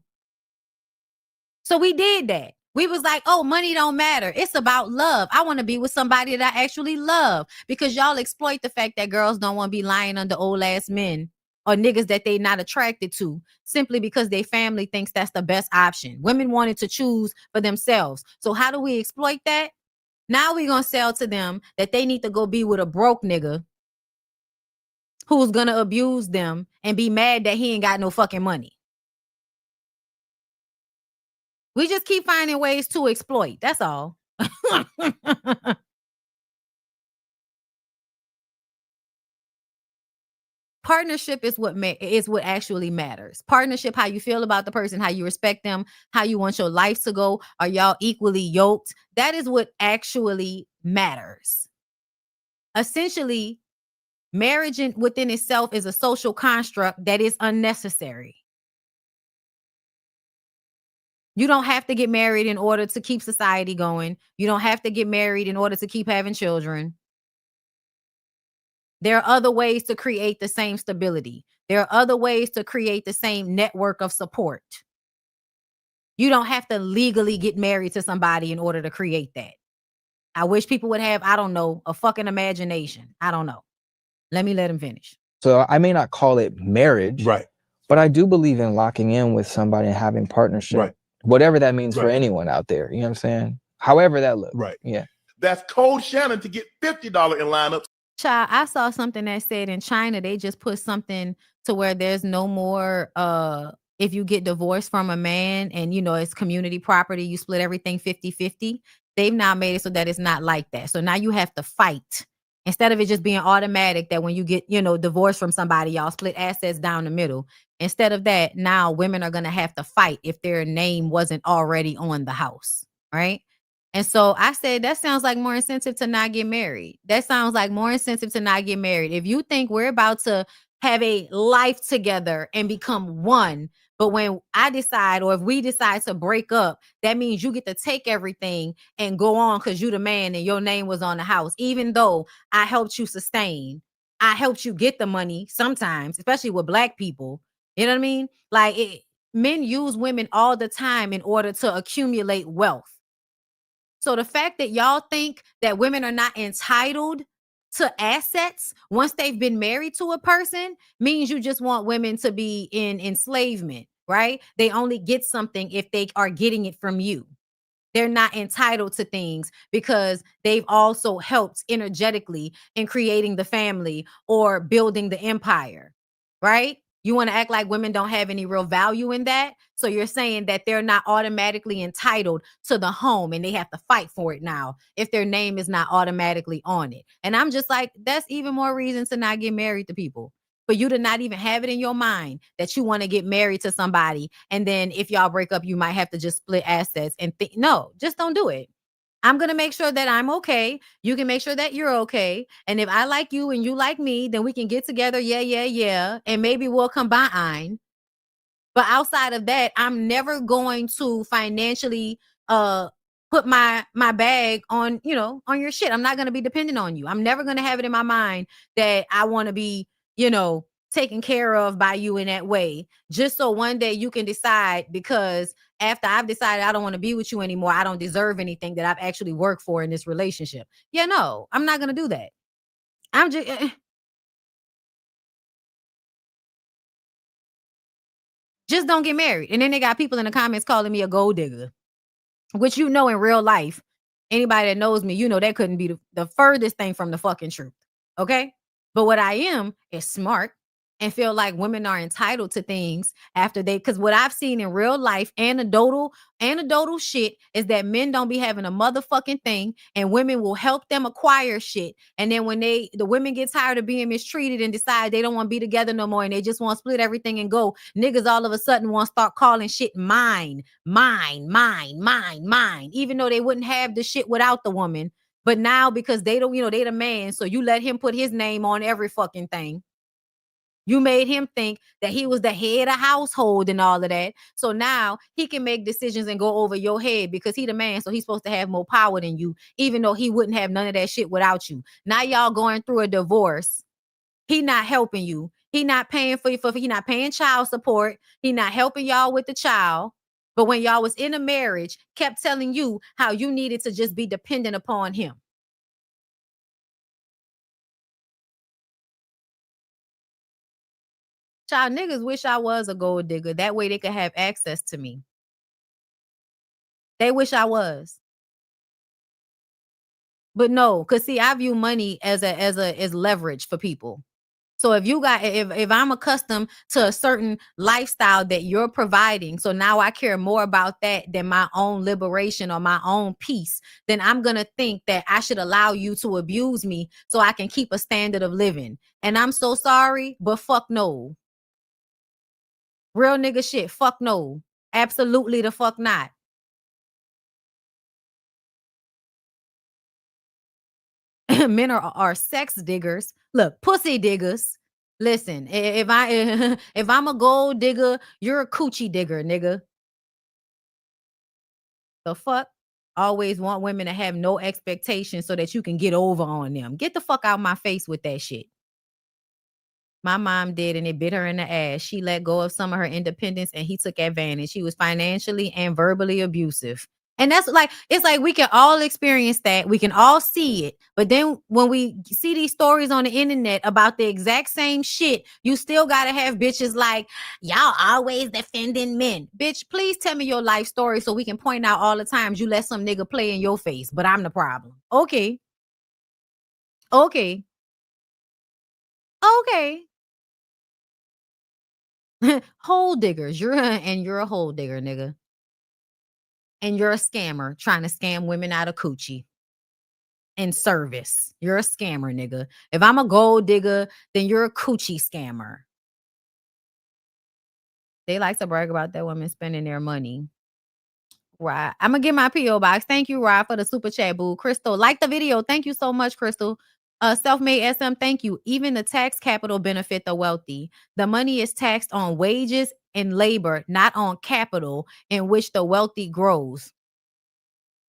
So we did that. We was like, oh, money don't matter. It's about love. I want to be with somebody that I actually love, because y'all exploit the fact that girls don't want to be lying under old ass men or niggas that they not attracted to simply because their family thinks that's the best option. Women wanted to choose for themselves. So how do we exploit that? Now we're going to sell to them that they need to go be with a broke nigga who's going to abuse them and be mad that he ain't got no fucking money. We just keep finding ways to exploit. That's all. Partnership is what actually matters. Partnership, how you feel about the person, how you respect them, how you want your life to go. Are y'all equally yoked? That is what actually matters. Essentially, marriage within itself is a social construct that is unnecessary. You don't have to get married in order to keep society going. You don't have to get married in order to keep having children. There are other ways to create the same stability. There are other ways to create the same network of support. You don't have to legally get married to somebody in order to create that. I wish people would have, I don't know, a fucking imagination. I don't know. Let him finish. So I may not call it marriage, right? But I do believe in locking in with somebody and having partnership, right? Whatever that means for Right. anyone out there. You know what I'm saying? However that looks, Right? Yeah. That's Cold Shannon to get $50 in lineups. Child, I saw something that said in China, they just put something to where there's no more, if you get divorced from a man and, you know, it's community property, you split everything 50-50. They've now made it so that it's not like that. So now you have to fight. Instead of it just being automatic that when you get, you know, divorced from somebody, y'all split assets down the middle. Instead of that, now women are going to have to fight if their name wasn't already on the house, right? And so I said, that sounds like more incentive to not get married. That sounds like more incentive to not get married. If you think we're about to have a life together and become one, but when I decide, or if we decide to break up, that means you get to take everything and go on because you the man and your name was on the house. Even though I helped you sustain, I helped you get the money sometimes, especially with Black people. You know what I mean? Like men use women all the time in order to accumulate wealth. So the fact that y'all think that women are not entitled to assets once they've been married to a person means you just want women to be in enslavement, right? They only get something if they are getting it from you. They're not entitled to things because they've also helped energetically in creating the family or building the empire, right? You want to act like women don't have any real value in that. So you're saying that they're not automatically entitled to the home and they have to fight for it now if their name is not automatically on it. And I'm just like, that's even more reason to not get married to people. For you to not even have it in your mind that you want to get married to somebody. And then if y'all break up, you might have to just split assets and think, no, just don't do it. I'm going to make sure that I'm okay. You can make sure that you're okay. And if I like you and you like me, then we can get together. Yeah. And maybe we'll combine. But outside of that, I'm never going to financially put my bag on, you know, on your shit. I'm not going to be dependent on you. I'm never going to have it in my mind that I want to be, you know, taken care of by you in that way. Just so one day you can decide, because after I've decided I don't want to be with you anymore, I don't deserve anything that I've actually worked for in this relationship. Yeah, no, I'm not going to do that. I'm just don't get married. And then they got people in the comments calling me a gold digger, which, you know, in real life, anybody that knows me, you know, that couldn't be the furthest thing from the fucking truth. Okay. But what I am is smart and feel like women are entitled to things after they, because what I've seen in real life, anecdotal shit, is that men don't be having a motherfucking thing and women will help them acquire shit. And then when the women get tired of being mistreated and decide they don't want to be together no more and they just want to split everything and go, niggas all of a sudden want to start calling shit mine, even though they wouldn't have the shit without the woman. But now because they don't, you know, they the man, so you let him put his name on every fucking thing. You made him think that he was the head of household and all of that. So now he can make decisions and go over your head because he the man. So he's supposed to have more power than you, even though he wouldn't have none of that shit without you. Now y'all going through a divorce. He not helping you. He not paying for you. He not paying child support. He not helping y'all with the child. But when y'all was in a marriage, kept telling you how you needed to just be dependent upon him. Child, niggas wish I was a gold digger. That way they could have access to me. They wish I was. But no, because see, I view money as leverage for people. So if I'm accustomed to a certain lifestyle that you're providing, so now I care more about that than my own liberation or my own peace, then I'm going to think that I should allow you to abuse me so I can keep a standard of living. And I'm so sorry, but fuck no. Real nigga shit, fuck no. Absolutely the fuck not. Men are sex diggers. Look, pussy diggers. Listen, if I'm a gold digger, you're a coochie digger, nigga. The fuck? Always want women to have no expectations so that you can get over on them. Get the fuck out my face with that shit. My mom did, and it bit her in the ass. She let go of some of her independence and he took advantage. He was financially and verbally abusive. And that's like, it's like we can all experience that. We can all see it. But then when we see these stories on the internet about the exact same shit, you still got to have bitches like, y'all always defending men. Bitch, please tell me your life story so we can point out all the times you let some nigga play in your face, but I'm the problem. Okay. Okay. Okay. Hole diggers. You're a hole digger, nigga. And you're a scammer trying to scam women out of coochie and service. You're a scammer, nigga. If I'm a gold digger, then you're a coochie scammer. They like to brag about that women spending their money. Right. I'm gonna get my P.O. box. Thank you, Rod, for the super chat, boo. Crystal, like the video. Thank you so much, Crystal. Self-made SM, thank you. Even the tax capital benefit the wealthy. The money is taxed on wages and labor, not on capital in which the wealthy grows.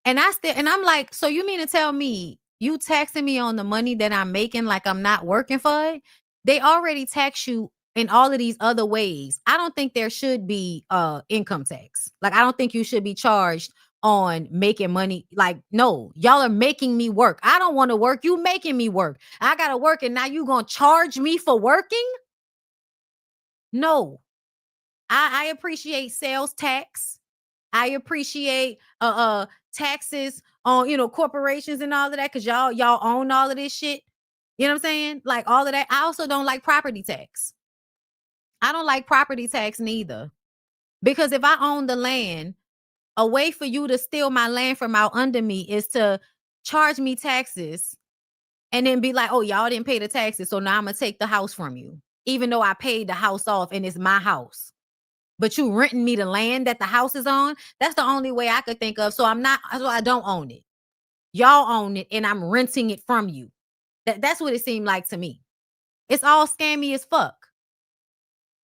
And I'm like, so you mean to tell me you taxing me on the money that I'm making like I'm not working for it? They already tax you in all of these other ways. I don't think there should be income tax. Like, I don't think you should be charged on making money. Like, no, y'all are making me work. I don't want to work. You making me work. I gotta work, and now you gonna charge me for working? No. I appreciate sales tax. I appreciate taxes on corporations and all of that, because y'all own all of this shit. You know what I'm saying? Like, all of that. I also don't like property tax. I don't like property tax neither. Because if I own the land, a way for you to steal my land from out under me is to charge me taxes and then be like, oh, y'all didn't pay the taxes, so now I'm gonna take the house from you, even though I paid the house off and it's my house. But you renting me the land that the house is on. That's the only way I could think of. So I don't own it. Y'all own it, and I'm renting it from you. That's what it seemed like to me. It's all scammy as fuck.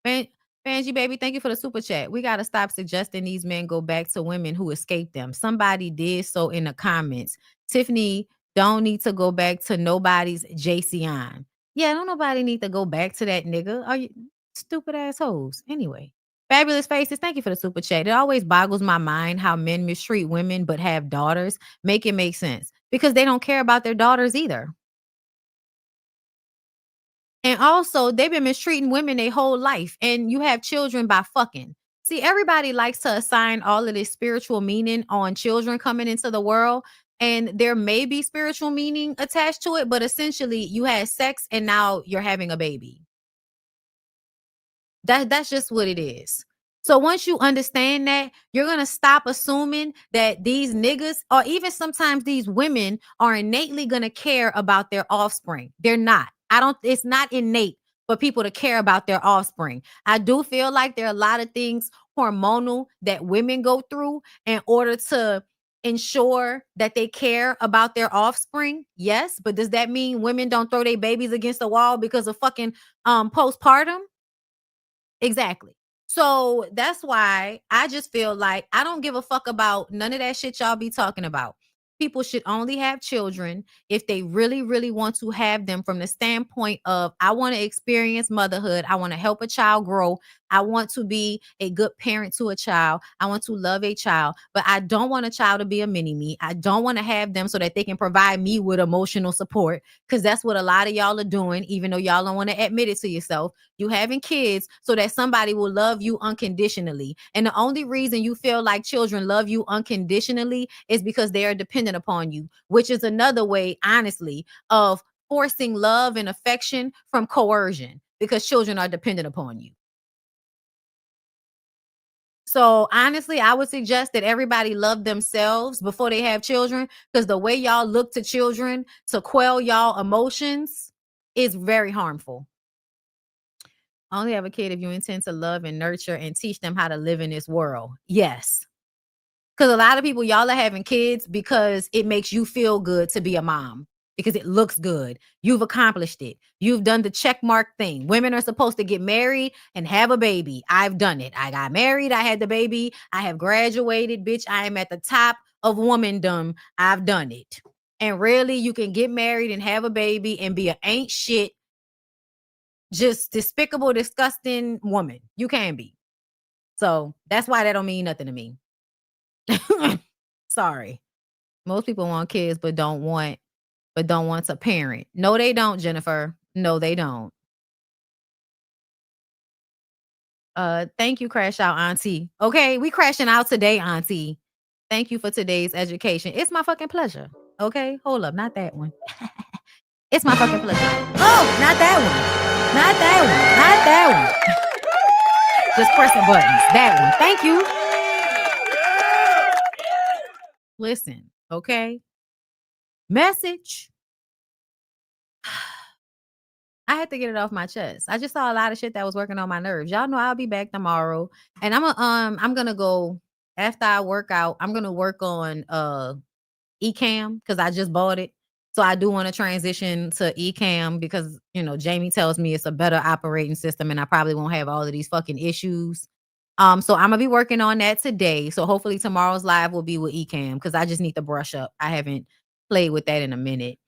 Fangie baby, thank you for the super chat. We got to stop suggesting these men go back to women who escaped them. Somebody did so in the comments. Tiffany, don't need to go back to nobody's JC on. Yeah, don't nobody need to go back to that nigga. Are you stupid assholes? Anyway. Fabulous Faces, thank you for the super chat. It always boggles my mind how men mistreat women but have daughters. Make it make sense. Because they don't care about their daughters either. And also, they've been mistreating women their whole life. And you have children by fucking. See, everybody likes to assign all of this spiritual meaning on children coming into the world. And there may be spiritual meaning attached to it, but essentially you had sex and now you're having a baby. That's just what it is. So once you understand that, you're going to stop assuming that these niggas, or even sometimes these women, are innately going to care about their offspring. They're not. It's not innate for people to care about their offspring. I do feel like there are a lot of things hormonal that women go through in order to ensure that they care about their offspring. Yes, but does that mean women don't throw their babies against the wall because of fucking postpartum? Exactly. So that's why I just feel like I don't give a fuck about none of that shit y'all be talking about. People should only have children if they really, really want to have them from the standpoint of, I want to experience motherhood. I want to help a child grow. I want to be a good parent to a child. I want to love a child, but I don't want a child to be a mini me. I don't want to have them so that they can provide me with emotional support, because that's what a lot of y'all are doing, even though y'all don't want to admit it to yourself. You having kids so that somebody will love you unconditionally. And the only reason you feel like children love you unconditionally is because they are dependent upon you, which is another way, honestly, of forcing love and affection from coercion, because children are dependent upon you. So honestly, I would suggest that everybody love themselves before they have children, because the way y'all look to children to quell y'all emotions is very harmful. Only have a kid if you intend to love and nurture and teach them how to live in this world. Yes. Because a lot of people, y'all are having kids because it makes you feel good to be a mom, because it looks good. You've accomplished it. You've done the check mark thing. Women are supposed to get married and have a baby. I've done it. I got married. I had the baby. I have graduated. Bitch, I am at the top of womandom. I've done it. And really, you can get married and have a baby and be an ain't shit, just despicable, disgusting woman. You can be. So that's why that don't mean nothing to me. Sorry. Most people want kids but don't want to parent. No, they don't, Jennifer. No, they don't. Thank you, Crash Out Auntie. Okay, we crashing out today, Auntie. Thank you for today's education. It's my fucking pleasure. Okay, hold up, not that one. It's my fucking pleasure. Oh, not that one. Not that one. Not that one. Just pressing buttons. That one. Thank you. Listen, okay. Message. I had to get it off my chest. I just saw a lot of shit that was working on my nerves. Y'all know I'll be back tomorrow, and I'm gonna go after I work out. I'm gonna work on eCam because I just bought it. So I do want to transition to eCam because Jamie tells me it's a better operating system, and I probably won't have all of these fucking issues. So I'm gonna be working on that today. So hopefully tomorrow's live will be with eCam because I just need to brush up. I haven't played with that in a minute.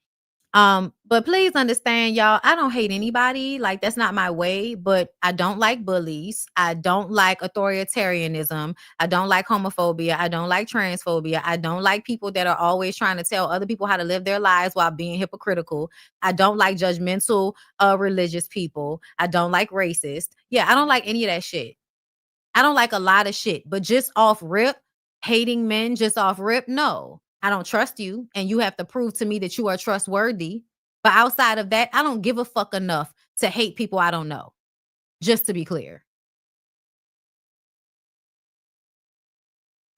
But please understand, y'all, I don't hate anybody. Like, that's not my way, but I don't like bullies. I don't like authoritarianism. I don't like homophobia. I don't like transphobia. I don't like people that are always trying to tell other people how to live their lives while being hypocritical. I don't like judgmental, religious people. I don't like racist. Yeah, I don't like any of that shit. I don't like a lot of shit, but just off rip, hating men just off rip, no. I don't trust you, and you have to prove to me that you are trustworthy. But outside of that, I don't give a fuck enough to hate people I don't know. Just to be clear.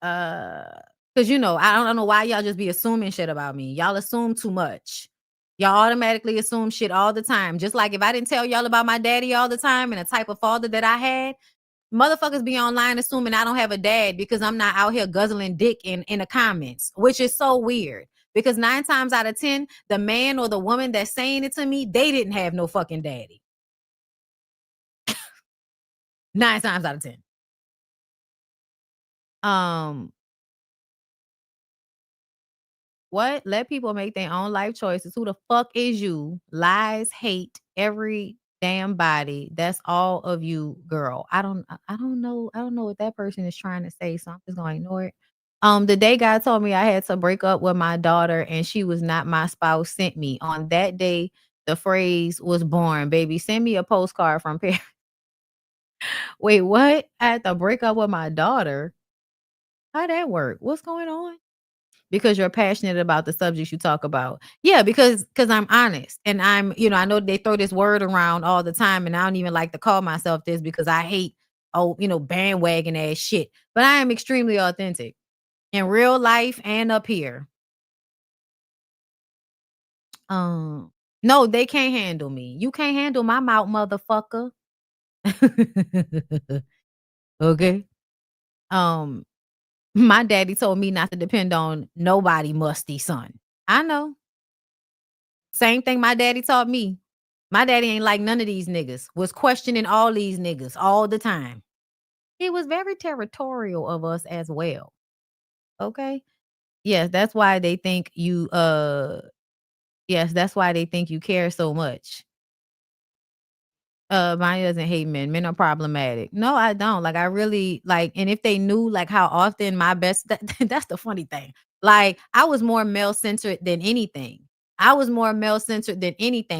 Because I don't know why y'all just be assuming shit about me. Y'all assume too much. Y'all automatically assume shit all the time. Just like if I didn't tell y'all about my daddy all the time and the type of father that I had, motherfuckers be online assuming I don't have a dad because I'm not out here guzzling dick in the comments, which is so weird. Because 9 times out of 10, the man or the woman that's saying it to me, they didn't have no fucking daddy. 9 times out of 10. What? Let people make their own life choices. Who the fuck is you? Lies, hate, every damn body. That's all of you, girl. I don't know what that person is trying to say, so I'm just gonna ignore it. The day God told me I had to break up with my daughter and she was not my spouse sent me. On that day, the phrase was born, baby. Send me a postcard from Paris. Wait, what? I had to break up with my daughter? How'd that work? What's going on? Because you're passionate about the subjects you talk about. Yeah, because I'm honest. And I'm, I know they throw this word around all the time, and I don't even like to call myself this because I hate, bandwagon ass shit. But I am extremely authentic in real life and up here. No, they can't handle me. You can't handle my mouth, motherfucker. Okay. My daddy told me not to depend on nobody, musty son. I know. Same thing my daddy taught me. My daddy ain't like none of these niggas. Was questioning all these niggas all the time. He was very territorial of us as well. Okay? Yes, that's why they think you that's why they think you care so much. Mine doesn't hate men. Men are problematic. No, I don't. Like, I really and if they knew how often my best that's the funny thing. Like, I was more male-centered than anything.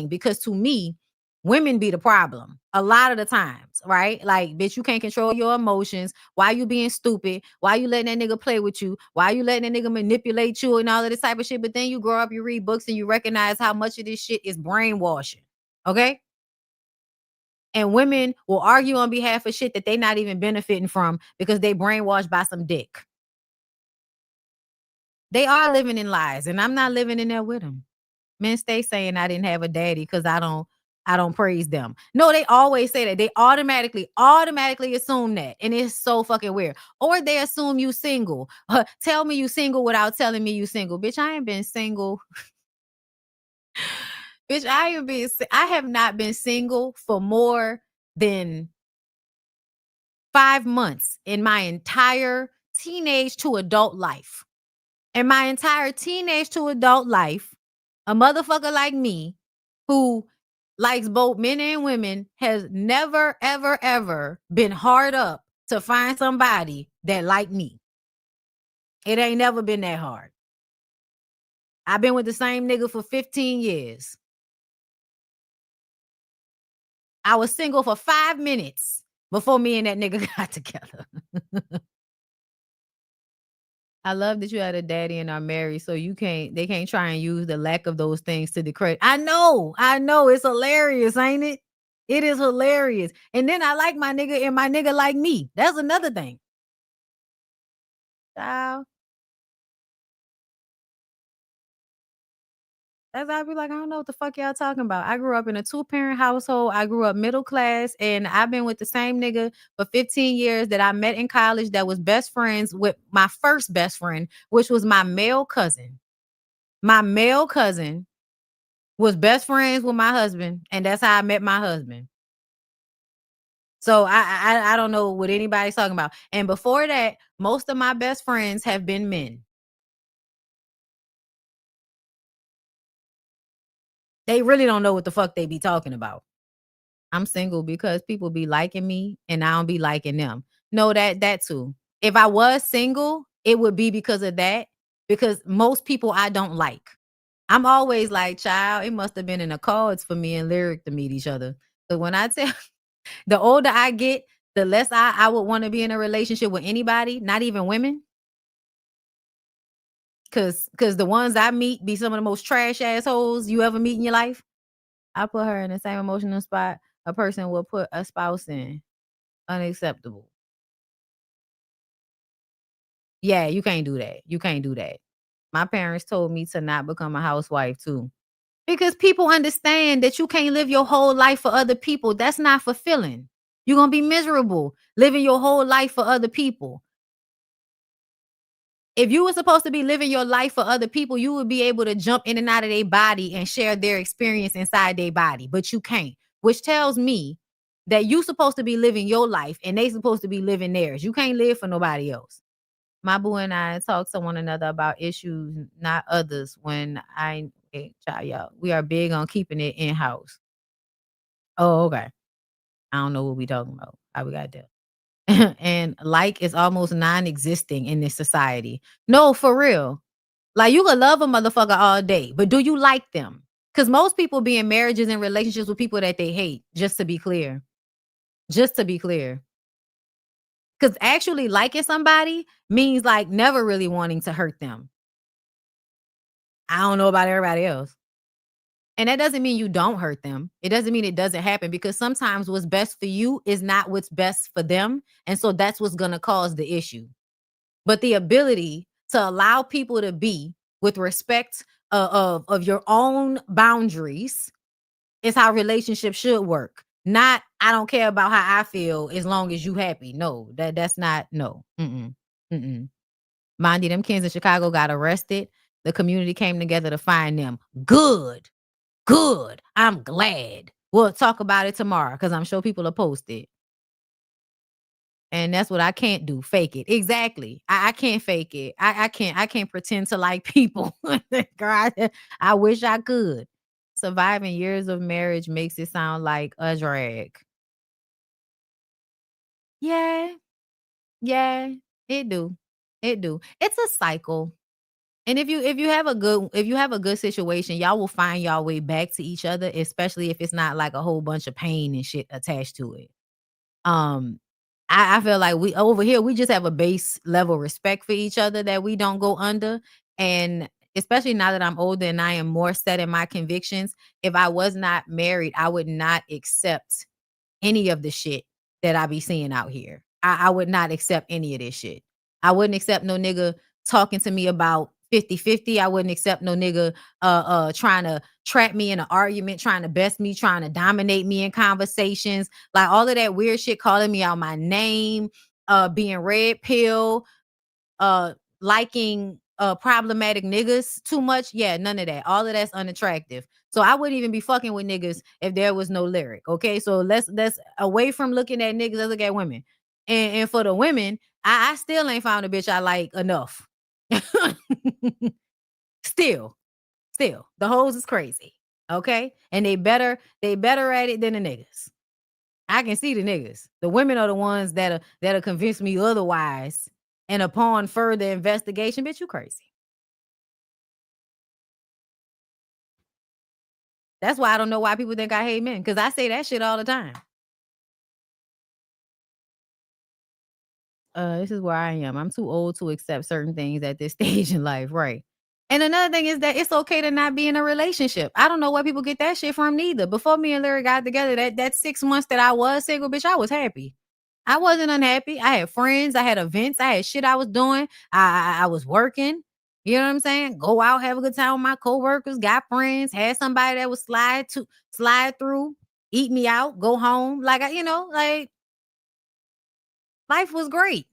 Because to me, women be the problem a lot of the times, right? Like, bitch, you can't control your emotions. Why you being stupid? Why you letting that nigga play with you? Why you letting that nigga manipulate you and all of this type of shit? But then you grow up, you read books, and you recognize how much of this shit is brainwashing. Okay? And women will argue on behalf of shit that they not even benefiting from because they brainwashed by some dick. They are living in lies, and I'm not living in there with them. Men stay saying I didn't have a daddy because I don't praise them. No, they always say that. They automatically assume that. And it's so fucking weird. Or they assume you single. Tell me you single without telling me you single. Bitch, I ain't been single. Bitch, I have not been single for more than 5 months in my entire teenage to adult life. In my entire teenage to adult life, a motherfucker like me who likes both men and women has never, ever, ever been hard up to find somebody that like me. It ain't never been that hard. I've been with the same nigga for 15 years. I was single for 5 minutes before me and that nigga got together. I love that you had a daddy and are married, so they can't try and use the lack of those things to decredit. I know. It's hilarious, ain't it? It is hilarious. And then I like my nigga and my nigga like me. That's another thing. Child. That's I'd be like, I don't know what the fuck y'all talking about. I grew up in a 2-parent household. I grew up middle class, and I've been with the same nigga for 15 years that I met in college that was best friends with my first best friend, which was my male cousin. My male cousin was best friends with my husband, and that's how I met my husband. So I don't know what anybody's talking about. And before that, most of my best friends have been men. They really don't know what the fuck they be talking about. I'm single because people be liking me and I don't be liking them. No, that too. If I was single, it would be because of that. Because most people I don't like. I'm always like, child, it must have been in the cards for me and Lyric to meet each other. So when I tell, the older I get, the less I would want to be in a relationship with anybody, not even women. Cause the ones I meet be some of the most trash assholes you ever meet in your life. I put her in the same emotional spot a person will put a spouse in. Unacceptable. Yeah, you can't do that. You can't do that. My parents told me to not become a housewife too. Because people understand that you can't live your whole life for other people. That's not fulfilling. You're going to be miserable living your whole life for other people. If you were supposed to be living your life for other people, you would be able to jump in and out of their body and share their experience inside their body, but you can't, which tells me that you're supposed to be living your life and they supposed to be living theirs. You can't live for nobody else. My boo and I talk to one another about issues, not others. When y'all, we are big on keeping it in-house. Oh, okay. I don't know what we talking about. How we got there. And like is almost non-existing in this society. No, for real. Like you can love a motherfucker all day, but do you like them? Because most people be in marriages and relationships with people that they hate, just to be clear. Just to be clear. Because actually liking somebody means like never really wanting to hurt them. I don't know about everybody else. And that doesn't mean you don't hurt them. It doesn't mean it doesn't happen because sometimes what's best for you is not what's best for them. And so that's what's going to cause the issue. But the ability to allow people to be with respect of your own boundaries is how relationships should work. Not, I don't care about how I feel as long as you happy. No, that's not, no. Mind you, them kids in Chicago got arrested. The community came together to find them. Good. I'm glad. We'll talk about it tomorrow because I'm sure people will post it. And that's what I can't do. Fake it. Exactly. I can't fake it. I can't pretend to like people. Girl, I wish I could. Surviving years of marriage makes it sound like a drag. Yeah, it do. It's a cycle. And if you have a good situation, y'all will find y'all way back to each other, especially if it's not like a whole bunch of pain and shit attached to it. I feel like we over here, we just have a base level respect for each other that we don't go under. And especially now that I'm older and I am more set in my convictions, if I was not married, I would not accept any of the shit that I be seeing out here. I would not accept any of this shit. I wouldn't accept no nigga talking to me about 50-50. I wouldn't accept no nigga trying to trap me in an argument, trying to best me, trying to dominate me in conversations. Like all of that weird shit, calling me out my name, being red pill, liking problematic niggas too much. Yeah, none of that. All of that's unattractive. So I wouldn't even be fucking with niggas if there was no lyric. Okay, so let's away from looking at niggas, let's look at women. And for the women, I still ain't found a bitch I like enough. Still, the hoes is crazy. Okay, and they better at it than the niggas. I can see the niggas. The women are the ones that'll convince me otherwise. And upon further investigation, bitch, you crazy. That's why I don't know why people think I hate men, because I say that shit all the time. This is where I am. I'm too old to accept certain things at this stage in life, right? And another thing is that it's okay to not be in a relationship. I don't know where people get that shit from neither. Before me and Larry got together, that 6 months that I was single, bitch, I was happy. I wasn't unhappy. I had friends. I had events. I had shit I was doing. I was working. You know what I'm saying? Go out, have a good time with my coworkers, got friends, had somebody that would slide through, eat me out, go home. Like, like life was great.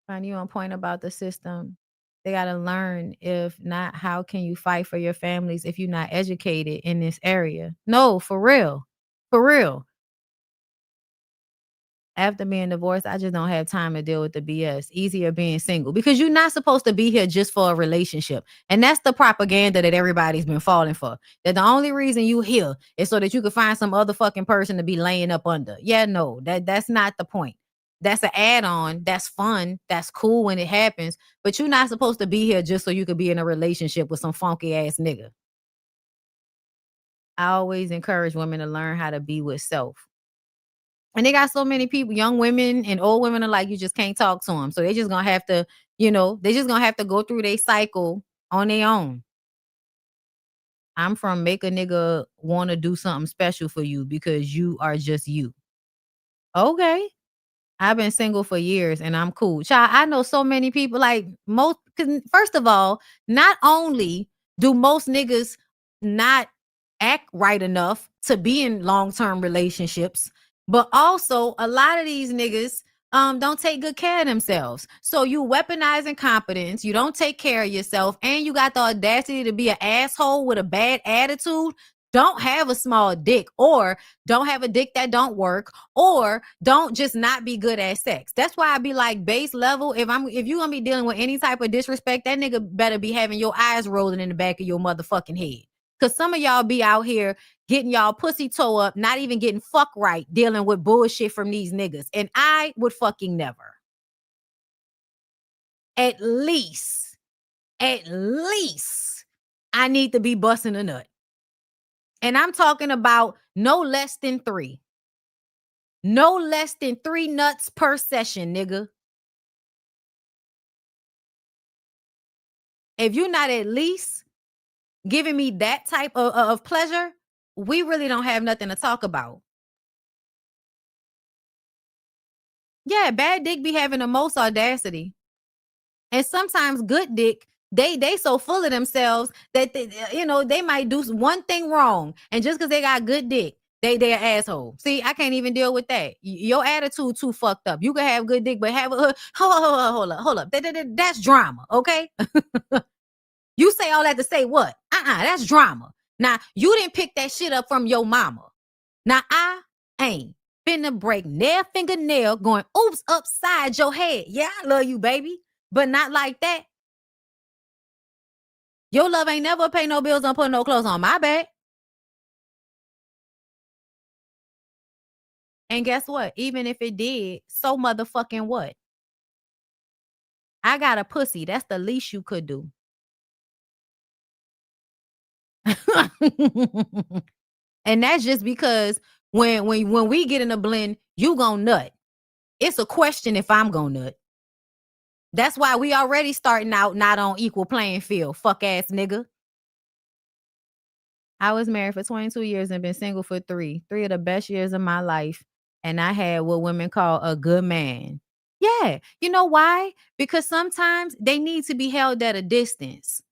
Find you on point about the system. They got to learn. If not, how can you fight for your families if you're not educated in this area? No, for real. For real. After being divorced, I just don't have time to deal with the BS. Easier being single, because you're not supposed to be here just for a relationship. And that's the propaganda that everybody's been falling for. That the only reason you here is so that you can find some other fucking person to be laying up under. Yeah, no, that's not the point. That's an add-on. That's fun. That's cool when it happens. But you're not supposed to be here just so you could be in a relationship with some funky ass nigga. I always encourage women to learn how to be with self. And they got so many people, young women and old women are like, you just can't talk to them. So they just going to have to, they just going to have to go through their cycle on their own. I'm from make a nigga want to do something special for you because you are just you. Okay. I've been single for years and I'm cool. Child, I know so many people, like because first of all, not only do most niggas not act right enough to be in long-term relationships, but also a lot of these niggas don't take good care of themselves. So you weaponize incompetence, you don't take care of yourself, and you got the audacity to be an asshole with a bad attitude. Don't have a small dick, or don't have a dick that don't work, or don't just not be good at sex. That's why I be like, base level, if you gonna be dealing with any type of disrespect, that nigga better be having your eyes rolling in the back of your motherfucking head. Cause some of y'all be out here getting y'all pussy toe up, not even getting fuck right, dealing with bullshit from these niggas. And I would fucking never. At least, I need to be busting a nut. And I'm talking about no less than 3. No less than 3 nuts per session, nigga. If you're not at least giving me that type of pleasure, we really don't have nothing to talk about. Yeah, bad dick be having the most audacity. And sometimes good dick, they so full of themselves that they might do one thing wrong, and just because they got good dick, they're an asshole. See, I can't even deal with that. Your attitude too fucked up. You can have good dick, but have hold up. That's drama, okay? You say all that to say what? That's drama. Now, you didn't pick that shit up from your mama. Now, I ain't finna break nail fingernail going oops upside your head. Yeah, I love you, baby. But not like that. Your love ain't never pay no bills on putting no clothes on my back. And guess what? Even if it did, so motherfucking what? I got a pussy. That's the least you could do. And that's just because when we get in a blend, you gon' nut. It's a question if I'm gon' nut. That's why we already starting out not on equal playing field. Fuck ass nigga. I was married for 22 years and been single for 3. 3 of the best years of my life. And I had what women call a good man. Yeah. You know why? Because sometimes they need to be held at a distance.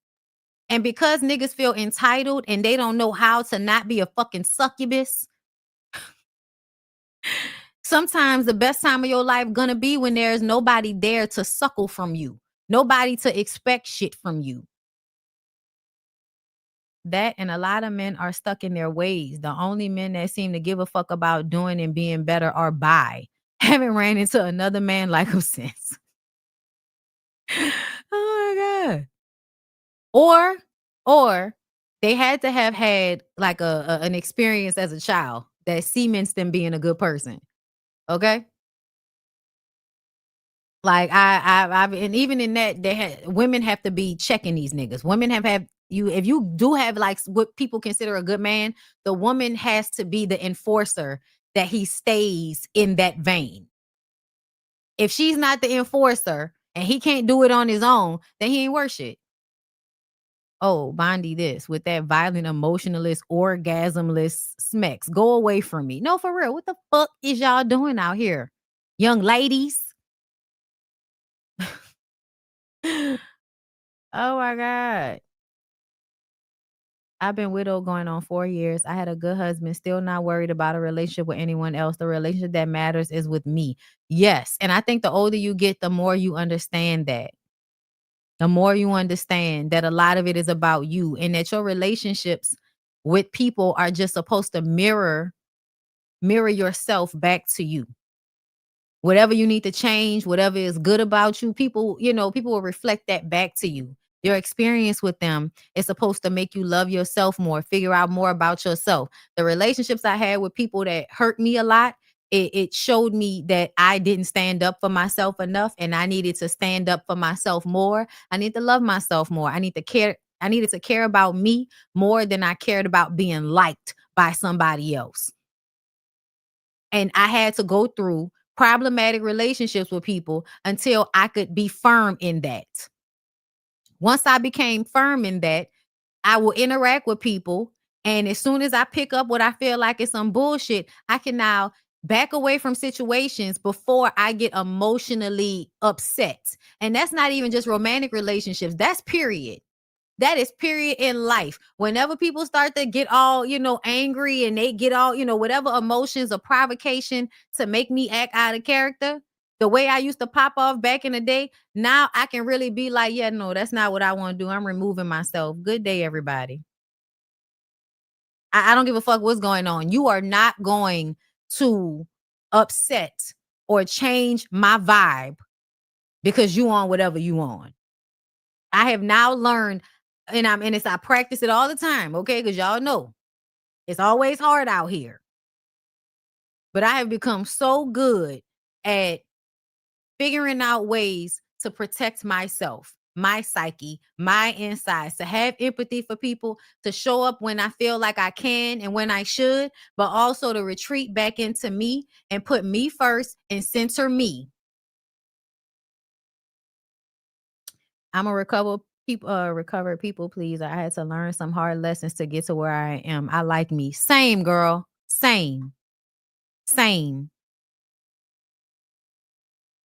And because niggas feel entitled and they don't know how to not be a fucking succubus, sometimes the best time of your life gonna be when there's nobody there to suckle from you. Nobody to expect shit from you. That and a lot of men are stuck in their ways. The only men that seem to give a fuck about doing and being better are bi. Haven't ran into another man like him since. Oh my God. Or they had to have had like an experience as a child that cements them being a good person. Okay? Like I've and even in that, women have to be checking these niggas. Women have you, if you do have like what people consider a good man, the woman has to be the enforcer that he stays in that vein. If she's not the enforcer and he can't do it on his own, then he ain't worth shit. Oh, Bondi this with that violent, emotionalist, orgasmless smecks. Go away from me. No, for real. What the fuck is y'all doing out here? Young ladies. Oh my God. I've been widowed going on 4 years. I had a good husband, still not worried about a relationship with anyone else. The relationship that matters is with me. Yes. And I think the older you get, the more you understand that. The more you understand that a lot of it is about you and that your relationships with people are just supposed to mirror yourself back to you. Whatever you need to change, whatever is good about you, people will reflect that back to you. Your experience with them is supposed to make you love yourself more, figure out more about yourself. The relationships I had with people that hurt me a lot, it showed me that I didn't stand up for myself enough, and I needed to stand up for myself more. I need to love myself more. I needed to care about me more than I cared about being liked by somebody else. And I had to go through problematic relationships with people until I could be firm in that. Once I became firm in that, I will interact with people. And as soon as I pick up what I feel like is some bullshit, I can now back away from situations before I get emotionally upset. And that's not even just romantic relationships. That's period. That is period in life. Whenever people start to get all, angry and they get all, whatever emotions or provocation to make me act out of character, the way I used to pop off back in the day, now I can really be like, yeah, no, that's not what I want to do. I'm removing myself. Good day, everybody. I don't give a fuck what's going on. You are not going to upset or change my vibe because you on whatever you on. I have now learned, and I practice it all the time, okay? Because y'all know it's always hard out here. But I have become so good at figuring out ways to protect myself, my psyche, my insides, to have empathy for people, to show up when I feel like I can and when I should, but also to retreat back into me and put me first and center me. I'm a recovered people pleaser. I had to learn some hard lessons to get to where I am. I like me. Same, girl. Same.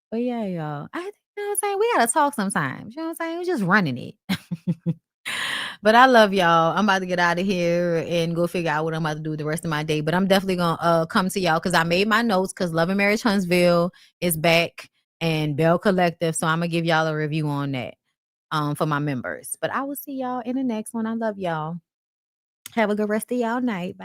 But yeah, y'all. You know what I'm saying? We gotta talk sometimes. You know what I'm saying? We're just running it. But I love y'all. I'm about to get out of here and go figure out what I'm about to do the rest of my day. But I'm definitely gonna come to y'all because I made my notes because Love and Marriage Huntsville is back and Bell Collective. So I'm gonna give y'all a review on that for my members. But I will see y'all in the next one. I love y'all. Have a good rest of y'all night. Bye.